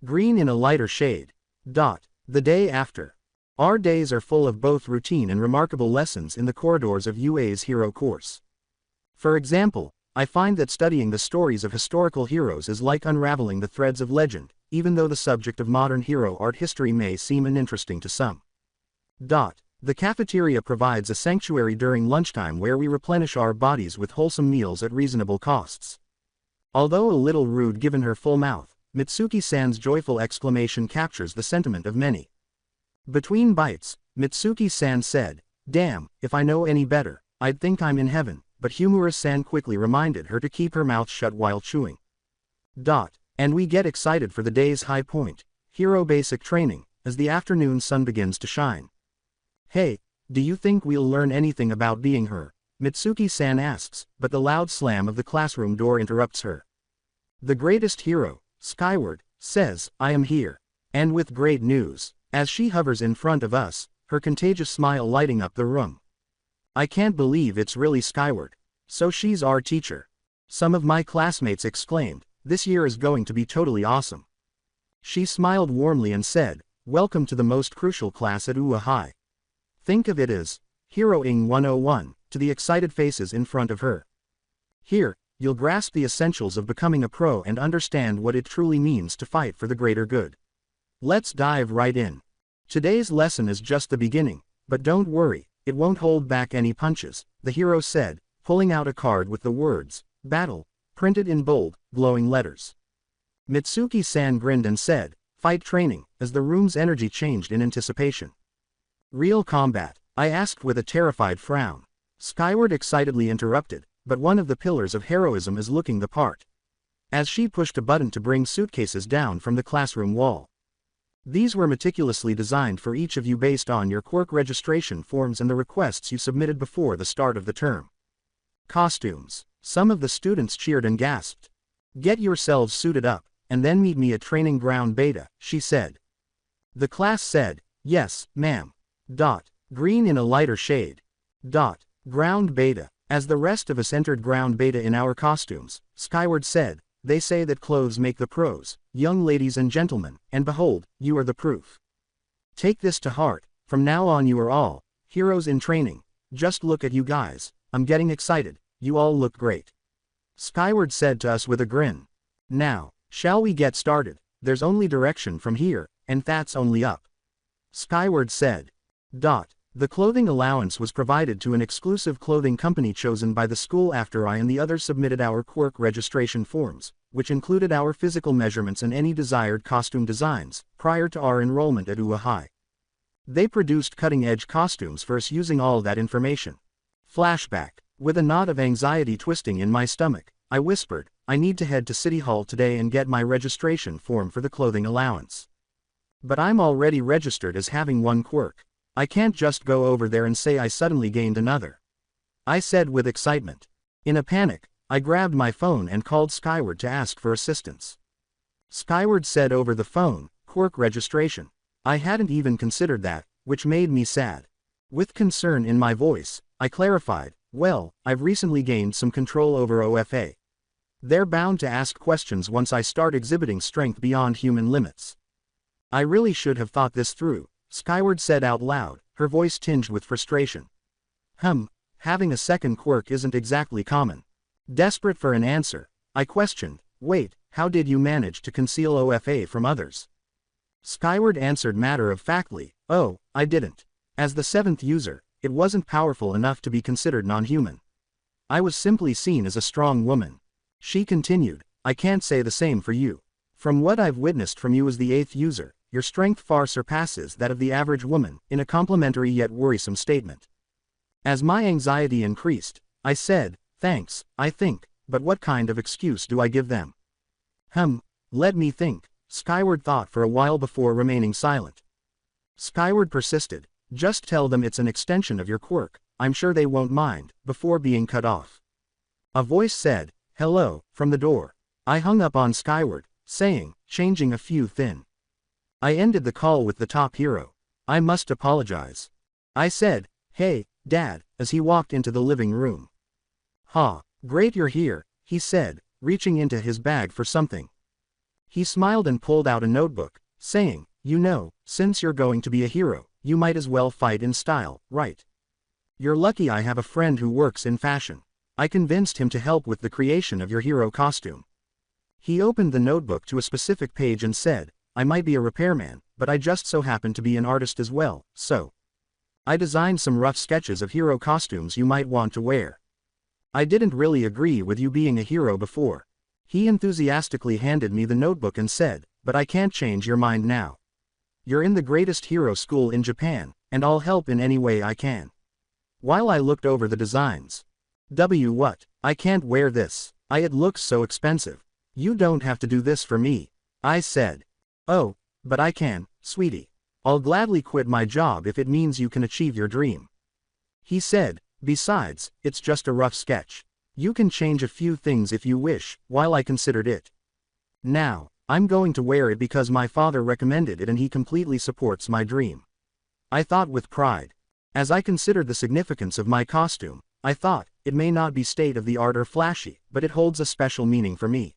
Green in a lighter shade. The day after. Our days are full of both routine and remarkable lessons in the corridors of UA's hero course. For example, I find that studying the stories of historical heroes is like unraveling the threads of legend, even though the subject of modern hero art history may seem uninteresting to some. The cafeteria provides a sanctuary during lunchtime where we replenish our bodies with wholesome meals at reasonable costs. Although a little rude given her full mouth, Mitsuki-san's joyful exclamation captures the sentiment of many. Between bites, Mitsuki-san said, damn, if I know any better, I'd think I'm in heaven, but Shimura-san quickly reminded her to keep her mouth shut while chewing. And we get excited for the day's high point, hero basic training, as the afternoon sun begins to shine. Hey, do you think we'll learn anything about being her? Mitsuki-san asks, but the loud slam of the classroom door interrupts her. The greatest hero, Skyward, says, I am here. And with great news. As she hovers in front of us, her contagious smile lighting up the room. I can't believe it's really Skyward. So she's our teacher. Some of my classmates exclaimed, this year is going to be totally awesome. She smiled warmly and said, welcome to the most crucial class at UA High. Think of it as, Heroing 101, to the excited faces in front of her. Here, you'll grasp the essentials of becoming a pro and understand what it truly means to fight for the greater good. Let's dive right in. Today's lesson is just the beginning, but don't worry, it won't hold back any punches, the hero said, pulling out a card with the words, Battle, printed in bold, glowing letters. Mitsuki-san grinned and said, Fight training, as the room's energy changed in anticipation. Real combat, I asked with a terrified frown. Skyward excitedly interrupted, but one of the pillars of heroism is looking the part. As she pushed a button to bring suitcases down from the classroom wall. These were meticulously designed for each of you based on your quirk registration forms and the requests you submitted before the start of the term. Costumes. Some of the students cheered and gasped. Get yourselves suited up, and then meet me at training ground beta, she said. The class said, yes, ma'am. Green in a lighter shade. Ground beta. As the rest of us entered ground beta in our costumes, Skyward said, they say that clothes make the pros, young ladies and gentlemen, and behold, you are the proof. Take this to heart, from now on you are all heroes in training. Just look at you guys, I'm getting excited, you all look great. Skyward said to us with a grin. Now, shall we get started? There's only direction from here, and that's only up. Skyward said. The clothing allowance was provided to an exclusive clothing company chosen by the school after I and the others submitted our quirk registration forms, which included our physical measurements and any desired costume designs, prior to our enrollment at UA High. They produced cutting-edge costumes for us using all that information. Flashback. With a knot of anxiety twisting in my stomach, I whispered, I need to head to City Hall today and get my registration form for the clothing allowance. But I'm already registered as having one quirk. I can't just go over there and say I suddenly gained another. I said with excitement. In a panic, I grabbed my phone and called Skyward to ask for assistance. Skyward said over the phone, quirk registration. I hadn't even considered that, which made me sad. With concern in my voice, I clarified, well, I've recently gained some control over OFA. They're bound to ask questions once I start exhibiting strength beyond human limits. I really should have thought this through, Skyward said out loud, her voice tinged with frustration. Having a second quirk isn't exactly common. Desperate for an answer, I questioned, wait, how did you manage to conceal OFA from others? Skyward answered matter-of-factly, oh, I didn't. As the seventh user, it wasn't powerful enough to be considered non-human. I was simply seen as a strong woman. She continued, I can't say the same for you. From what I've witnessed from you as the eighth user, your strength far surpasses that of the average woman, in a complimentary yet worrisome statement. As my anxiety increased, I said, thanks, I think, but what kind of excuse do I give them? Let me think. Skyward thought for a while before remaining silent. Skyward persisted, just tell them it's an extension of your quirk, I'm sure they won't mind, before being cut off. A voice said, hello, from the door. I hung up on Skyward, saying, changing a few thin. I ended the call with the top hero. I must apologize. I said, hey, Dad, as he walked into the living room. Great you're here, he said, reaching into his bag for something. He smiled and pulled out a notebook, saying, you know, since you're going to be a hero, you might as well fight in style, right? You're lucky I have a friend who works in fashion. I convinced him to help with the creation of your hero costume. He opened the notebook to a specific page and said, I might be a repairman, but I just so happen to be an artist as well, so. I designed some rough sketches of hero costumes you might want to wear. I didn't really agree with you being a hero before. He enthusiastically handed me the notebook and said, but I can't change your mind now. You're in the greatest hero school in Japan, and I'll help in any way I can. While I looked over the designs. What? I can't wear this. It looks so expensive. You don't have to do this for me. I said. Oh, but I can, sweetie. I'll gladly quit my job if it means you can achieve your dream. He said, Besides, it's just a rough sketch. You can change a few things if you wish, while I considered it. Now, I'm going to wear it because my father recommended it and he completely supports my dream. I thought with pride. As I considered the significance of my costume, I thought, it may not be state-of-the-art or flashy, but it holds a special meaning for me.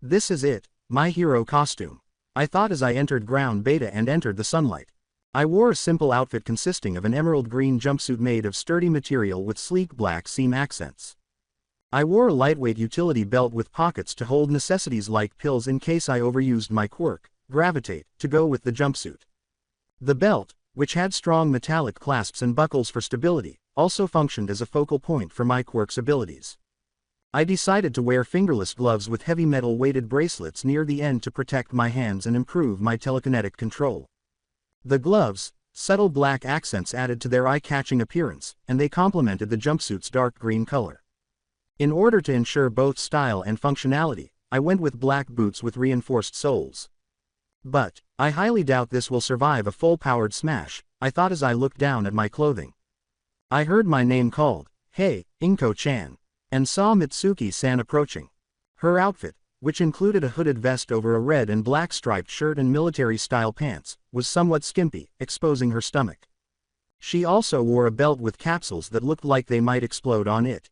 This is it, my hero costume. I thought as I entered ground beta and entered the sunlight. I wore a simple outfit consisting of an emerald green jumpsuit made of sturdy material with sleek black seam accents. I wore a lightweight utility belt with pockets to hold necessities like pills in case I overused my quirk, gravitate, to go with the jumpsuit. The belt, which had strong metallic clasps and buckles for stability, also functioned as a focal point for my quirk's abilities. I decided to wear fingerless gloves with heavy metal weighted bracelets near the end to protect my hands and improve my telekinetic control. The gloves, subtle black accents added to their eye-catching appearance, and they complemented the jumpsuit's dark green color. In order to ensure both style and functionality, I went with black boots with reinforced soles. But, I highly doubt this will survive a full-powered smash, I thought as I looked down at my clothing. I heard my name called, "Hey, Inko-chan," and saw Mitsuki-san approaching. Her outfit, which included a hooded vest over a red and black striped shirt and military-style pants, was somewhat skimpy, exposing her stomach. She also wore a belt with capsules that looked like they might explode on it.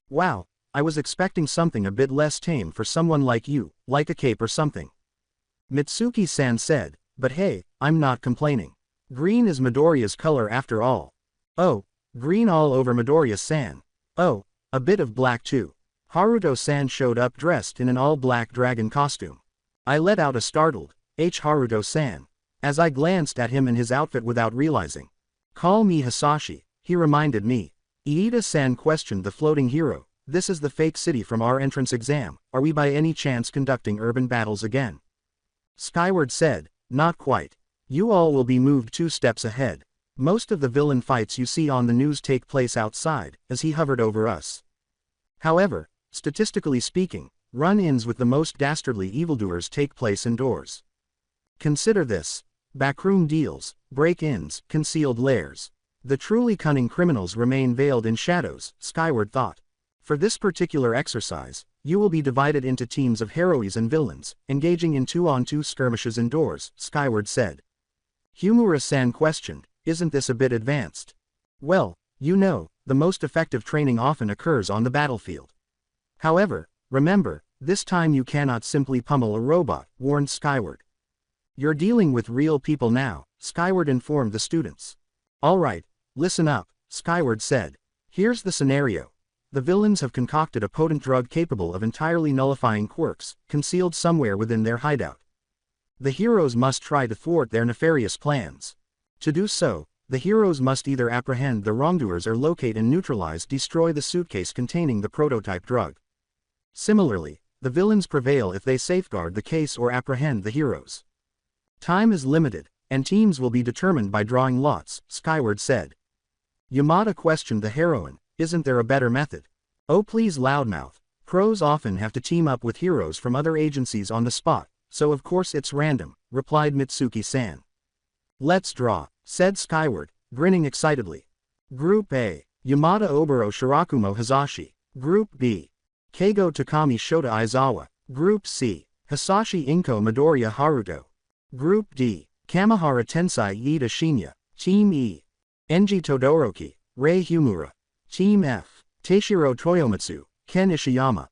Wow, I was expecting something a bit less tame for someone like you, like a cape or something. Mitsuki-san said, but hey, I'm not complaining. Green is Midoriya's color after all. Oh, green all over Midoriya-san. Oh, a bit of black too. Haruto-san showed up dressed in an all-black dragon costume. I let out a startled, Haruto-san, as I glanced at him in his outfit without realizing. Call me Hisashi, he reminded me. Iida-san questioned the floating hero, this is the fake city from our entrance exam, are we by any chance conducting urban battles again? Skyward said, not quite. You all will be moved 2 steps ahead. Most of the villain fights you see on the news take place outside, as he hovered over us. However, statistically speaking, run-ins with the most dastardly evildoers take place indoors. Consider this. Backroom deals, break-ins, concealed lairs. The truly cunning criminals remain veiled in shadows, Skyward thought. For this particular exercise, you will be divided into teams of heroes and villains, engaging in 2-on-2 skirmishes indoors, Skyward said. Shimura-san questioned, isn't this a bit advanced? Well, you know, the most effective training often occurs on the battlefield. However, remember, this time you cannot simply pummel a robot, warned Skyward. You're dealing with real people now, Skyward informed the students. Alright, listen up, Skyward said. Here's the scenario. The villains have concocted a potent drug capable of entirely nullifying quirks, concealed somewhere within their hideout. The heroes must try to thwart their nefarious plans. To do so, the heroes must either apprehend the wrongdoers or locate and destroy the suitcase containing the prototype drug. Similarly, the villains prevail if they safeguard the case or apprehend the heroes. Time is limited, and teams will be determined by drawing lots, Skyward said. Yamada questioned the heroine, isn't there a better method? Oh please loudmouth, pros often have to team up with heroes from other agencies on the spot, so of course it's random, replied Mitsuki-san. Let's draw, said Skyward, grinning excitedly. Group A, Yamada Oboro Shirakumo Hisashi. Group B, Keigo Takami Shota Aizawa. Group C, Hisashi Inko Midoriya Haruto. Group D, Kamihara Tensai Iida Shinya. Team E, Enji Todoroki, Rei Shimura. Team F, Teishiro Toyomitsu, Ken Ishiyama.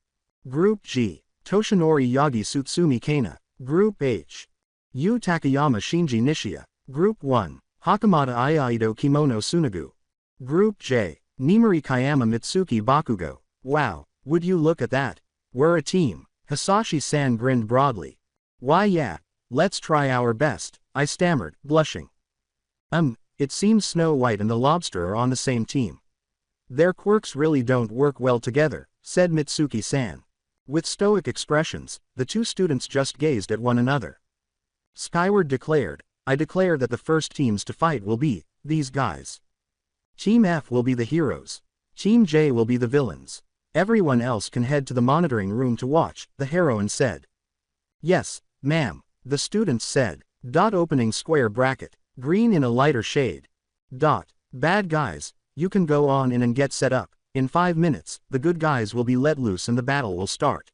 Group G, Toshinori Yagi Tsutsumi Kana. Group H, Yu Takayama Shinji Nishia. Group 1, Hakamata Ayaido Kimono Tsunagu. Group J, Nimari Kayama Mitsuki Bakugo. Wow, would you look at that? We're a team, Hisashi-san grinned broadly. Why yeah, let's try our best, I stammered, blushing. It seems Snow White and the Lobster are on the same team. Their quirks really don't work well together, said Mitsuki-san. With stoic expressions, the 2 students just gazed at one another. Skyward declared, I declare that the first teams to fight will be, these guys. Team F will be the heroes. Team J will be the villains. Everyone else can head to the monitoring room to watch, the heroine said. Yes, ma'am, the students said. Opening square bracket. Green in a lighter shade. Bad guys, you can go on in and get set up. In 5 minutes, the good guys will be let loose and the battle will start.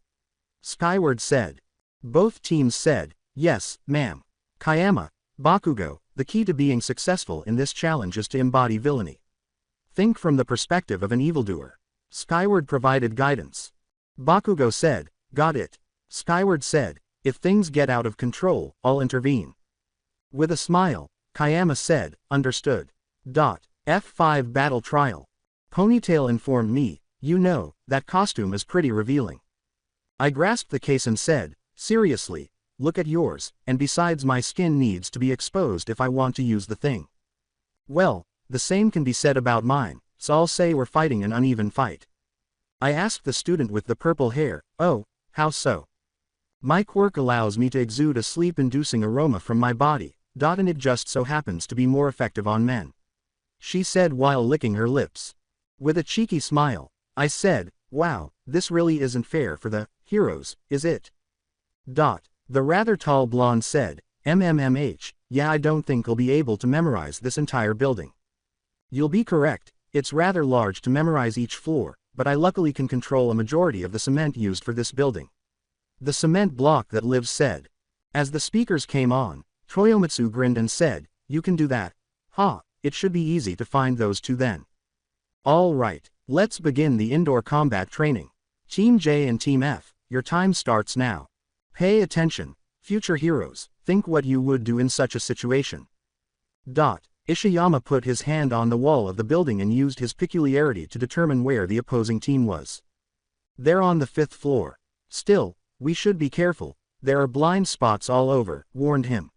Skyward said. Both teams said, yes, ma'am. Kayama, Bakugo, the key to being successful in this challenge is to embody villainy. Think from the perspective of an evildoer. Skyward provided guidance. Bakugo said, got it. Skyward said, if things get out of control, I'll intervene. With a smile, Kayama said, understood. F5 Battle Trial. Ponytail informed me, you know, that costume is pretty revealing. I grasped the case and said, seriously, look at yours, and besides my skin needs to be exposed if I want to use the thing. Well, the same can be said about mine, so I'll say we're fighting an uneven fight. I asked the student with the purple hair, oh, how so? My quirk allows me to exude a sleep-inducing aroma from my body, and it just so happens to be more effective on men. She said while licking her lips. With a cheeky smile, I said, wow, this really isn't fair for the heroes, is it? The rather tall blonde said, yeah, I don't think I'll be able to memorize this entire building. You'll be correct, it's rather large to memorize each floor, but I luckily can control a majority of the cement used for this building. The cement block that lives said. As the speakers came on, Toyomitsu grinned and said, you can do that. It should be easy to find those two then. All right, let's begin the indoor combat training. Team J and Team F, your time starts now. Pay attention, future heroes, think what you would do in such a situation. Ishiyama put his hand on the wall of the building and used his peculiarity to determine where the opposing team was. They're on the 5th floor. Still, we should be careful, there are blind spots all over, warned him.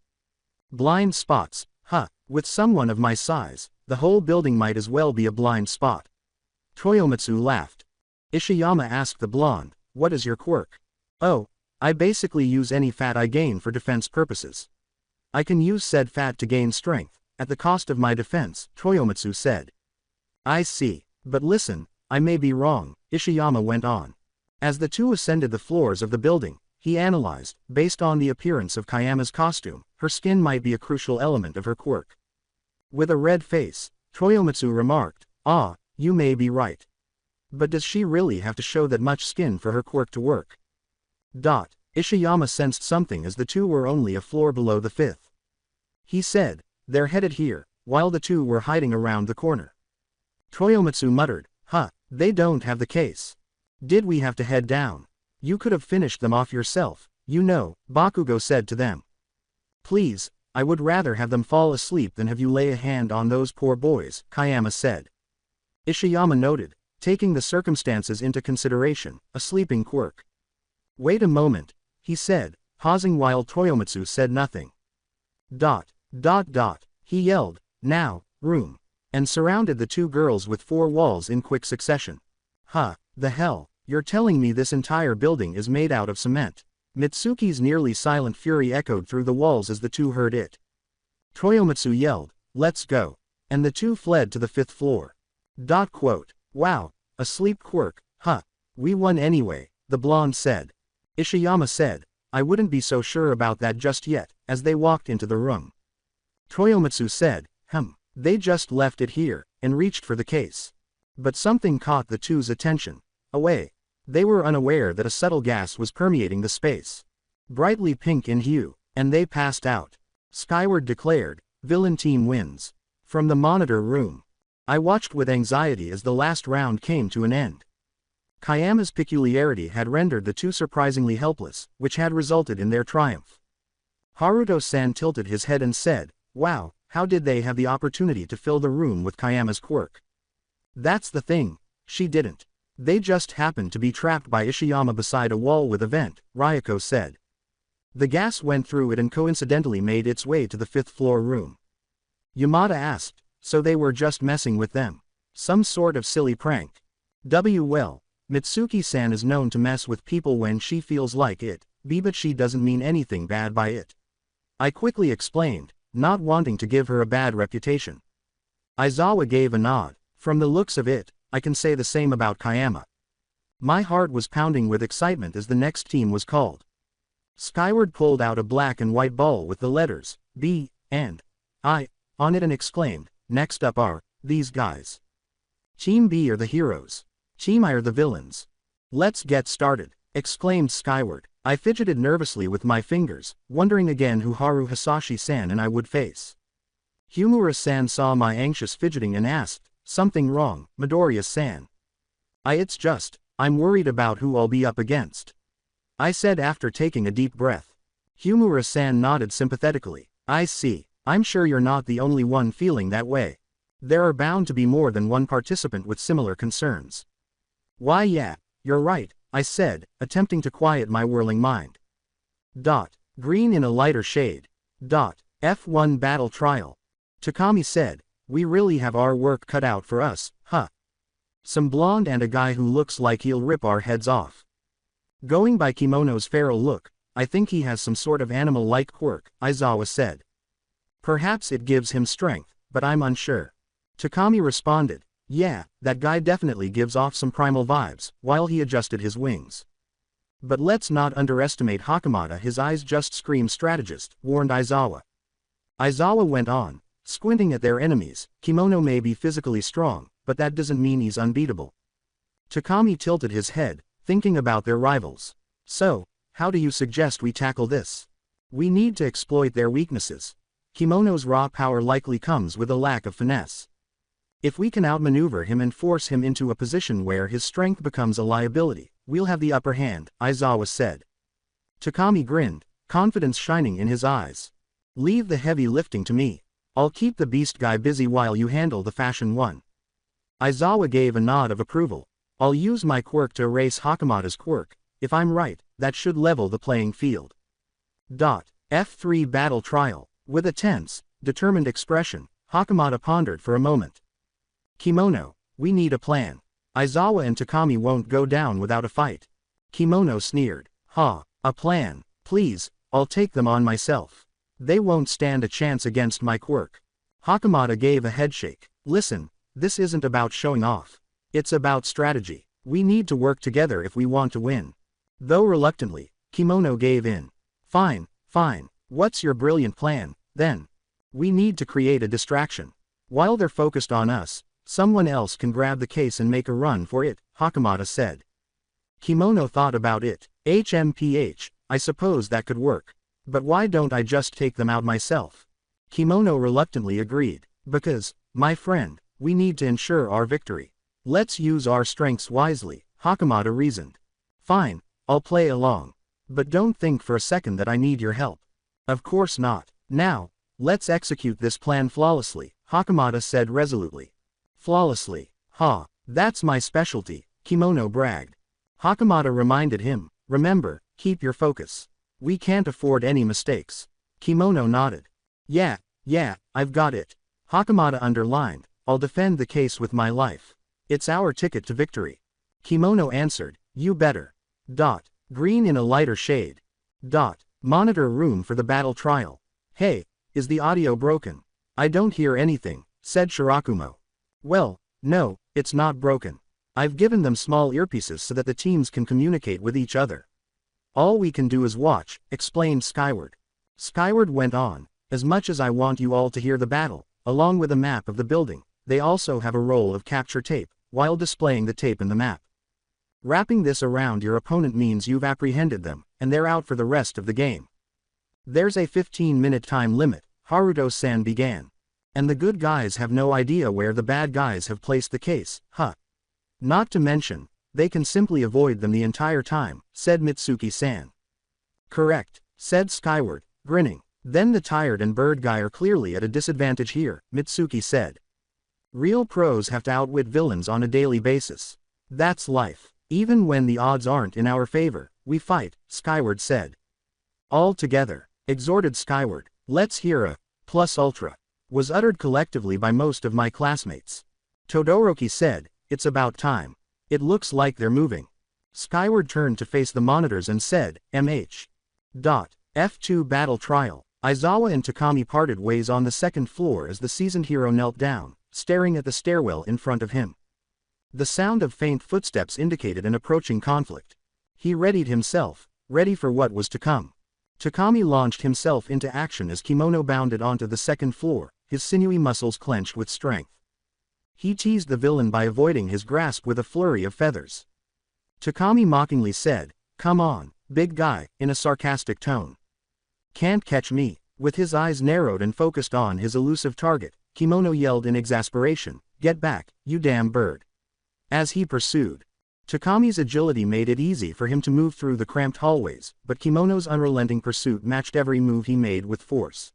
Blind spots, with someone of my size, the whole building might as well be a blind spot. Toyomitsu laughed. Ishiyama asked the blonde, what is your quirk? Oh, I basically use any fat I gain for defense purposes. I can use said fat to gain strength, at the cost of my defense, Toyomitsu said. I see, but listen, I may be wrong, Ishiyama went on. As the two ascended the floors of the building, he analyzed, based on the appearance of Kayama's costume, her skin might be a crucial element of her quirk. With a red face, Toyomitsu remarked, you may be right. But does she really have to show that much skin for her quirk to work? Ishiyama sensed something as the two were only a floor below the 5th. He said, they're headed here, while the two were hiding around the corner. Toyomitsu muttered, they don't have the case. Did we have to head down? You could have finished them off yourself, you know, Bakugo said to them. Please, I would rather have them fall asleep than have you lay a hand on those poor boys, Kayama said. Ishiyama noted, taking the circumstances into consideration, a sleeping quirk. Wait a moment, he said, pausing while Toyomitsu said nothing. He yelled, now, room, and surrounded the two girls with 4 walls in quick succession. The hell, you're telling me this entire building is made out of cement? Mitsuki's nearly silent fury echoed through the walls as the two heard it. Toyomitsu yelled, let's go, and the two fled to the 5th floor. Wow, a sleep quirk, we won anyway, the blonde said. Ishiyama said, I wouldn't be so sure about that just yet, as they walked into the room. Toyomitsu said, they just left it here, and reached for the case. But something caught the two's attention. Away. They were unaware that a subtle gas was permeating the space. Brightly pink in hue, and they passed out. Skyward declared, villain team wins. From the monitor room. I watched with anxiety as the last round came to an end. Kayama's peculiarity had rendered the two surprisingly helpless, which had resulted in their triumph. Haruto-san tilted his head and said, wow, how did they have the opportunity to fill the room with Kayama's quirk? That's the thing, she didn't. They just happened to be trapped by Ishiyama beside a wall with a vent, Ryoko said. The gas went through it and coincidentally made its way to the 5th floor room. Yamada asked, so they were just messing with them? Some sort of silly prank? Well, Mitsuki-san is known to mess with people when she feels like it, but she doesn't mean anything bad by it. I quickly explained, not wanting to give her a bad reputation. Aizawa gave a nod. From the looks of it, I can say the same about Kayama. My heart was pounding with excitement as the next team was called. Skyward pulled out a black and white ball with the letters, B, and I, on it and exclaimed, next up are, these guys. Team B are the heroes. Team I are the villains. Let's get started, exclaimed Skyward. I fidgeted nervously with my fingers, wondering again who Haru Hasashi-san and I would face. Humura-san saw my anxious fidgeting and asked, "Something wrong, Midoriya-san?" I'm worried about who I'll be up against," I said after taking a deep breath. Humura-san nodded sympathetically. "I see. I'm sure you're not the only one feeling that way. There are bound to be more than one participant with similar concerns." "Why yeah, you're right," I said, attempting to quiet my whirling mind. Green in a lighter shade. F1 battle trial. Takami said, "We really have our work cut out for us, huh? Some blonde and a guy who looks like he'll rip our heads off." Going by Kimono's feral look, I think he has some sort of animal-like quirk, Aizawa said. "Perhaps it gives him strength, but I'm unsure." Takami responded, "Yeah, that guy definitely gives off some primal vibes," while he adjusted his wings. "But let's not underestimate Hakamata, his eyes just scream strategist," warned Aizawa. Aizawa went on, "Squinting at their enemies, Kimono may be physically strong, but that doesn't mean he's unbeatable." Takami tilted his head, thinking about their rivals. "So, how do you suggest we tackle this?" "We need to exploit their weaknesses. Kimono's raw power likely comes with a lack of finesse. If we can outmaneuver him and force him into a position where his strength becomes a liability, we'll have the upper hand," Aizawa said. Takami grinned, confidence shining in his eyes. "Leave the heavy lifting to me. I'll keep the beast guy busy while you handle the fashion one." Aizawa gave a nod of approval. "I'll use my quirk to erase Hakamata's quirk. If I'm right, that should level the playing field." F3 battle trial. With a tense, determined expression, Hakamata pondered for a moment. "Kimono, we need a plan. Aizawa and Takami won't go down without a fight." Kimono sneered. "Ha, a plan. Please, I'll take them on myself. They won't stand a chance against my quirk." Hakamata gave a headshake. "Listen, this isn't about showing off. It's about strategy. We need to work together if we want to win." Though reluctantly, Kimono gave in. Fine. What's your brilliant plan, then?" "We need to create a distraction. While they're focused on us, someone else can grab the case and make a run for it," Hakamata said. Kimono thought about it. I suppose that could work. But why don't I just take them out myself?" Kimono reluctantly agreed. "Because, my friend, we need to ensure our victory. Let's use our strengths wisely," Hakamata reasoned. "Fine, I'll play along. But don't think for a second that I need your help." "Of course not. Now, let's execute this plan flawlessly," Hakamata said resolutely. "Flawlessly? Ha, that's my specialty," Kimono bragged. Hakamata reminded him, "Remember, keep your focus. We can't afford any mistakes." Kimono nodded. Yeah, I've got it." Hakamata underlined, "I'll defend the case with my life. It's our ticket to victory." Kimono answered, "You better." Green in a lighter shade. Monitor room for the battle trial. "Hey, is the audio broken?" "I don't hear anything," said Shirakumo. "Well, no, it's not broken. I've given them small earpieces so that the teams can communicate with each other. All we can do is watch," explained Skyward. Skyward went on, "As much as I want you all to hear the battle, along with a map of the building, they also have a roll of capture tape, while displaying the tape in the map. Wrapping this around your opponent means you've apprehended them, and they're out for the rest of the game. There's a 15-minute time limit," Haruto-san began. "And the good guys have no idea where the bad guys have placed the case, huh? Not to mention, they can simply avoid them the entire time," said Mitsuki-san. "Correct," said Skyward, grinning. "Then the tired and bird guy are clearly at a disadvantage here," Mitsuki said. "Real pros have to outwit villains on a daily basis. That's life. Even when the odds aren't in our favor, we fight," Skyward said. "All together," exhorted Skyward. "Let's hear a plus ultra," was uttered collectively by most of my classmates. Todoroki said, "It's about time. It looks like they're moving." Skyward turned to face the monitors and said, F2 battle trial. Aizawa and Takami parted ways on the second floor as the seasoned hero knelt down, staring at the stairwell in front of him. The sound of faint footsteps indicated an approaching conflict. He readied himself, ready for what was to come. Takami launched himself into action as Kimono bounded onto the second floor, his sinewy muscles clenched with strength. He teased the villain by avoiding his grasp with a flurry of feathers. Takami mockingly said, "Come on, big guy," in a sarcastic tone. "Can't catch me." With his eyes narrowed and focused on his elusive target, Kimono yelled in exasperation, "Get back, you damn bird." As he pursued, Takami's agility made it easy for him to move through the cramped hallways, but Kimono's unrelenting pursuit matched every move he made with force.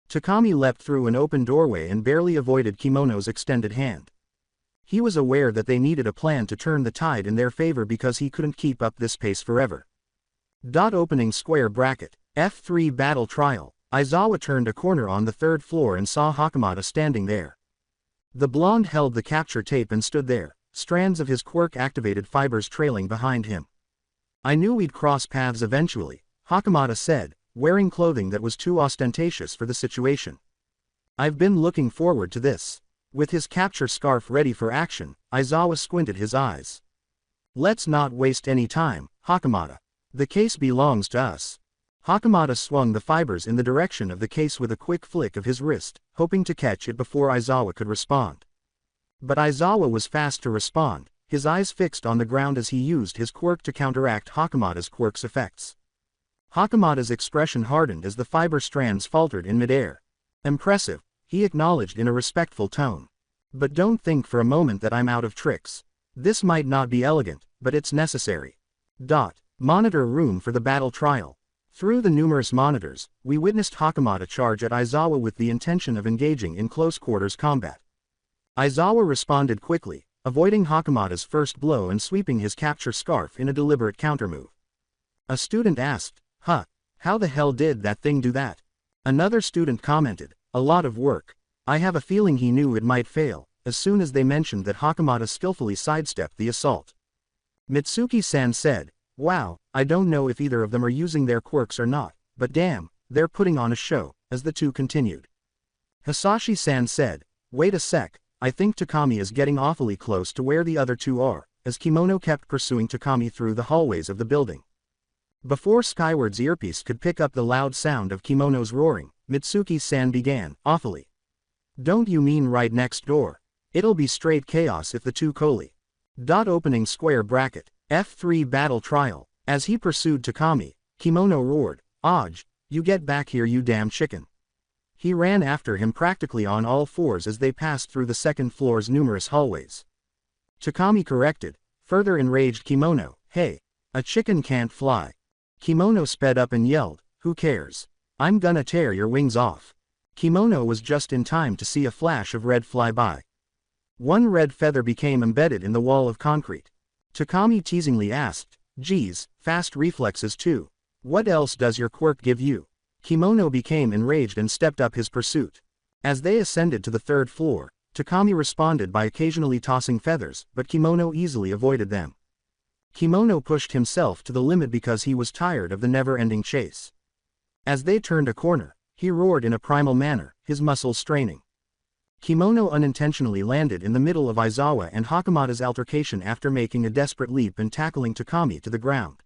Takami leapt through an open doorway and barely avoided Kimono's extended hand. He was aware that they needed a plan to turn the tide in their favor because he couldn't keep up this pace forever. Opening square bracket. F3 Battle Trial. Aizawa turned a corner on the third floor and saw Hakamata standing there. The blonde held the capture tape and stood there, strands of his quirk-activated fibers trailing behind him. "I knew we'd cross paths eventually," Hakamata said, wearing clothing that was too ostentatious for the situation. "I've been looking forward to this." With his capture scarf ready for action, Aizawa squinted his eyes. "Let's not waste any time, Hakamata. The case belongs to us." Hakamata swung the fibers in the direction of the case with a quick flick of his wrist, hoping to catch it before Aizawa could respond. But Aizawa was fast to respond, his eyes fixed on the ground as he used his quirk to counteract Hakamata's quirk's effects. Hakamata's expression hardened as the fiber strands faltered in midair. "Impressive," he acknowledged in a respectful tone. "But don't think for a moment that I'm out of tricks. This might not be elegant, but it's necessary." Monitor room for the battle trial. Through the numerous monitors, we witnessed Hakamata charge at Aizawa with the intention of engaging in close-quarters combat. Aizawa responded quickly, avoiding Hakamata's first blow and sweeping his capture scarf in a deliberate countermove. A student asked, how the hell did that thing do that?" Another student commented, "A lot of work. I have a feeling he knew it might fail," as soon as they mentioned that Hakamata skillfully sidestepped the assault. Mitsuki-san said, "Wow, I don't know if either of them are using their quirks or not, but damn, they're putting on a show," as the two continued. Hisashi-san said, "Wait a sec, I think Takami is getting awfully close to where the other two are," as Kimono kept pursuing Takami through the hallways of the building. Before Skyward's earpiece could pick up the loud sound of Kimono's roaring, Mitsuki-san began, "Awfully. Don't you mean right next door? It'll be straight chaos if the two colli." Opening square bracket. F3 Battle Trial. As he pursued Takami, Kimono roared, "Aj, you get back here, you damn chicken." He ran after him practically on all fours as they passed through the second floor's numerous hallways. Takami corrected, further enraged Kimono, "Hey, a chicken can't fly." Kimono sped up and yelled, "Who cares? I'm gonna tear your wings off." Kimono was just in time to see a flash of red fly by. One red feather became embedded in the wall of concrete. Takami teasingly asked, "Geez, fast reflexes too. What else does your quirk give you?" Kimono became enraged and stepped up his pursuit. As they ascended to the third floor, Takami responded by occasionally tossing feathers, but Kimono easily avoided them. Kimono pushed himself to the limit because he was tired of the never-ending chase. As they turned a corner, he roared in a primal manner, his muscles straining. Kimono unintentionally landed in the middle of Aizawa and Hakamata's altercation after making a desperate leap and tackling Takami to the ground.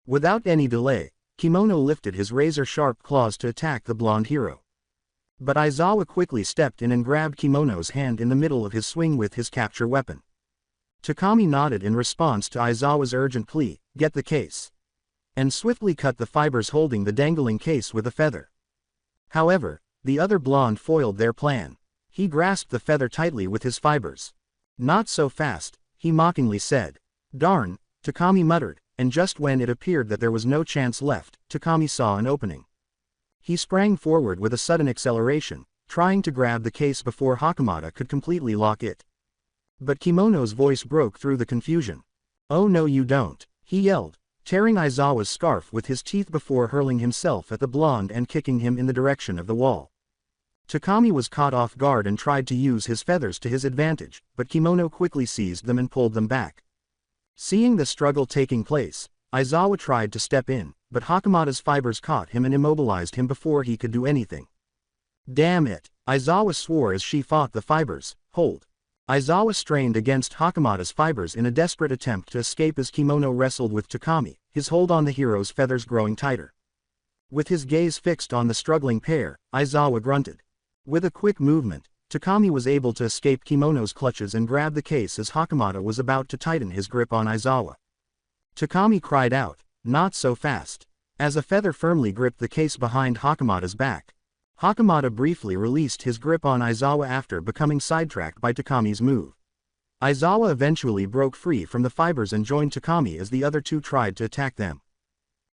Without any delay, Kimono lifted his razor-sharp claws to attack the blonde hero. But Aizawa quickly stepped in and grabbed Kimono's hand in the middle of his swing with his capture weapon. Takami nodded in response to Aizawa's urgent plea, "Get the case," and swiftly cut the fibers holding the dangling case with a feather. However, the other blonde foiled their plan. He grasped the feather tightly with his fibers. "Not so fast," he mockingly said. "Darn," Takami muttered, and just when it appeared that there was no chance left, Takami saw an opening. He sprang forward with a sudden acceleration, trying to grab the case before Hakamata could completely lock it. But Kimono's voice broke through the confusion. "Oh no you don't," he yelled, tearing Aizawa's scarf with his teeth before hurling himself at the blonde and kicking him in the direction of the wall. Takami was caught off guard and tried to use his feathers to his advantage, but Kimono quickly seized them and pulled them back. Seeing the struggle taking place, Aizawa tried to step in, but Hakamata's fibers caught him and immobilized him before he could do anything. "Damn it," Aizawa swore as she fought the fibers. "Hold." Aizawa strained against Hakamata's fibers in a desperate attempt to escape as Kimono wrestled with Takami, his hold on the hero's feathers growing tighter. With his gaze fixed on the struggling pair, Aizawa grunted. With a quick movement, Takami was able to escape Kimono's clutches and grab the case as Hakamata was about to tighten his grip on Aizawa. Takami cried out, "Not so fast." As a feather firmly gripped the case behind Hakamata's back. Hakamata briefly released his grip on Aizawa after becoming sidetracked by Takami's move. Aizawa eventually broke free from the fibers and joined Takami as the other two tried to attack them.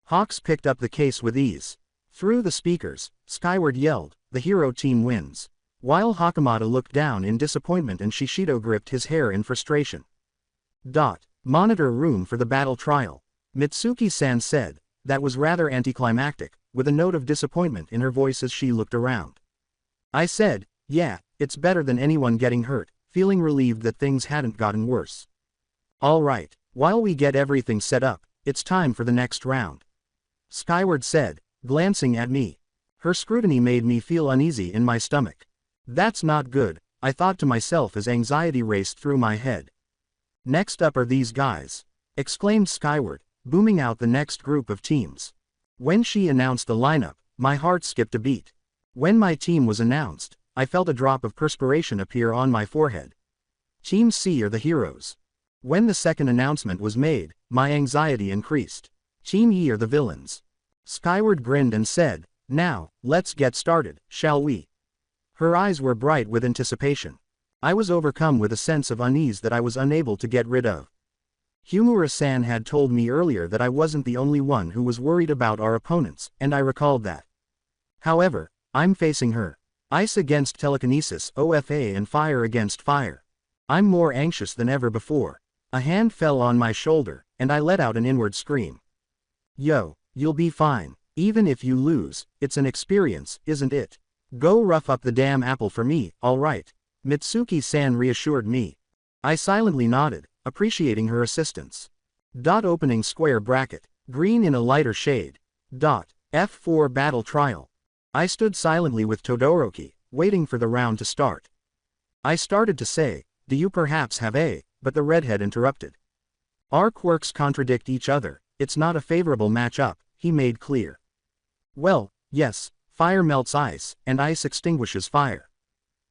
Hawks picked up the case with ease. Through the speakers, Skyward yelled, "The hero team wins." While Hakamata looked down in disappointment and Shishido gripped his hair in frustration. Monitor room for the battle trial. Mitsuki-san said. That was rather anticlimactic, with a note of disappointment in her voice as she looked around. I said, "Yeah, it's better than anyone getting hurt," feeling relieved that things hadn't gotten worse. "All right, while we get everything set up, it's time for the next round," Skyward said, glancing at me. Her scrutiny made me feel uneasy in my stomach. That's not good, I thought to myself as anxiety raced through my head. "Next up are these guys," exclaimed Skyward, booming out the next group of teams. When she announced the lineup, my heart skipped a beat. When my team was announced, I felt a drop of perspiration appear on my forehead. Team C are the heroes. When the second announcement was made, my anxiety increased. Team E are the villains. Skyward grinned and said, "Now, let's get started, shall we?" Her eyes were bright with anticipation. I was overcome with a sense of unease that I was unable to get rid of. Shimura-san had told me earlier that I wasn't the only one who was worried about our opponents, and I recalled that. However, I'm facing her. Ice against telekinesis OFA and fire against fire. I'm more anxious than ever before. A hand fell on my shoulder, and I let out an inward scream. Yo, you'll be fine. Even if you lose, it's an experience, isn't it? Go rough up the damn apple for me, alright. Mitsuki-san reassured me. I silently nodded, appreciating her assistance. Opening square bracket. Green in a lighter shade. F4 battle trial. I stood silently with Todoroki, waiting for the round to start. I started to say, "Do you perhaps have a," but the redhead interrupted. "Our quirks contradict each other, it's not a favorable matchup," he made clear. "Well, yes, fire melts ice, and ice extinguishes fire.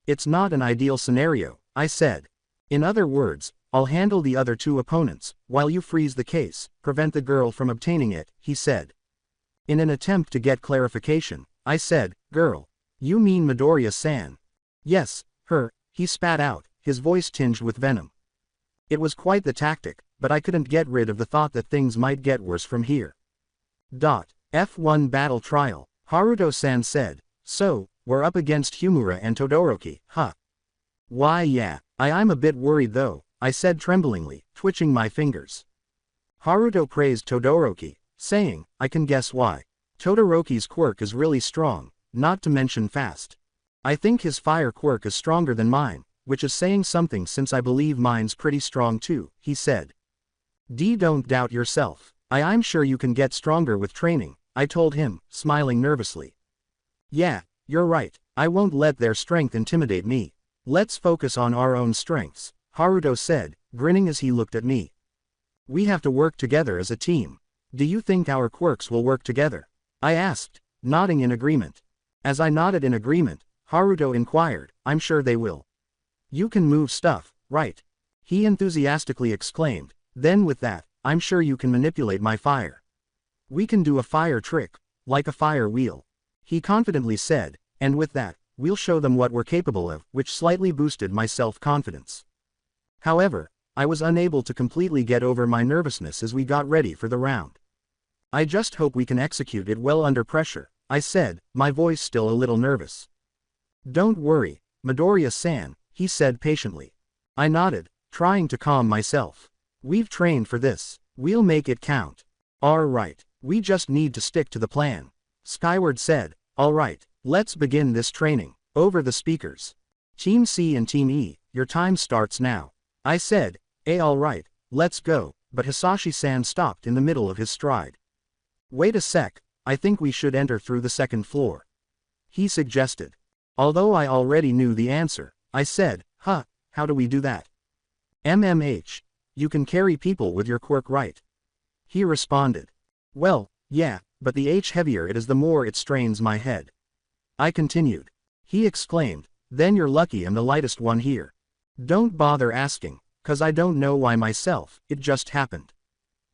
It's not an ideal scenario," I said. "In other words, I'll handle the other two opponents, while you freeze the case, prevent the girl from obtaining it," he said. In an attempt to get clarification, I said, "Girl. You mean Midoriya-san?" "Yes, her," he spat out, his voice tinged with venom. It was quite the tactic, but I couldn't get rid of the thought that things might get worse from here. F1 battle trial, Haruto-san said. "So, we're up against Shimura and Todoroki, huh?" "Why yeah, I'm a bit worried though," I said tremblingly, twitching my fingers. Haruto praised Todoroki, saying, "I can guess why. Todoroki's quirk is really strong, not to mention fast. I think his fire quirk is stronger than mine, which is saying something since I believe mine's pretty strong too," he said. Don't doubt yourself. I'm sure you can get stronger with training," I told him, smiling nervously. "Yeah, you're right, I won't let their strength intimidate me. Let's focus on our own strengths," Haruto said, grinning as he looked at me. "We have to work together as a team. Do you think our quirks will work together?" I asked, nodding in agreement. As I nodded in agreement, Haruto inquired, "I'm sure they will." "You can move stuff, right?" he enthusiastically exclaimed. "Then with that, I'm sure you can manipulate my fire. We can do a fire trick, like a fire wheel," he confidently said, "and with that, we'll show them what we're capable of," which slightly boosted my self-confidence. However, I was unable to completely get over my nervousness as we got ready for the round. "I just hope we can execute it well under pressure," I said, my voice still a little nervous. "Don't worry, Midoriya-san," he said patiently. I nodded, trying to calm myself. "We've trained for this. We'll make it count." "All right, we just need to stick to the plan," Skyward said. "All right, let's begin this training." Over the speakers. "Team C and Team E, your time starts now." I said, all right, let's go," but Hisashi-san stopped in the middle of his stride. "Wait a sec, I think we should enter through the second floor," he suggested. Although I already knew the answer, I said, how do we do that?" "MMH. You can carry people with your quirk, right?" he responded. "Well, yeah, but the H heavier it is the more it strains my head." I continued. He exclaimed, Then you're lucky I'm the lightest one here. Don't bother asking, 'cause I don't know why myself, it just happened.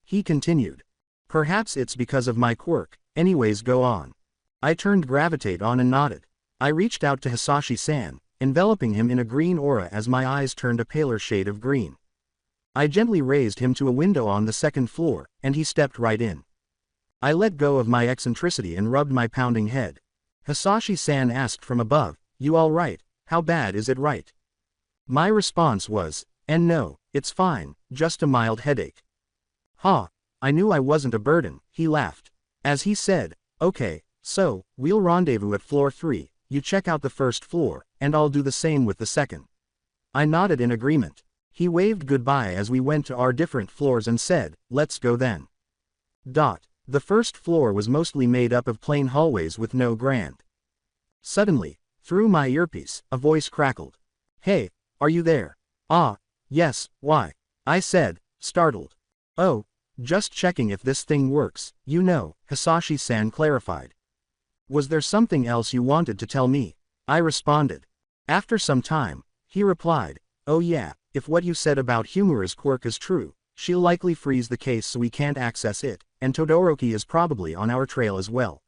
He continued. Perhaps it's because of my quirk, anyways go on. I turned gravitate on and nodded. I reached out to Hisashi-san, enveloping him in a green aura as my eyes turned a paler shade of green. I gently raised him to a window on the second floor, and he stepped right in. I let go of my eccentricity and rubbed my pounding head. Hisashi-san asked from above, "You all right? How bad is it right?" My response was, "And no, it's fine, just a mild headache." "Ha, I knew I wasn't a burden," he laughed. As he said, "Okay, so, we'll rendezvous at floor 3, you check out the first floor, and I'll do the same with the second." I nodded in agreement. He waved goodbye as we went to our different floors and said, "Let's go then." The first floor was mostly made up of plain hallways with no grand. Suddenly, through my earpiece, a voice crackled. "Hey, are you there?" "Ah, yes, why?" I said, startled. "Oh, just checking if this thing works, you know," Hisashi-san clarified. "Was there something else you wanted to tell me?" I responded. After some time, he replied, "Oh yeah, if what you said about Shimura's quirk is true, she'll likely freeze the case so we can't access it, and Todoroki is probably on our trail as well."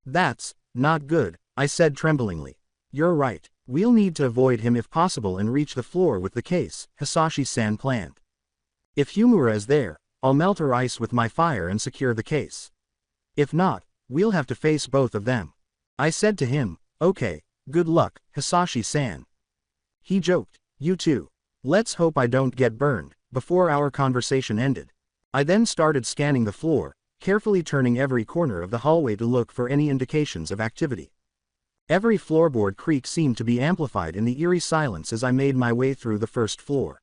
"That's not good," I said tremblingly. "You're right, we'll need to avoid him if possible and reach the floor with the case," Hisashi-san planned. "If Shimura is there, I'll melt her ice with my fire and secure the case. If not, we'll have to face both of them." I said to him, "Okay, good luck, Hisashi-san." He joked, "You too. Let's hope I don't get burned," before our conversation ended. I then started scanning the floor, carefully turning every corner of the hallway to look for any indications of activity. Every floorboard creak seemed to be amplified in the eerie silence as I made my way through the first floor.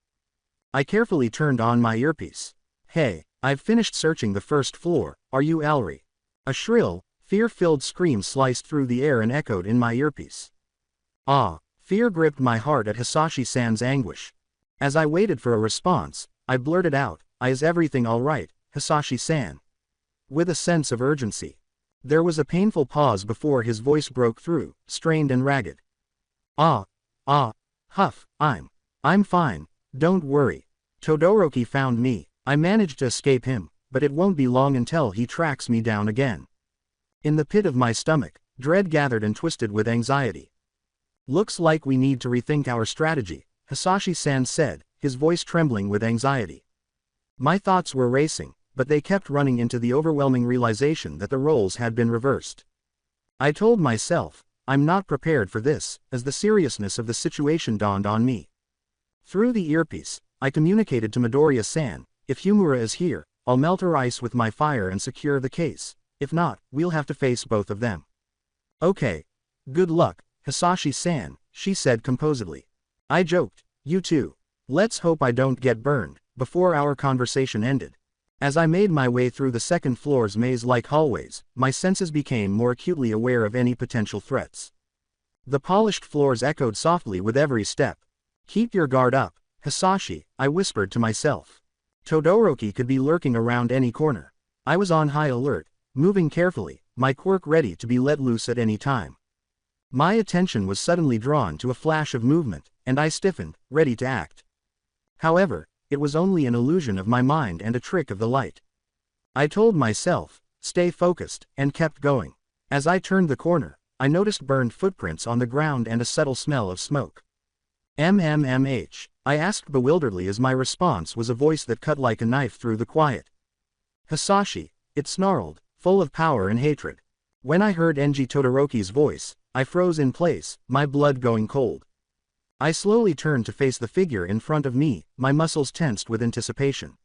I carefully turned on my earpiece. "Hey, I've finished searching the first floor, are you Alri?" A shrill, fear-filled scream sliced through the air and echoed in my earpiece. Ah, fear gripped my heart at Hisashi-san's anguish. As I waited for a response, I blurted out, "Is everything all right, Hisashi-san?" With a sense of urgency. There was a painful pause before his voice broke through, strained and ragged. Huff, I'm fine, don't worry. Todoroki found me, I managed to escape him, but it won't be long until he tracks me down again." In the pit of my stomach, dread gathered and twisted with anxiety. "Looks like we need to rethink our strategy," Hisashi-san said, his voice trembling with anxiety. My thoughts were racing, but they kept running into the overwhelming realization that the roles had been reversed. I told myself, I'm not prepared for this, as the seriousness of the situation dawned on me. Through the earpiece, I communicated to Midoriya-san, "If Shimura is here, I'll melt her ice with my fire and secure the case. If not, we'll have to face both of them." "Okay. Good luck, Hisashi-san," she said composedly. I joked, "You too. Let's hope I don't get burned," before our conversation ended. As I made my way through the second floor's maze-like hallways, my senses became more acutely aware of any potential threats. The polished floors echoed softly with every step. "Keep your guard up, Hisashi," I whispered to myself. Todoroki could be lurking around any corner. I was on high alert, moving carefully, my quirk ready to be let loose at any time. My attention was suddenly drawn to a flash of movement, and I stiffened, ready to act. However, it was only an illusion of my mind and a trick of the light. I told myself, "Stay focused," and kept going. As I turned the corner, I noticed burned footprints on the ground and a subtle smell of smoke. I asked bewilderedly as my response was a voice that cut like a knife through the quiet. "Hisashi," it snarled, full of power and hatred. When I heard Enji Todoroki's voice, I froze in place, my blood going cold. I slowly turned to face the figure in front of me, my muscles tensed with anticipation.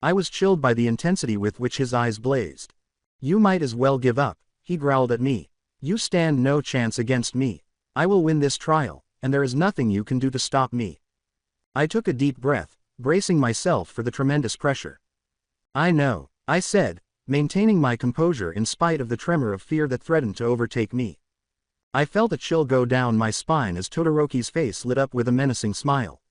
I was chilled by the intensity with which his eyes blazed. "You might as well give up," he growled at me. "You stand no chance against me. I will win this trial, and there is nothing you can do to stop me." I took a deep breath, bracing myself for the tremendous pressure. "I know," I said, maintaining my composure in spite of the tremor of fear that threatened to overtake me. I felt a chill go down my spine as Todoroki's face lit up with a menacing smile.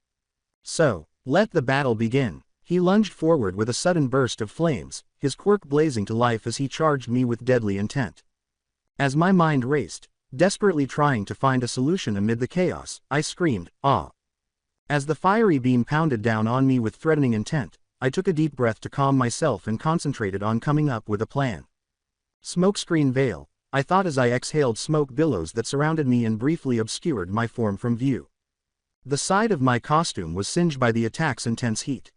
"So, let the battle begin." He lunged forward with a sudden burst of flames, his quirk blazing to life as he charged me with deadly intent. As my mind raced, Desperately trying to find a solution amid the chaos, I screamed, "Ah!" As the fiery beam pounded down on me with threatening intent, I took a deep breath to calm myself and concentrated on coming up with a plan. Smokescreen veil, I thought as I exhaled smoke billows that surrounded me and briefly obscured my form from view. The side of my costume was singed by the attack's intense heat.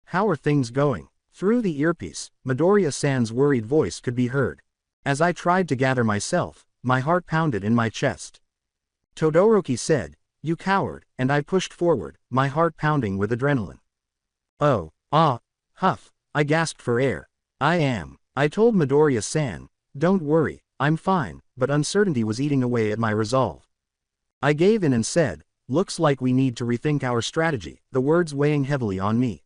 "How are things going?" Through the earpiece, Midoriya-san's worried voice could be heard. As I tried to gather myself, my heart pounded in my chest. Todoroki said, "You coward," and I pushed forward, my heart pounding with adrenaline. "Oh, huff," I gasped for air. I told Midoriya-san, "Don't worry, I'm fine," but uncertainty was eating away at my resolve. I gave in and said, "Looks like we need to rethink our strategy," the words weighing heavily on me.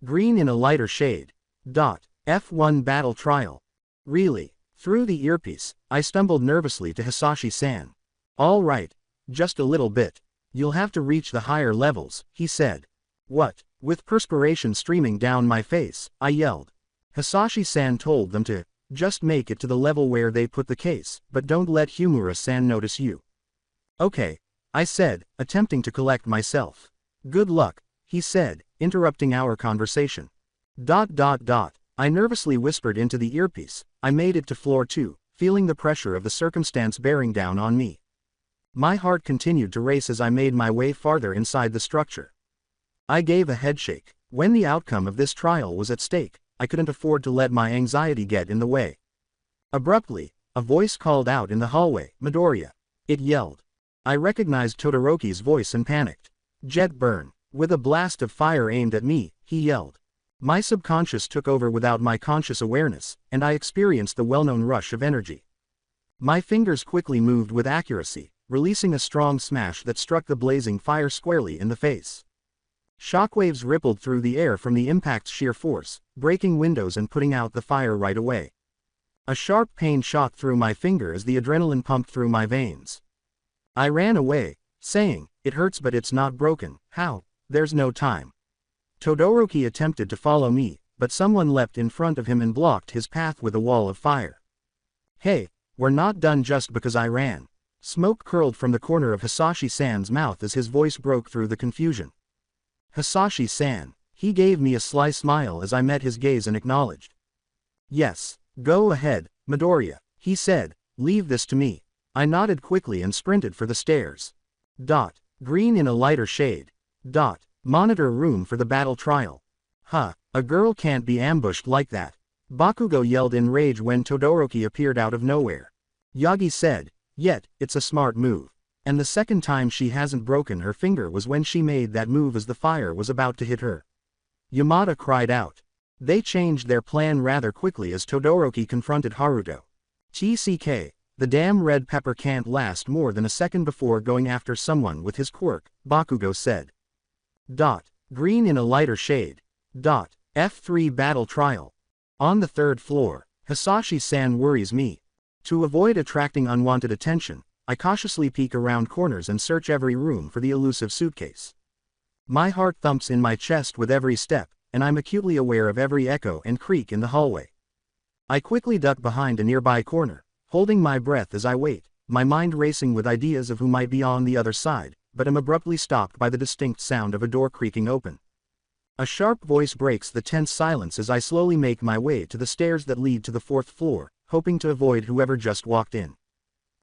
Green in a lighter shade. F1 battle trial. Really? Through the earpiece, I stumbled nervously to Hisashi-san. "All right, just a little bit. You'll have to reach the higher levels," he said. "What?" With perspiration streaming down my face, I yelled. Hisashi-san told them to just make it to the level where they put the case, but don't let Shimura-san notice you. "Okay," I said, attempting to collect myself. "Good luck," he said, interrupting our conversation. I nervously whispered into the earpiece. I made it to floor 2, feeling the pressure of the circumstance bearing down on me. My heart continued to race as I made my way farther inside the structure. I gave a headshake. When the outcome of this trial was at stake, I couldn't afford to let my anxiety get in the way. Abruptly, a voice called out in the hallway, "Midoriya!" It yelled. I recognized Todoroki's voice and panicked. "Jet burn!" With a blast of fire aimed at me, he yelled. My subconscious took over without my conscious awareness, and I experienced the well-known rush of energy. My fingers quickly moved with accuracy, releasing a strong smash that struck the blazing fire squarely in the face. Shockwaves rippled through the air from the impact's sheer force, breaking windows and putting out the fire right away. A sharp pain shot through my finger as the adrenaline pumped through my veins. I ran away, saying, "It hurts but it's not broken." "How?" "There's no time." Todoroki attempted to follow me, but someone leapt in front of him and blocked his path with a wall of fire. "Hey, we're not done just because I ran." Smoke curled from the corner of Hisashi-san's mouth as his voice broke through the confusion. "Hisashi-san." He gave me a sly smile as I met his gaze and acknowledged. "Yes, go ahead, Midoriya," he said, "leave this to me." I nodded quickly and sprinted for the stairs. Green in a lighter shade. Monitor room for the battle trial. A girl can't be ambushed like that. Bakugo yelled in rage when Todoroki appeared out of nowhere. Yagi said, "Yet, it's a smart move. And the second time she hasn't broken her finger was when she made that move as the fire was about to hit her." Yamada cried out. They changed their plan rather quickly as Todoroki confronted Haruto. "TCK, the damn red pepper can't last more than a second before going after someone with his quirk," Bakugo said. Green in a lighter shade. F3 battle trial. On the third floor, Hisashi-san worries me. To avoid attracting unwanted attention, I cautiously peek around corners and search every room for the elusive suitcase. My heart thumps in my chest with every step, and I'm acutely aware of every echo and creak in the hallway. I quickly duck behind a nearby corner, holding my breath as I wait, my mind racing with ideas of who might be on the other side, but am abruptly stopped by the distinct sound of a door creaking open. A sharp voice breaks the tense silence as I slowly make my way to the stairs that lead to the fourth floor, hoping to avoid whoever just walked in.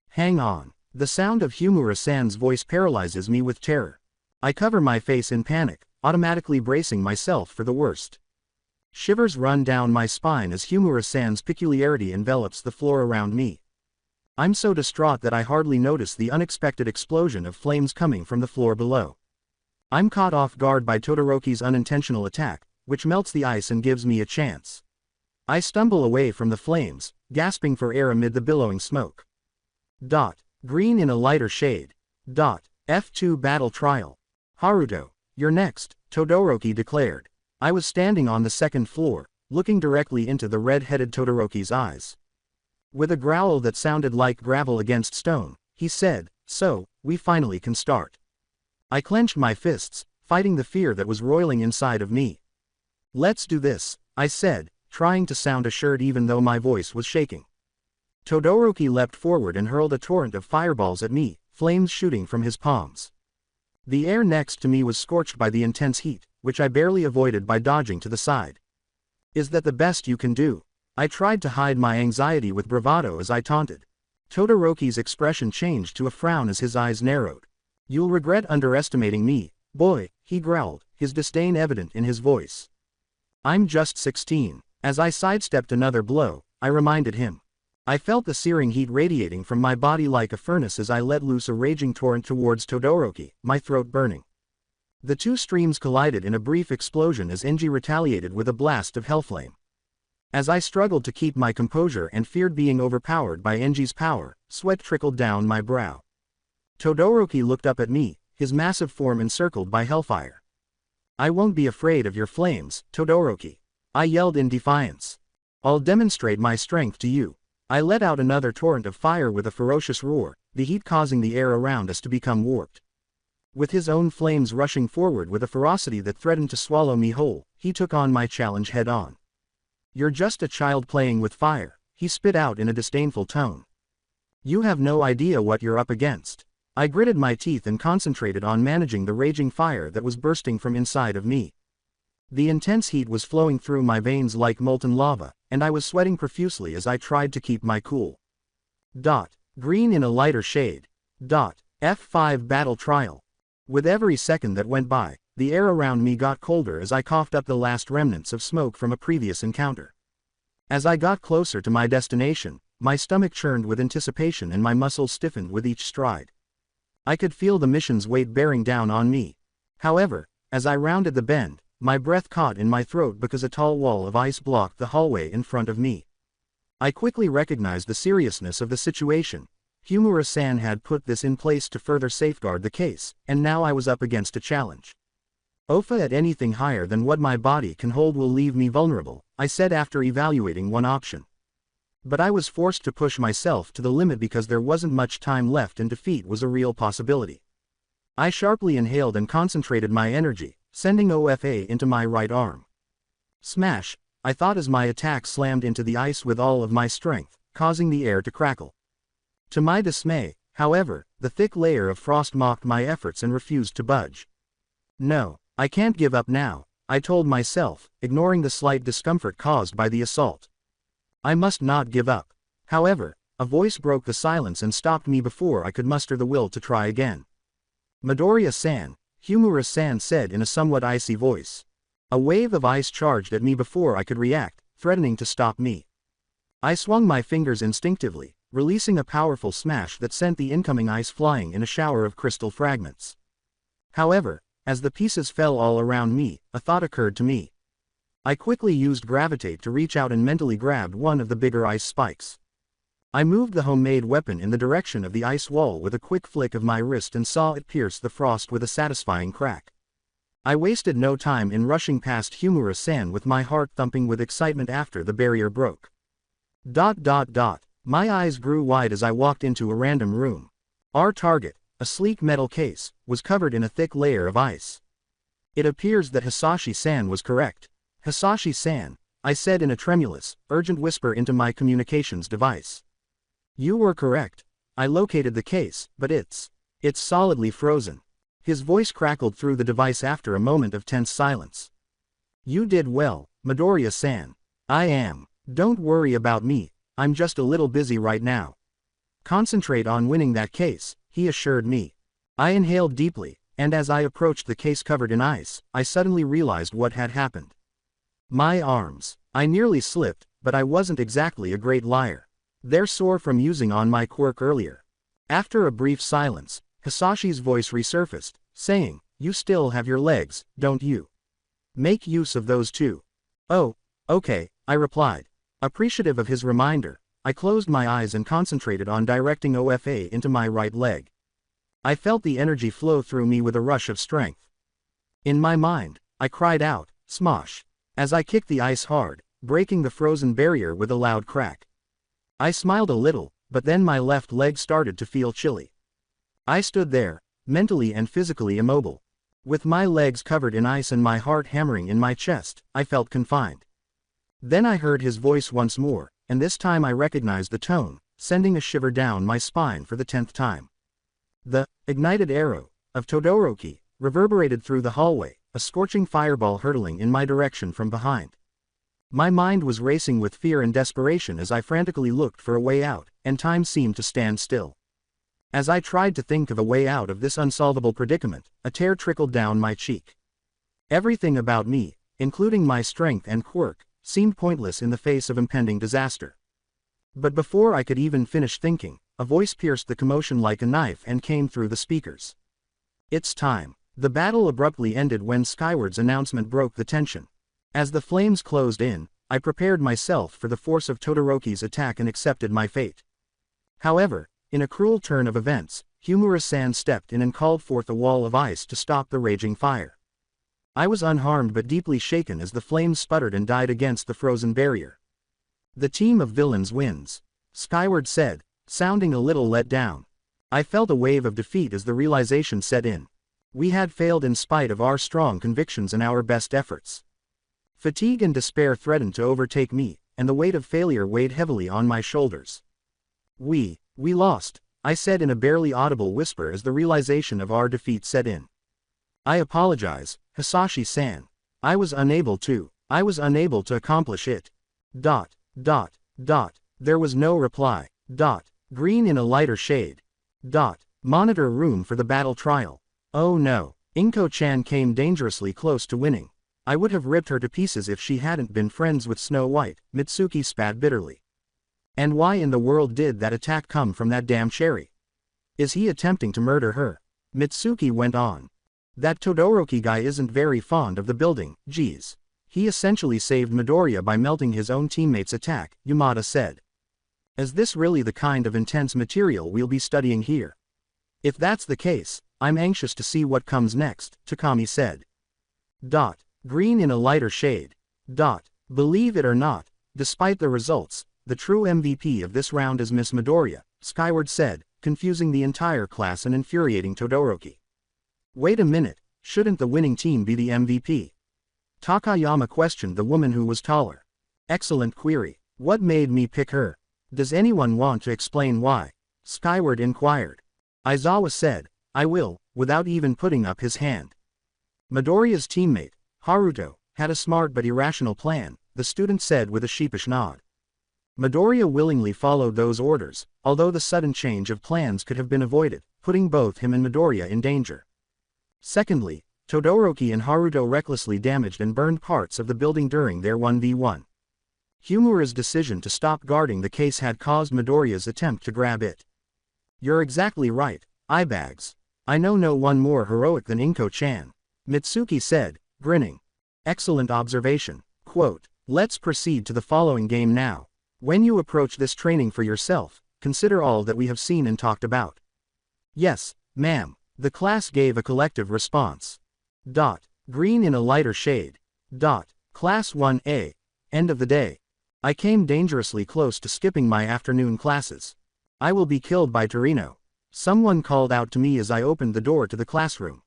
"Hang on." The sound of Shimura-san's voice paralyzes me with terror. I cover my face in panic, automatically bracing myself for the worst. Shivers run down my spine as Shimura-san's peculiarity envelops the floor around me. I'm so distraught that I hardly notice the unexpected explosion of flames coming from the floor below. I'm caught off guard by Todoroki's unintentional attack, which melts the ice and gives me a chance. I stumble away from the flames, gasping for air amid the billowing smoke. Green in a lighter shade. F2 battle trial. "Haruto, you're next," Todoroki declared. I was standing on the second floor, looking directly into the red-headed Todoroki's eyes. With a growl that sounded like gravel against stone, he said, "So, we finally can start." I clenched my fists, fighting the fear that was roiling inside of me. "Let's do this," I said, trying to sound assured even though my voice was shaking. Todoroki leapt forward and hurled a torrent of fireballs at me, flames shooting from his palms. The air next to me was scorched by the intense heat, which I barely avoided by dodging to the side. Is that the best you can do? I tried to hide my anxiety with bravado as I taunted. Todoroki's expression changed to a frown as his eyes narrowed. You'll regret underestimating me, boy, he growled, his disdain evident in his voice. I'm just 16. As I sidestepped another blow, I reminded him. I felt the searing heat radiating from my body like a furnace as I let loose a raging torrent towards Todoroki, my throat burning. The two streams collided in a brief explosion as Enji retaliated with a blast of hellflame. As I struggled to keep my composure and feared being overpowered by Enji's power, sweat trickled down my brow. Todoroki looked up at me, his massive form encircled by hellfire. I won't be afraid of your flames, Todoroki. I yelled in defiance. I'll demonstrate my strength to you. I let out another torrent of fire with a ferocious roar, the heat causing the air around us to become warped. With his own flames rushing forward with a ferocity that threatened to swallow me whole, he took on my challenge head-on. You're just a child playing with fire, he spit out in a disdainful tone. You have no idea what you're up against. I gritted my teeth and concentrated on managing the raging fire that was bursting from inside of me. The intense heat was flowing through my veins like molten lava, and I was sweating profusely as I tried to keep my cool. Green in a lighter shade. F5 Battle Trial. With every second that went by, the air around me got colder as I coughed up the last remnants of smoke from a previous encounter. As I got closer to my destination, my stomach churned with anticipation and my muscles stiffened with each stride. I could feel the mission's weight bearing down on me. However, as I rounded the bend, my breath caught in my throat because a tall wall of ice blocked the hallway in front of me. I quickly recognized the seriousness of the situation. Shimura-san had put this in place to further safeguard the case, and now I was up against a challenge. Ofa at anything higher than what my body can hold will leave me vulnerable, I said after evaluating one option. But I was forced to push myself to the limit because there wasn't much time left and defeat was a real possibility. I sharply inhaled and concentrated my energy, sending OFA into my right arm. Smash, I thought as my attack slammed into the ice with all of my strength, causing the air to crackle. To my dismay, however, the thick layer of frost mocked my efforts and refused to budge. No, I can't give up now, I told myself, ignoring the slight discomfort caused by the assault. I must not give up. However, a voice broke the silence and stopped me before I could muster the will to try again. Midoriya-san, Shimura-san said in a somewhat icy voice. A wave of ice charged at me before I could react, threatening to stop me. I swung my fingers instinctively, releasing a powerful smash that sent the incoming ice flying in a shower of crystal fragments. However, as the pieces fell all around me, a thought occurred to me. I quickly used gravitate to reach out and mentally grabbed one of the bigger ice spikes. I moved the homemade weapon in the direction of the ice wall with a quick flick of my wrist and saw it pierce the frost with a satisfying crack. I wasted no time in rushing past Shimura-san with my heart thumping with excitement after the barrier broke. My eyes grew wide as I walked into a random room. Our target, a sleek metal case, was covered in a thick layer of ice. It appears that Hisashi-san was correct. Hisashi-san, I said in a tremulous, urgent whisper into my communications device. You were correct. I located the case, but it's solidly frozen. His voice crackled through the device after a moment of tense silence. You did well, Midoriya-san. I am. Don't worry about me, I'm just a little busy right now. Concentrate on winning that case, he assured me. I inhaled deeply, and as I approached the case covered in ice, I suddenly realized what had happened. My arms. I nearly slipped, but I wasn't exactly a great liar. They're sore from using on my quirk earlier. After a brief silence, Hisashi's voice resurfaced, saying, You still have your legs, don't you? Make use of those too. Oh, okay, I replied. Appreciative of his reminder, I closed my eyes and concentrated on directing OFA into my right leg. I felt the energy flow through me with a rush of strength. In my mind, I cried out, Smosh, as I kicked the ice hard, breaking the frozen barrier with a loud crack. I smiled a little, but then my left leg started to feel chilly. I stood there, mentally and physically immobile. With my legs covered in ice and my heart hammering in my chest, I felt confined. Then I heard his voice once more, and this time I recognized the tone, sending a shiver down my spine for the 10th time. The ignited arrow of Todoroki reverberated through the hallway, a scorching fireball hurtling in my direction from behind. My mind was racing with fear and desperation as I frantically looked for a way out, and time seemed to stand still. As I tried to think of a way out of this unsolvable predicament, a tear trickled down my cheek. Everything about me, including my strength and quirk, seemed pointless in the face of impending disaster. But before I could even finish thinking, a voice pierced the commotion like a knife and came through the speakers. It's time. The battle abruptly ended when Skyward's announcement broke the tension. As the flames closed in, I prepared myself for the force of Todoroki's attack and accepted my fate. However, in a cruel turn of events, Shimura-san stepped in and called forth a wall of ice to stop the raging fire. I was unharmed but deeply shaken as the flames sputtered and died against the frozen barrier. The team of villains wins, Skyward said, sounding a little let down. I felt a wave of defeat as the realization set in. We had failed in spite of our strong convictions and our best efforts. Fatigue and despair threatened to overtake me, and the weight of failure weighed heavily on my shoulders. We lost, I said in a barely audible whisper as the realization of our defeat set in. I apologize, Hisashi-san. I was unable to accomplish it. ... There was no reply. ... Green in a lighter shade. ... Monitor room for the battle trial. Oh no. Inko-chan came dangerously close to winning. I would have ripped her to pieces if she hadn't been friends with Snow White, Mitsuki spat bitterly. And why in the world did that attack come from that damn cherry? Is he attempting to murder her? Mitsuki went on. That Todoroki guy isn't very fond of the building, geez. He essentially saved Midoriya by melting his own teammate's attack, Yamada said. Is this really the kind of intense material we'll be studying here? If that's the case, I'm anxious to see what comes next, Takami said. Green in a lighter shade. Believe it or not, despite the results, the true MVP of this round is Miss Midoriya, Skyward said, confusing the entire class and infuriating Todoroki. Wait a minute, shouldn't the winning team be the MVP? Takayama questioned the woman who was taller. Excellent query. What made me pick her? Does anyone want to explain why? Skyward inquired. Aizawa said, I will, without even putting up his hand. Midoriya's teammate, Haruto, had a smart but irrational plan, the student said with a sheepish nod. Midoriya willingly followed those orders, although the sudden change of plans could have been avoided, putting both him and Midoriya in danger. Secondly, Todoroki and Haruto recklessly damaged and burned parts of the building during their 1v1. Shimura's decision to stop guarding the case had caused Midoriya's attempt to grab it. You're exactly right, eyebags. I know no one more heroic than Inko-chan. Mitsuki said, grinning. Excellent observation. Quote, let's proceed to the following game now. When you approach this training for yourself, consider all that we have seen and talked about. Yes, ma'am. The class gave a collective response. Green in a lighter shade. Class 1A. End of the day. I came dangerously close to skipping my afternoon classes. I will be killed by Torino. Someone called out to me as I opened the door to the classroom.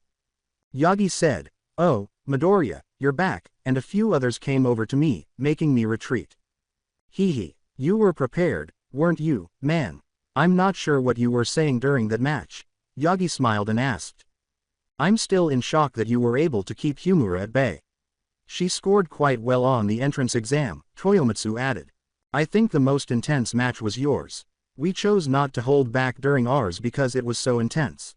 Yagi said, oh, Midoriya, you're back, and a few others came over to me, making me retreat. Hee. You were prepared, weren't you, man? I'm not sure what you were saying during that match. Yagi smiled and asked. I'm still in shock that you were able to keep Shimura at bay. She scored quite well on the entrance exam, Toyomitsu added. I think the most intense match was yours. We chose not to hold back during ours because it was so intense.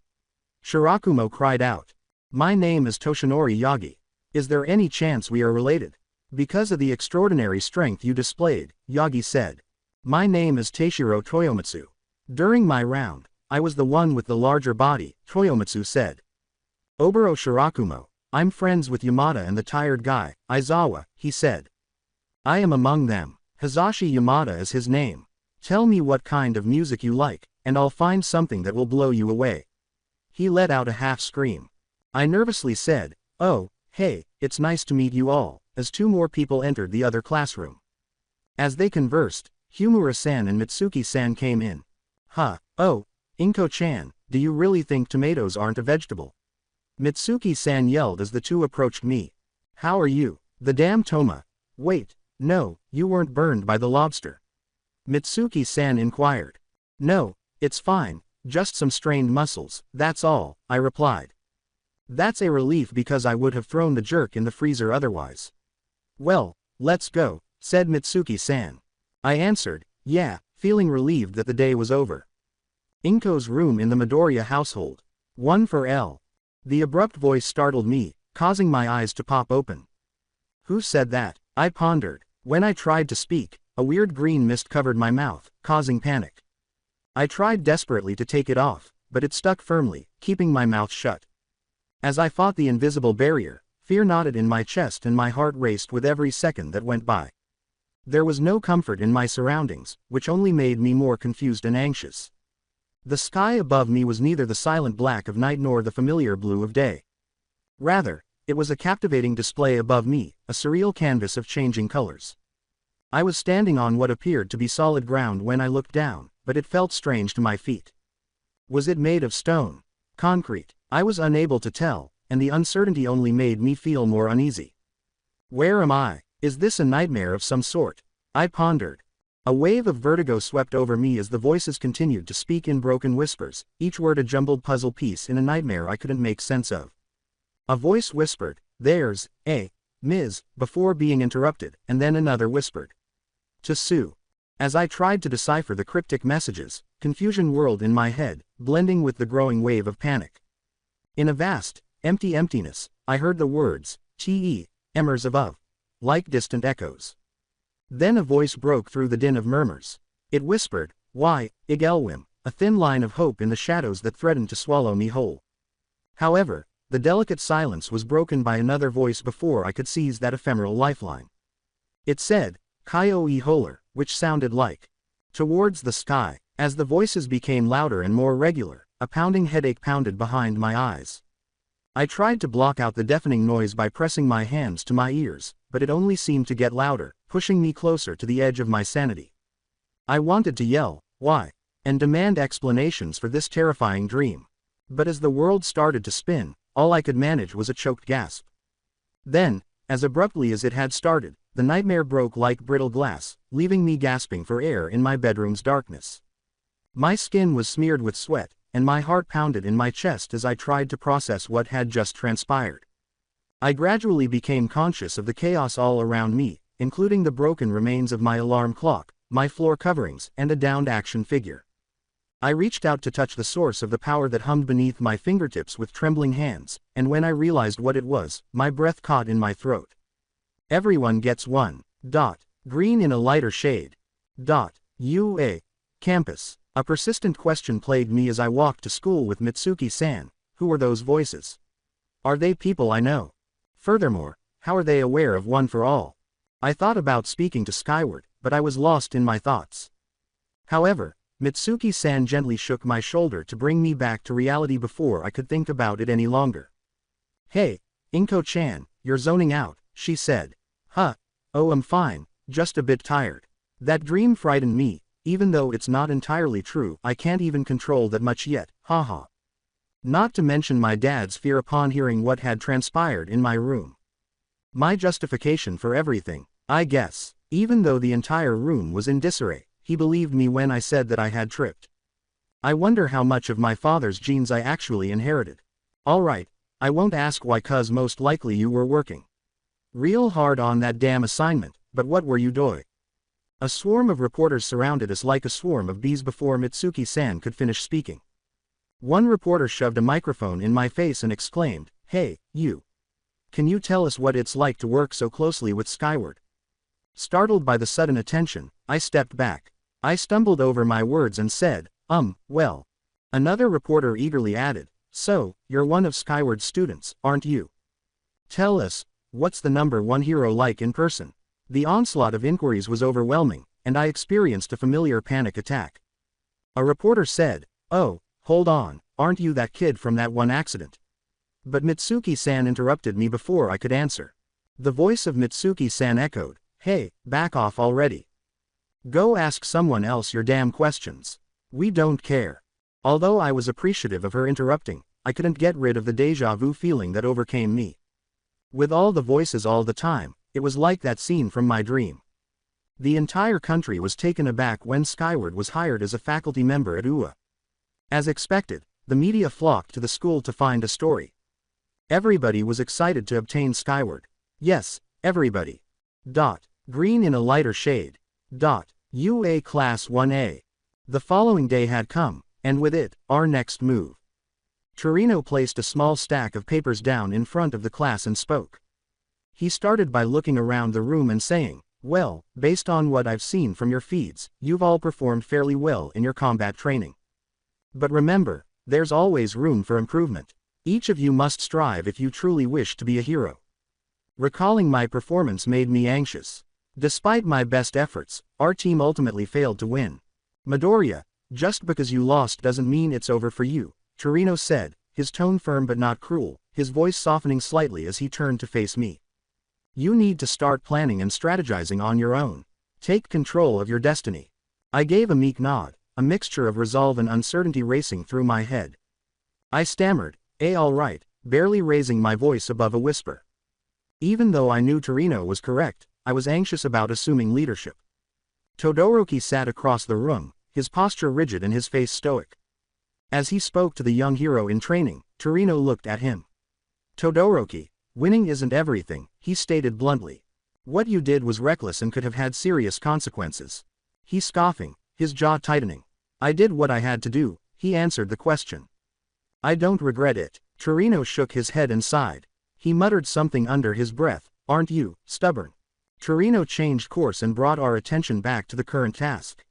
Shirakumo cried out. My name is Toshinori Yagi. Is there any chance we are related? Because of the extraordinary strength you displayed, Yagi said. My name is Teishiro Toyomitsu. During my round, I was the one with the larger body, Toyomitsu said. Oboro Shirakumo, I'm friends with Yamada and the tired guy, Aizawa, he said. I am among them. Hisashi Yamada is his name. Tell me what kind of music you like, and I'll find something that will blow you away. He let out a half scream. I nervously said, oh, hey, it's nice to meet you all, as two more people entered the other classroom. As they conversed, Shimura-san and Mitsuki-san came in. Oh, Inko-chan, do you really think tomatoes aren't a vegetable? Mitsuki-san yelled as the two approached me. How are you? The damn Toma. Wait, no, you weren't burned by the lobster. Mitsuki-san inquired. No, it's fine, just some strained muscles, that's all, I replied. That's a relief because I would have thrown the jerk in the freezer otherwise. Well, let's go, said Mitsuki-san. I answered, yeah, feeling relieved that the day was over. Inko's room in the Midoriya household. One for L. The abrupt voice startled me, causing my eyes to pop open. Who said that? I pondered. When I tried to speak, a weird green mist covered my mouth, causing panic. I tried desperately to take it off, but it stuck firmly, keeping my mouth shut. As I fought the invisible barrier, fear knotted in my chest and my heart raced with every second that went by. There was no comfort in my surroundings, which only made me more confused and anxious. The sky above me was neither the silent black of night nor the familiar blue of day. Rather, it was a captivating display above me, a surreal canvas of changing colors. I was standing on what appeared to be solid ground when I looked down, but it felt strange to my feet. Was it made of stone? Concrete? I was unable to tell, and the uncertainty only made me feel more uneasy. Where am I? Is this a nightmare of some sort? I pondered. A wave of vertigo swept over me as the voices continued to speak in broken whispers, each word a jumbled puzzle piece in a nightmare I couldn't make sense of. A voice whispered, "There's a Ms." before being interrupted, and then another whispered, "To Sue." As I tried to decipher the cryptic messages, confusion whirled in my head, blending with the growing wave of panic. In a vast, empty emptiness, I heard the words, "Te, Emmers above," like distant echoes. Then a voice broke through the din of murmurs. It whispered, "Why, Igelwim," a thin line of hope in the shadows that threatened to swallow me whole. However, the delicate silence was broken by another voice before I could seize that ephemeral lifeline. It said, "Kyo-e Holer," which sounded like, "Towards the sky." As the voices became louder and more regular, a pounding headache pounded behind my eyes. I tried to block out the deafening noise by pressing my hands to my ears, but it only seemed to get louder, pushing me closer to the edge of my sanity. I wanted to yell, "Why?" and demand explanations for this terrifying dream. But as the world started to spin, all I could manage was a choked gasp. Then, as abruptly as it had started, the nightmare broke like brittle glass, leaving me gasping for air in my bedroom's darkness. My skin was smeared with sweat, and my heart pounded in my chest as I tried to process what had just transpired. I gradually became conscious of the chaos all around me, including the broken remains of my alarm clock, my floor coverings, and a downed action figure. I reached out to touch the source of the power that hummed beneath my fingertips with trembling hands, and when I realized what it was, my breath caught in my throat. Everyone gets one. Green in a lighter shade. UA. Campus. A persistent question plagued me as I walked to school with Mitsuki-san. Who were those voices? Are they people I know? Furthermore, how are they aware of One for All? I thought about speaking to Skyward, but I was lost in my thoughts. However, Mitsuki-san gently shook my shoulder to bring me back to reality before I could think about it any longer. "Hey, Inko-chan, you're zoning out," she said. "Huh. Oh, I'm fine, just a bit tired. That dream frightened me. Even though it's not entirely true, I can't even control that much yet, haha." Not to mention my dad's fear upon hearing what had transpired in my room. My justification for everything, I guess. Even though the entire room was in disarray, he believed me when I said that I had tripped. I wonder how much of my father's genes I actually inherited. Alright, I won't ask why, 'cause most likely you were working real hard on that damn assignment, but what were you doing? A swarm of reporters surrounded us like a swarm of bees before Mitsuki-san could finish speaking. One reporter shoved a microphone in my face and exclaimed, "Hey, you. Can you tell us what it's like to work so closely with Skyward?" Startled by the sudden attention, I stepped back. I stumbled over my words and said, well. Another reporter eagerly added, "So, you're one of Skyward's students, aren't you? Tell us, what's the number one hero like in person?" The onslaught of inquiries was overwhelming, and I experienced a familiar panic attack. A reporter said, "Oh, hold on, aren't you that kid from that one accident?" But Mitsuki-san interrupted me before I could answer. The voice of Mitsuki-san echoed, "Hey, back off already. Go ask someone else your damn questions. We don't care." Although I was appreciative of her interrupting, I couldn't get rid of the deja vu feeling that overcame me. With all the voices all the time, it was like that scene from my dream. The entire country was taken aback when Skyward was hired as a faculty member at UA. As expected, the media flocked to the school to find a story. Everybody was excited to obtain Skyward. Yes, everybody. Green in a lighter shade. UA Class 1A. The following day had come, and with it, our next move. Torino placed a small stack of papers down in front of the class and spoke. He started by looking around the room and saying, "Well, based on what I've seen from your feeds, you've all performed fairly well in your combat training. But remember, there's always room for improvement. Each of you must strive if you truly wish to be a hero." Recalling my performance made me anxious. Despite my best efforts, our team ultimately failed to win. "Midoriya, just because you lost doesn't mean it's over for you," Torino said, his tone firm but not cruel, his voice softening slightly as he turned to face me. "You need to start planning and strategizing on your own. Take control of your destiny." I gave a meek nod, a mixture of resolve and uncertainty racing through my head. I stammered, all right," barely raising my voice above a whisper. Even though I knew Torino was correct, I was anxious about assuming leadership. Todoroki sat across the room, his posture rigid and his face stoic. As he spoke to the young hero in training, Torino looked at him. "Todoroki, winning isn't everything," he stated bluntly. "What you did was reckless and could have had serious consequences." He scoffing, his jaw tightening. "I did what I had to do," he answered the question. "I don't regret it." Torino shook his head and sighed. He muttered something under his breath, "Aren't you stubborn?" Torino changed course and brought our attention back to the current task.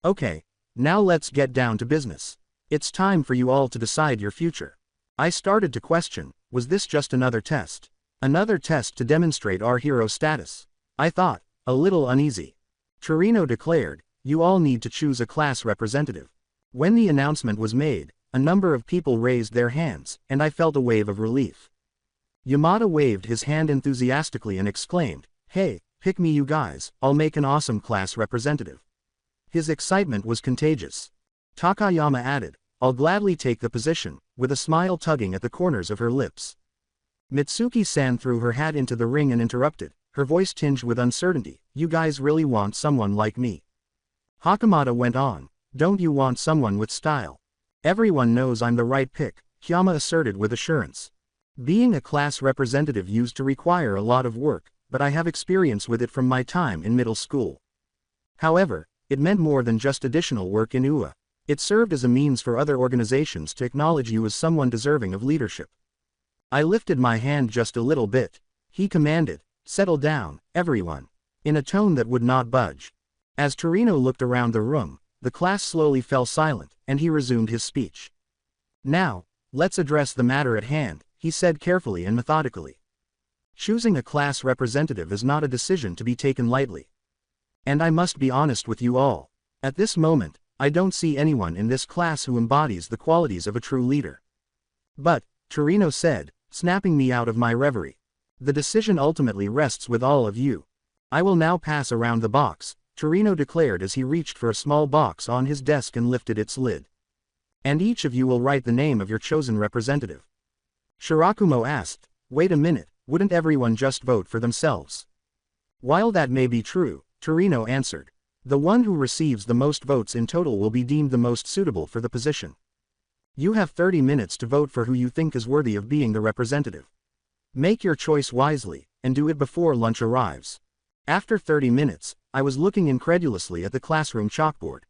"Okay, now let's get down to business. It's time for you all to decide your future." I started to question, was this just another test? Another test to demonstrate our hero status? I thought, a little uneasy. Torino declared, "You all need to choose a class representative." When the announcement was made, a number of people raised their hands, and I felt a wave of relief. Yamada waved his hand enthusiastically and exclaimed, "Hey, pick me you guys, I'll make an awesome class representative." His excitement was contagious. Takayama added, "I'll gladly take the position," with a smile tugging at the corners of her lips. Mitsuki-san threw her hat into the ring and interrupted, her voice tinged with uncertainty, "You guys really want someone like me?" Hakamata went on, "Don't you want someone with style?" "Everyone knows I'm the right pick," Kyama asserted with assurance. "Being a class representative used to require a lot of work, but I have experience with it from my time in middle school. However, it meant more than just additional work in UA. It served as a means for other organizations to acknowledge you as someone deserving of leadership." I lifted my hand just a little bit. He commanded, "Settle down, everyone," in a tone that would not budge. As Torino looked around the room, the class slowly fell silent, and he resumed his speech. "Now, let's address the matter at hand," he said carefully and methodically. "Choosing a class representative is not a decision to be taken lightly. And I must be honest with you all. At this moment, I don't see anyone in this class who embodies the qualities of a true leader. But," Torino said, snapping me out of my reverie, "the decision ultimately rests with all of you. I will now pass around the box," Torino declared as he reached for a small box on his desk and lifted its lid. "And each of you will write the name of your chosen representative." Shirakumo asked, "Wait a minute, wouldn't everyone just vote for themselves?" "While that may be true," Torino answered, "the one who receives the most votes in total will be deemed the most suitable for the position. You have 30 minutes to vote for who you think is worthy of being the representative. Make your choice wisely, and do it before lunch arrives." After 30 minutes, I was looking incredulously at the classroom chalkboard.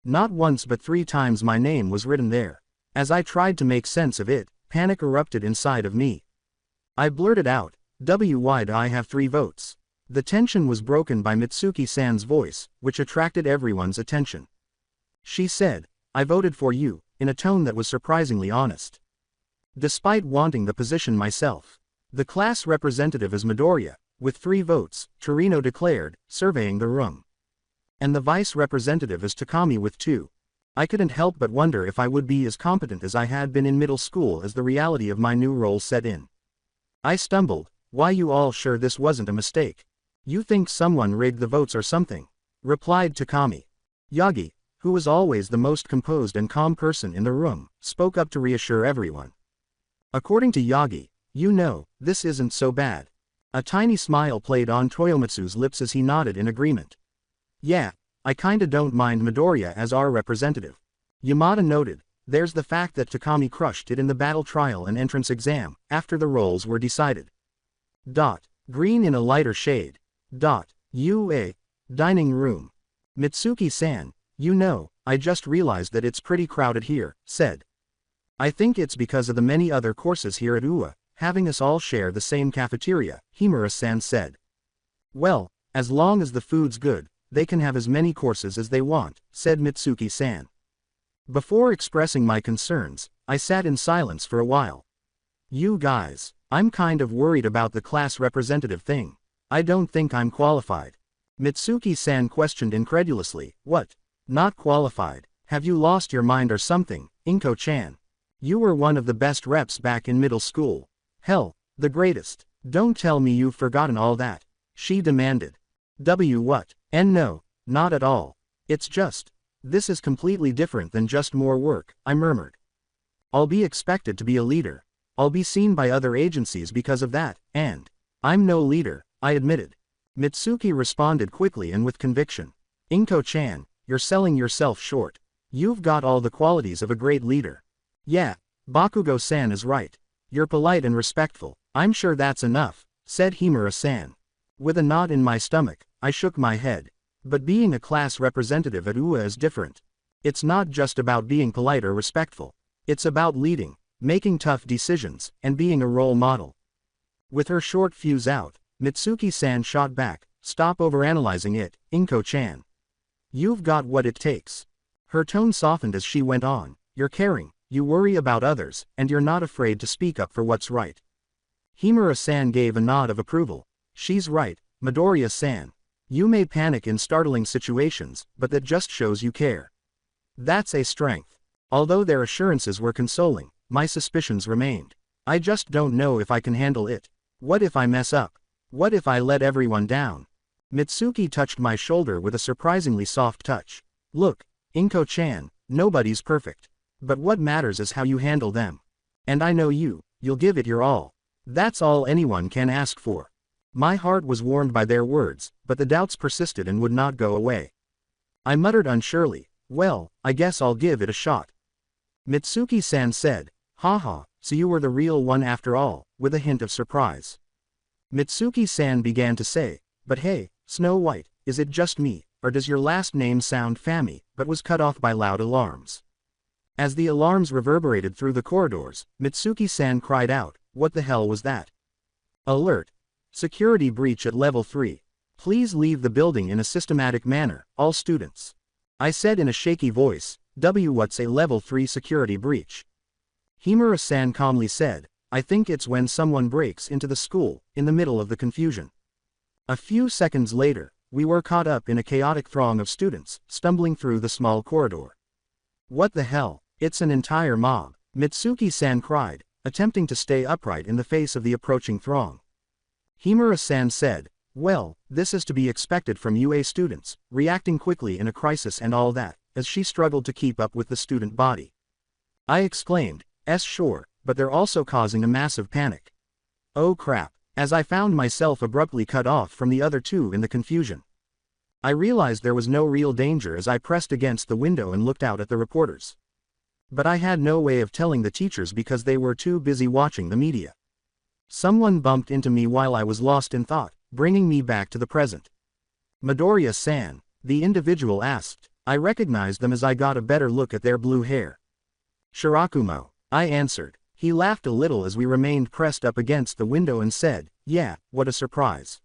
Not once but 3 times my name was written there. As I tried to make sense of it, panic erupted inside of me. I blurted out, "Why do I have 3 votes?" The tension was broken by Mitsuki-san's voice, which attracted everyone's attention. She said, "I voted for you," in a tone that was surprisingly honest. "Despite wanting the position myself. The class representative is Midoriya, with 3 votes, Torino declared, surveying the room. And the vice representative is Takami with 2. I couldn't help but wonder if I would be as competent as I had been in middle school as the reality of my new role set in. I stumbled, "Why you all sure this wasn't a mistake? You think someone rigged the votes or something?" replied Takami. Yagi, who was always the most composed and calm person in the room, spoke up to reassure everyone. "According to Yagi, you know, this isn't so bad." A tiny smile played on Toyomitsu's lips as he nodded in agreement. Yeah, I kinda don't mind Midoriya as our representative. Yamada noted, there's the fact that Takami crushed it in the battle trial and entrance exam, after the roles were decided. Green in a lighter shade. UA. Dining room. Mitsuki-san, I just realized that it's pretty crowded here, said. I think it's because of the many other courses here at UA, having us all share the same cafeteria, Himura-san said. Well, as long as the food's good, they can have as many courses as they want, said Mitsuki-san. Before expressing my concerns, I sat in silence for a while. You guys, I'm kind of worried about the class representative thing. I don't think I'm qualified. Mitsuki-san questioned incredulously, what? Not qualified? Have you lost your mind or something, Inko-chan? You were one of the best reps back in middle school. Hell, the greatest. Don't tell me you've forgotten all that, she demanded. What? And no, not at all. It's just, this is completely different than just more work, I murmured. I'll be expected to be a leader. I'll be seen by other agencies because of that, and I'm no leader, I admitted. Mitsuki responded quickly and with conviction. Inko-chan, you're selling yourself short. You've got all the qualities of a great leader. Yeah, Bakugo-san is right. You're polite and respectful. I'm sure that's enough, said Himura-san. With a knot in my stomach, I shook my head. But being a class representative at UA is different. It's not just about being polite or respectful. It's about leading, making tough decisions, and being a role model. With her short fuse out, Mitsuki-san shot back, stop overanalyzing it, Inko-chan. You've got what it takes. Her tone softened as she went on, you're caring, you worry about others, and you're not afraid to speak up for what's right. Himura-san gave a nod of approval. She's right, Midoriya-san. You may panic in startling situations, but that just shows you care. That's a strength. Although their assurances were consoling, my suspicions remained. I just don't know if I can handle it. What if I mess up? What if I let everyone down? Mitsuki touched my shoulder with a surprisingly soft touch. Look, Inko-chan, nobody's perfect. But what matters is how you handle them. And I know you'll give it your all. That's all anyone can ask for. My heart was warmed by their words, but the doubts persisted and would not go away. I muttered unsurely, well, I guess I'll give it a shot. Mitsuki-san said, haha, so you were the real one after all, with a hint of surprise. Mitsuki-san began to say, but hey, Snow White, is it just me, or does your last name sound Fami, but was cut off by loud alarms. As the alarms reverberated through the corridors, Mitsuki-san cried out, what the hell was that? Alert. Security breach at level 3. Please leave the building in a systematic manner, all students. I said in a shaky voice, what's a level 3 security breach? Himura-san calmly said, I think it's when someone breaks into the school, in the middle of the confusion. A few seconds later, we were caught up in a chaotic throng of students, stumbling through the small corridor. What the hell? It's an entire mob, Mitsuki-san cried, attempting to stay upright in the face of the approaching throng. Himura-san said, well, this is to be expected from UA students, reacting quickly in a crisis and all that, as she struggled to keep up with the student body. I exclaimed, sure, but they're also causing a massive panic. Oh crap, as I found myself abruptly cut off from the other two in the confusion. I realized there was no real danger as I pressed against the window and looked out at the reporters. But I had no way of telling the teachers because they were too busy watching the media. Someone bumped into me while I was lost in thought, bringing me back to the present. Midoriya-san, the individual asked. I recognized them as I got a better look at their blue hair. Shirakumo, I answered. He laughed a little as we remained pressed up against the window and said, yeah, what a surprise.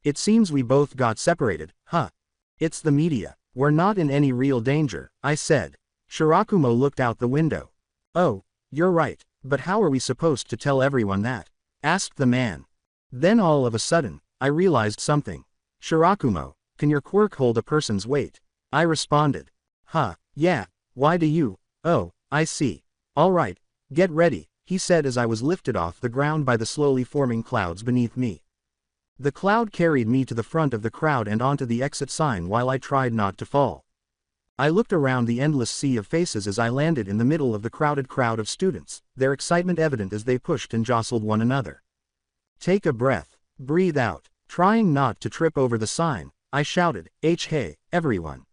It seems we both got separated, huh? It's the media. We're not in any real danger, I said. Shirakumo looked out the window. Oh, you're right, but how are we supposed to tell everyone that? Asked the man. Then all of a sudden, I realized something. Shirakumo, can your quirk hold a person's weight? I responded. Yeah, why do you? Oh, I see. All right, get ready, he said as I was lifted off the ground by the slowly forming clouds beneath me. The cloud carried me to the front of the crowd and onto the exit sign while I tried not to fall. I looked around the endless sea of faces as I landed in the middle of the crowded crowd of students, their excitement evident as they pushed and jostled one another. Take a breath. Breathe out. Trying not to trip over the sign, I shouted, hey, everyone.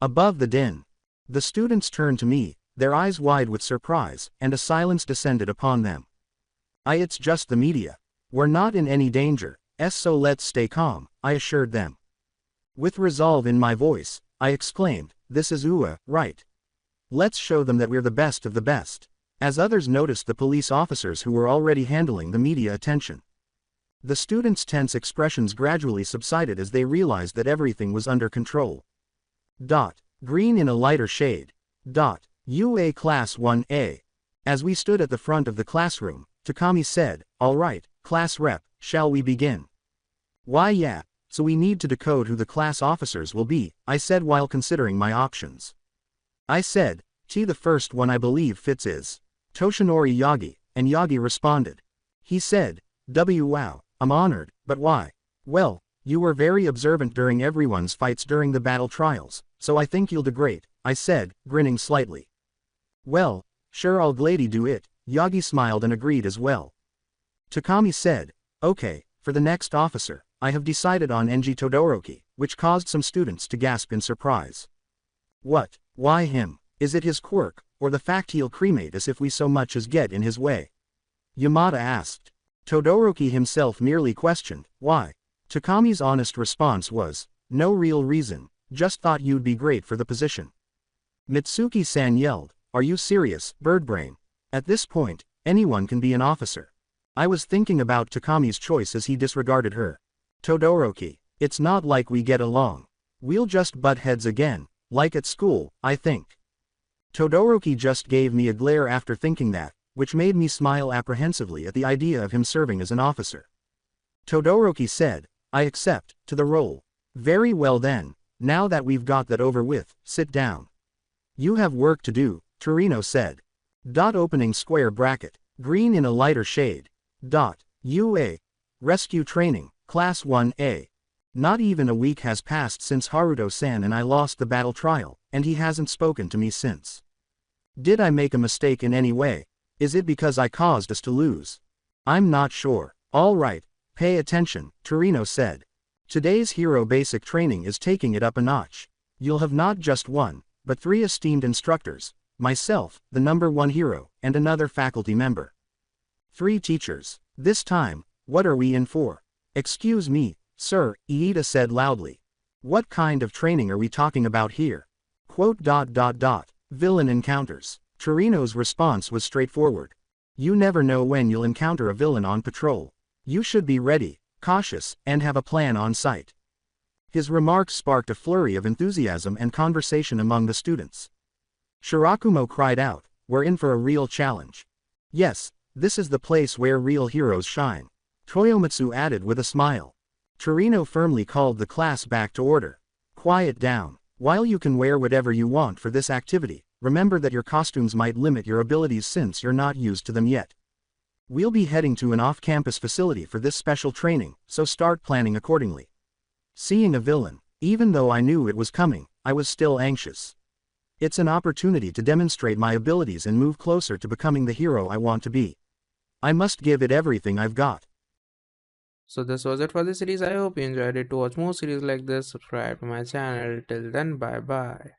Above the din. The students turned to me, their eyes wide with surprise, and a silence descended upon them. It's just the media. We're not in any danger, so let's stay calm, I assured them. With resolve in my voice, I exclaimed, this is right. Let's show them that we're the best of the best. As others noticed the police officers who were already handling the media attention. The students' tense expressions gradually subsided as they realized that everything was under control. Green in a lighter shade. UA Class 1A. As we stood at the front of the classroom, Takami said, all right, class rep, shall we begin? Why yeah, so we need to decode who the class officers will be, I said while considering my options. I said, the first one I believe fits is Toshinori Yagi, and Yagi responded. He said, wow, I'm honored, but why? Well, you were very observant during everyone's fights during the battle trials, so I think you'll do great, I said, grinning slightly. Well, sure I'll gladly do it, Yagi smiled and agreed as well. Takami said, okay, for the next officer, I have decided on Enji Todoroki, which caused some students to gasp in surprise. What? Why him? Is it his quirk, or the fact he'll cremate us if we so much as get in his way? Yamada asked. Todoroki himself merely questioned, why? Takami's honest response was, no real reason, just thought you'd be great for the position. Mitsuki-san yelled, are you serious, Birdbrain? At this point, anyone can be an officer. I was thinking about Takami's choice as he disregarded her. Todoroki, it's not like we get along. We'll just butt heads again, like at school, I think. Todoroki just gave me a glare after thinking that, which made me smile apprehensively at the idea of him serving as an officer. Todoroki said, I accept, to the role. Very well then, now that we've got that over with, sit down. You have work to do, Torino said. Opening square bracket, green in a lighter shade. UA. Rescue Training, Class 1A. Not even a week has passed since Haruto-san and I lost the battle trial, and he hasn't spoken to me since. Did I make a mistake in any way? Is it because I caused us to lose? I'm not sure. All right, pay attention, Torino said. Today's hero basic training is taking it up a notch. You'll have not just one, but 3 esteemed instructors, myself, the #1 hero, and another faculty member. 3 teachers. This time, what are we in for? Excuse me, sir, Iida said loudly. What kind of training are we talking about here? Villain encounters. Torino's response was straightforward. You never know when you'll encounter a villain on patrol. You should be ready, cautious, and have a plan on site. His remarks sparked a flurry of enthusiasm and conversation among the students. Shirakumo cried out, we're in for a real challenge. Yes, this is the place where real heroes shine. Toyomitsu added with a smile. Torino firmly called the class back to order. Quiet down. While you can wear whatever you want for this activity, remember that your costumes might limit your abilities since you're not used to them yet. We'll be heading to an off-campus facility for this special training, so start planning accordingly. Seeing a villain, even though I knew it was coming, I was still anxious. It's an opportunity to demonstrate my abilities and move closer to becoming the hero I want to be. I must give it everything I've got. So this was it for the series. I hope you enjoyed it. To watch more series like this, subscribe to my channel. Till then, bye bye.